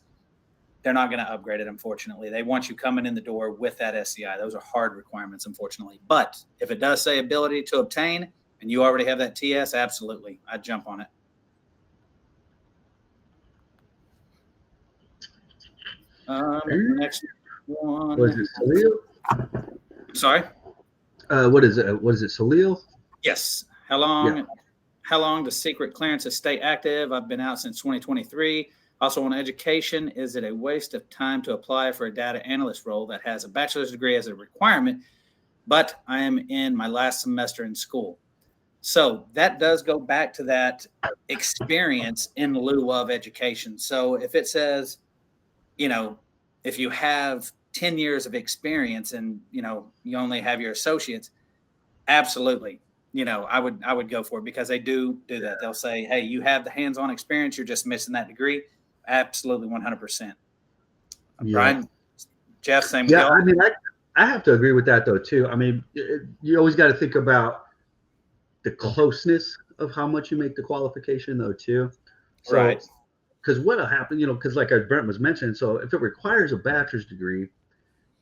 they're not going to upgrade it, unfortunately. They want you coming in the door with that SCI. Those are hard requirements, unfortunately. But if it does say ability to obtain and you already have that TS, absolutely, I'd jump on it. Next one. Was it Salil? Sorry? What is it? Was it Salil? Yes. How long does secret clearances stay active? I've been out since 2023. Also on education, is it a waste of time to apply for a data analyst role that has a bachelor's degree as a requirement, but I am in my last semester in school? So that does go back to that experience in lieu of education. So if it says, if you have 10 years of experience and, you only have your associates, absolutely. I would go for it because they do that. They'll say, hey, you have the hands-on experience. You're just missing that degree. Absolutely. 100%. Yeah. Brian, Jeff, same with y'all. I mean, I have to agree with that though, too. I mean, you always got to think about the closeness of how much you make the qualification though, too. So, right. Because what'll happen, because like Brent was mentioning, so if it requires a bachelor's degree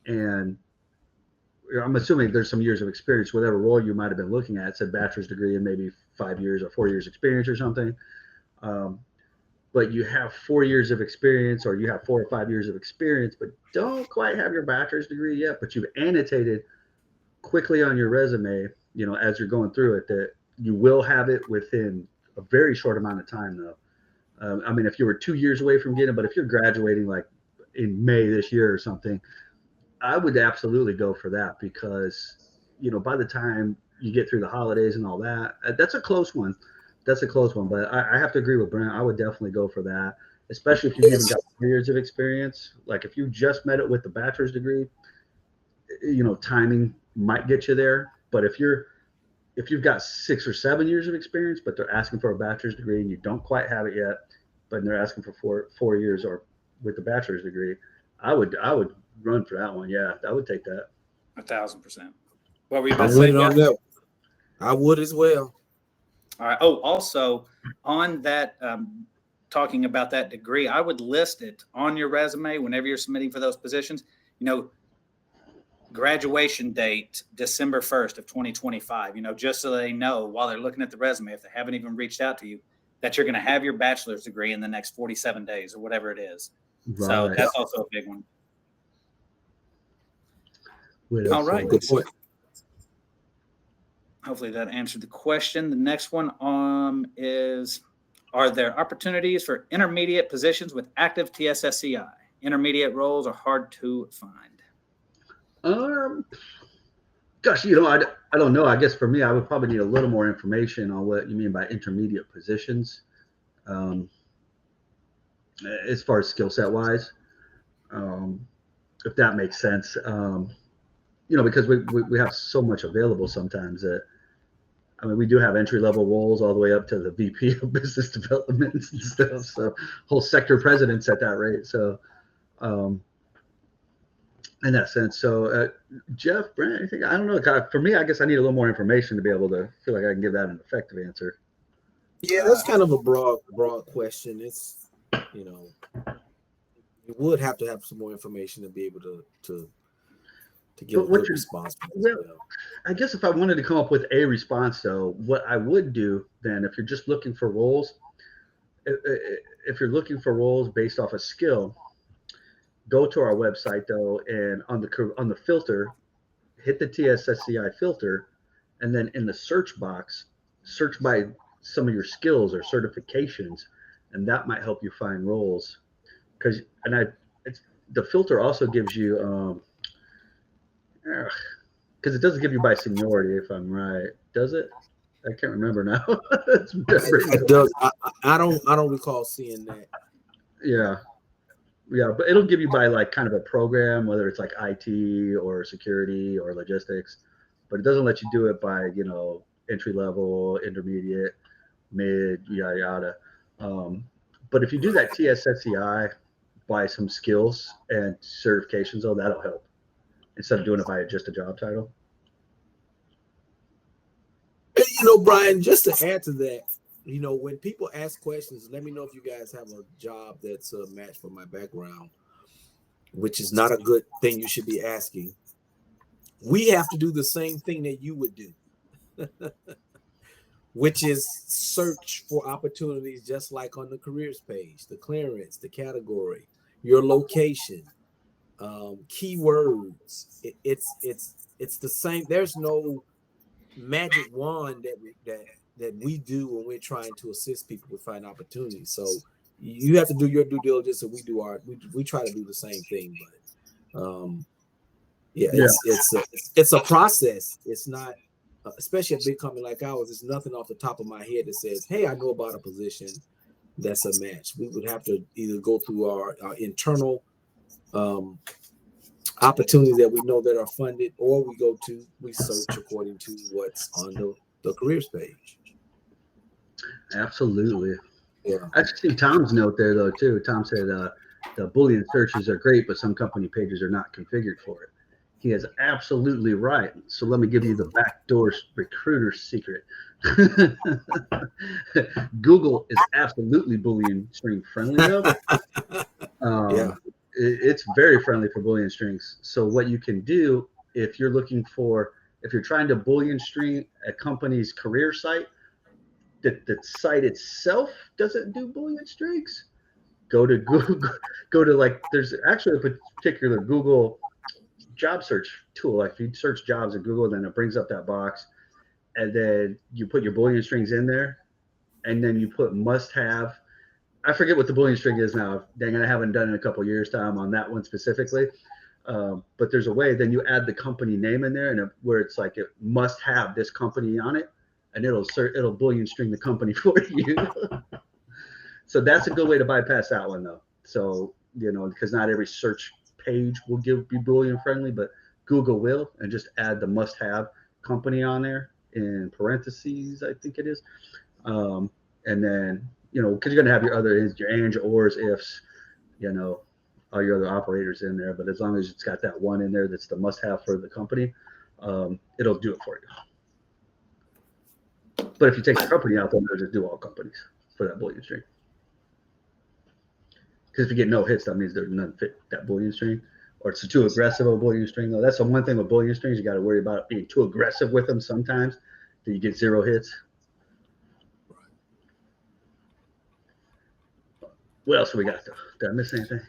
and I'm assuming there's some years of experience, whatever role you might have been looking at, said bachelor's degree and maybe 5 years or 4 years experience or something. But you have 4 years of experience or you have 4 or 5 years of experience, but don't quite have your bachelor's degree yet, but you've annotated quickly on your resume, as you're going through it, that you will have it within a very short amount of time though. I mean, if you were 2 years away from getting it, but if you're graduating like in May this year or something, I would absolutely go for that because, by the time you get through the holidays and all that, that's a close one. But I have to agree with Brent. I would definitely go for that, especially if you've even got 4 years of experience. Like if you just met it with the bachelor's degree, timing might get you there. But if you've got 6 or 7 years of experience, but they're asking for a bachelor's degree and you don't quite have it yet, but they're asking for 4 years or with the bachelor's degree, I would run for that one. Yeah, I would take that. 1,000%. What were you I about to say? on that. I would as well. All right. Oh, also on that, talking about that degree, I would list it on your resume whenever you're submitting for those positions. Graduation date December 1st of 2025. Just so they know while they're looking at the resume, if they haven't even reached out to you, that you're going to have your bachelor's degree in the next 47 days or whatever it is. Right. So that's also a big one. All right. Good point. Hopefully that answered the question. The next one is, are there opportunities for intermediate positions with active TSSCI? Intermediate roles are hard to find. Gosh, I don't know. I guess for me, I would probably need a little more information on what you mean by intermediate positions, as far as skill set wise, if that makes sense. Because we have so much available sometimes that, we do have entry level roles all the way up to the VP of business development and stuff. So whole sector presidents at that rate. So, in that sense. So, Jeff, Brent, anything? I don't know. For me, I guess I need a little more information to be able to feel like I can give that an effective answer. Yeah, that's kind of a broad question. It's, you would have to have some more information to be able to to give But a what good you're, response. well, I guess if I wanted to come up with a response, though, what I would do then, if you're just looking for roles, if you're looking for roles based off a skill, go to our website though, and on the filter, hit the TSSCI filter, and then in the search box, search by some of your skills or certifications, and that might help you find roles. Because it's the filter also gives you because it doesn't give you by seniority, if I'm right. Does it? I can't remember now. It does. I don't recall seeing that. Yeah. Yeah, but it'll give you by like kind of a program, whether it's like IT or security or logistics, but it doesn't let you do it by, entry level, intermediate, mid, yada yada. Um, but if you do that TSSCI by some skills and certifications, though, that'll help instead of doing it by just a job title. And, Brian, just to add to that, when people ask questions, let me know if you guys have a job that's a match for my background, which is not a good thing you should be asking. We have to do the same thing that you would do, which is search for opportunities just like on the careers page, the clearance, the category, your location, keywords. It's the same. There's no magic wand that we do when we're trying to assist people with finding opportunities. So you have to do your due diligence, and we try to do the same thing. But it's a process. It's not, especially a big company like ours. It's nothing off the top of my head that says, "Hey, I know about a position that's a match." We would have to either go through our internal opportunities that we know that are funded, or we search according to what's on the careers page. Absolutely. Yeah. I see Tom's note there though too. Tom said the Boolean searches are great, but some company pages are not configured for it. He is absolutely right. So let me give you the backdoor recruiter secret. Google is absolutely Boolean string friendly though. Yeah. It's very friendly for Boolean strings. So what you can do if you're trying to Boolean string a company's career site, the site itself doesn't do Boolean strings. Go to Google, there's actually a particular Google job search tool. Like if you search jobs in Google, then it brings up that box, and then you put your Boolean strings in there, and then you put must have. I forget what the Boolean string is now. Dang it, I haven't done it in a couple of years time on that one specifically. But there's a way, then you add the company name in there, and where it's like it must have this company on it, and it'll Boolean string the company for you. So that's a good way to bypass that one though. So, because not every search page will be Boolean friendly, but Google will, and just add the must have company on there in parentheses, I think it is. And then, because you're going to have your other your ands, your ors, ifs, all your other operators in there. But as long as it's got that one in there that's the must have for the company, it'll do it for you. But if you take the company out, then it'll just do all companies for that Boolean string. Because if you get no hits, that means there's none fit that Boolean string, or it's too aggressive of a Boolean string. Though that's the one thing with Boolean strings, you got to worry about being too aggressive with them sometimes, that you get 0 hits. What else we got though? Did I miss anything?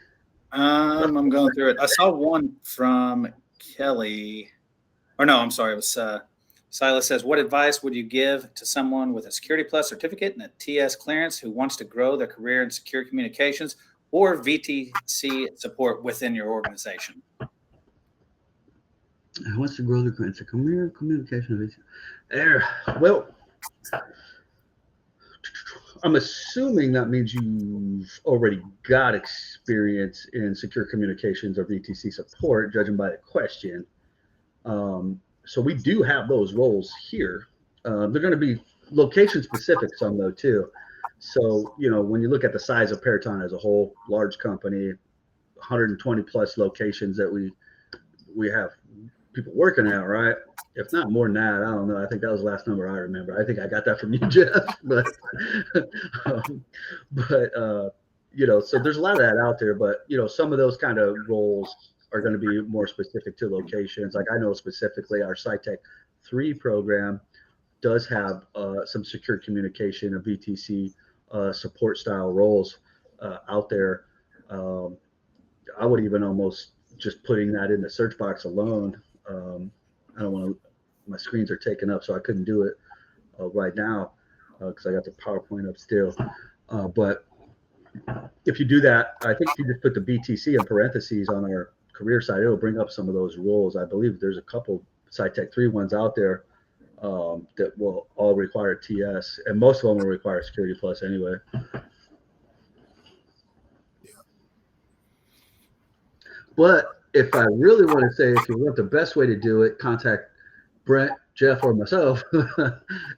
I'm going through it. I saw one from Kelly, or no, I'm sorry. It was Silas says, "What advice would you give to someone with a Security Plus certificate and a TS clearance who wants to grow their career in secure communications or VTC support within your organization?" Who wants to grow their career in secure communication? Well, I'm assuming that means you've already got experience in secure communications or VTC support, judging by the question. So we do have those roles here. They're going to be location specific some though too. So, when you look at the size of Peraton as a whole, large company, 120 plus locations that we have people working at, right? If not more than that, I don't know. I think that was the last number I remember. I think I got that from you, Jeff. But so there's a lot of that out there. But some of those kind of roles are going to be more specific to locations. Like I know specifically our SciTech 3 program does have some secure communication and VTC support style roles out there. I would even almost just putting that in the search box alone. I don't want to, my screens are taken up, so I couldn't do it right now because I got the PowerPoint up still. But if you do that, I think if you just put the BTC in parentheses on our career site, it'll bring up some of those roles. I believe there's a couple SciTech 3 ones out there that will all require TS, and most of them will require Security Plus anyway. But if I really want to say, if you want the best way to do it, contact Brent, Jeff, or myself.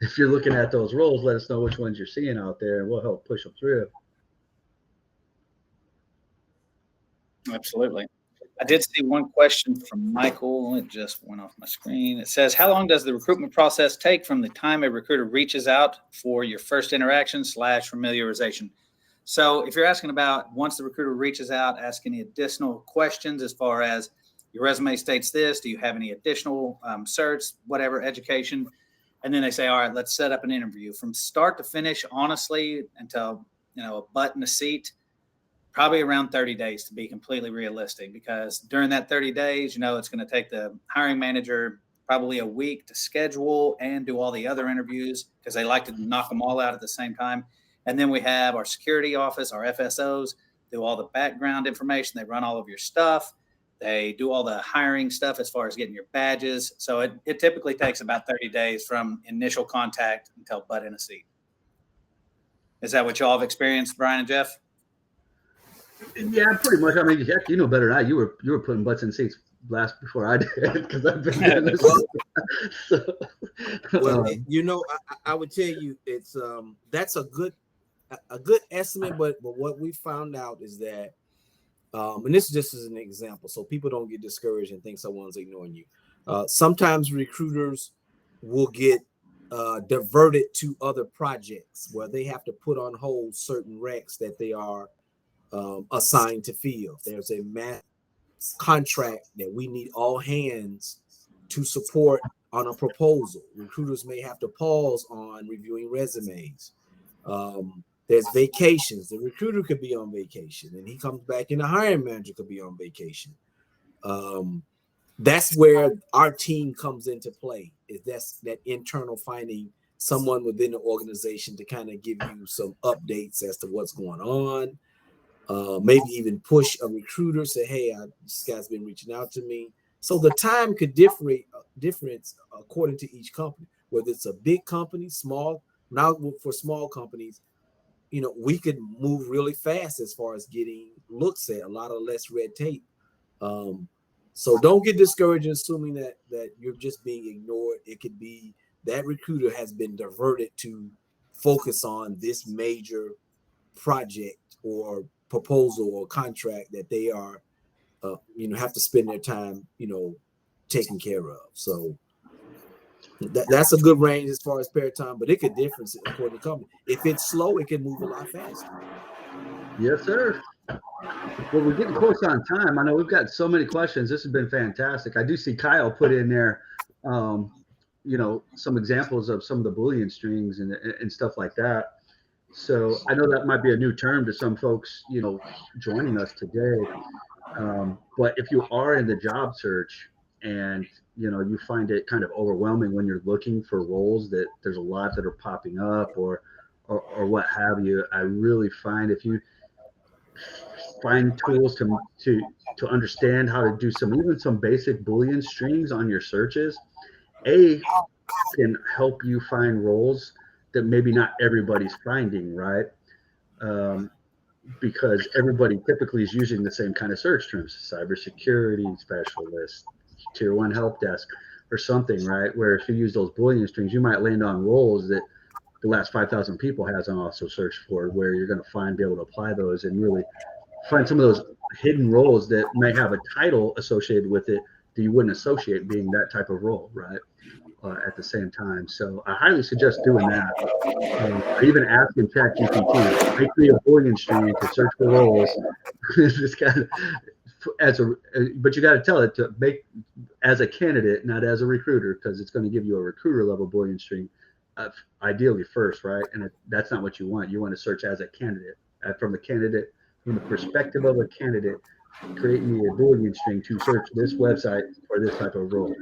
If you're looking at those roles, let us know which ones you're seeing out there, and we'll help push them through. Absolutely. I did see one question from Michael. It just went off my screen. It says, how long does the recruitment process take from the time a recruiter reaches out for your first interaction / familiarization? So if you're asking about once the recruiter reaches out, ask any additional questions as far as your resume states this, do you have any additional certs, whatever, education? And then they say, all right, let's set up an interview from start to finish, honestly, until, a butt in a seat, probably around 30 days to be completely realistic, because during that 30 days, it's going to take the hiring manager probably a week to schedule and do all the other interviews because they like to knock them all out at the same time. And then we have our security office, our FSOs, do all the background information. They run all of your stuff. They do all the hiring stuff as far as getting your badges. So it typically takes about 30 days from initial contact until butt in a seat. Is that what y'all have experienced, Brian and Jeff? Yeah, pretty much. I mean, heck, you know better than I. You were putting butts in seats before I did because I've been doing this. So, well, I would tell you it's that's a good estimate, but what we found out is that, and this is just as an example, so people don't get discouraged and think someone's ignoring you. Sometimes recruiters will get diverted to other projects where they have to put on hold certain recs that they are assigned to fill. There's a mass contract that we need all hands to support on a proposal. Recruiters may have to pause on reviewing resumes. There's vacations. The recruiter could be on vacation and he comes back and the hiring manager could be on vacation. That's where our team comes into play. That's that internal finding someone within the organization to kind of give you some updates as to what's going on. Maybe even push a recruiter, say, hey, this guy's been reaching out to me. So the time could difference according to each company, whether it's a big company, small. Now for small companies, we could move really fast as far as getting looks at, a lot of less red tape. So don't get discouraged assuming that you're just being ignored. It could be that recruiter has been diverted to focus on this major project or proposal or contract that they are, have to spend their time, taking care of. So that's a good range as far as pair time, but it could differ according to company. If it's slow, it can move a lot faster. Yes, sir. Well, we're getting close on time. I know we've got so many questions. This has been fantastic. I do see Kyle put in there, some examples of some of the Boolean strings and stuff like that. So I know that might be a new term to some folks, joining us today. But if you are in the job search and, you find it kind of overwhelming when you're looking for roles, that there's a lot that are popping up or what have you, I really find if you find tools to understand how to do some basic Boolean strings on your searches, can help you find roles that maybe not everybody's finding, right? Because everybody typically is using the same kind of search terms, cybersecurity specialist, tier 1 help desk, or something, right? Where if you use those Boolean strings, you might land on roles that the last 5,000 people hasn't also searched for, where you're going to be able to apply those and really find some of those hidden roles that may have a title associated with it that you wouldn't associate being that type of role, right? At the same time. So I highly suggest doing that. Or even asking ChatGPT, make me a Boolean string to search for roles. Just kind of as a, but you got to tell it to make as a candidate, not as a recruiter, because it's going to give you a recruiter level bullion string, ideally first, right? And that's not what you want. You want to search as a candidate, from the perspective of a candidate. Create me a bullion string to search this website for this type of role.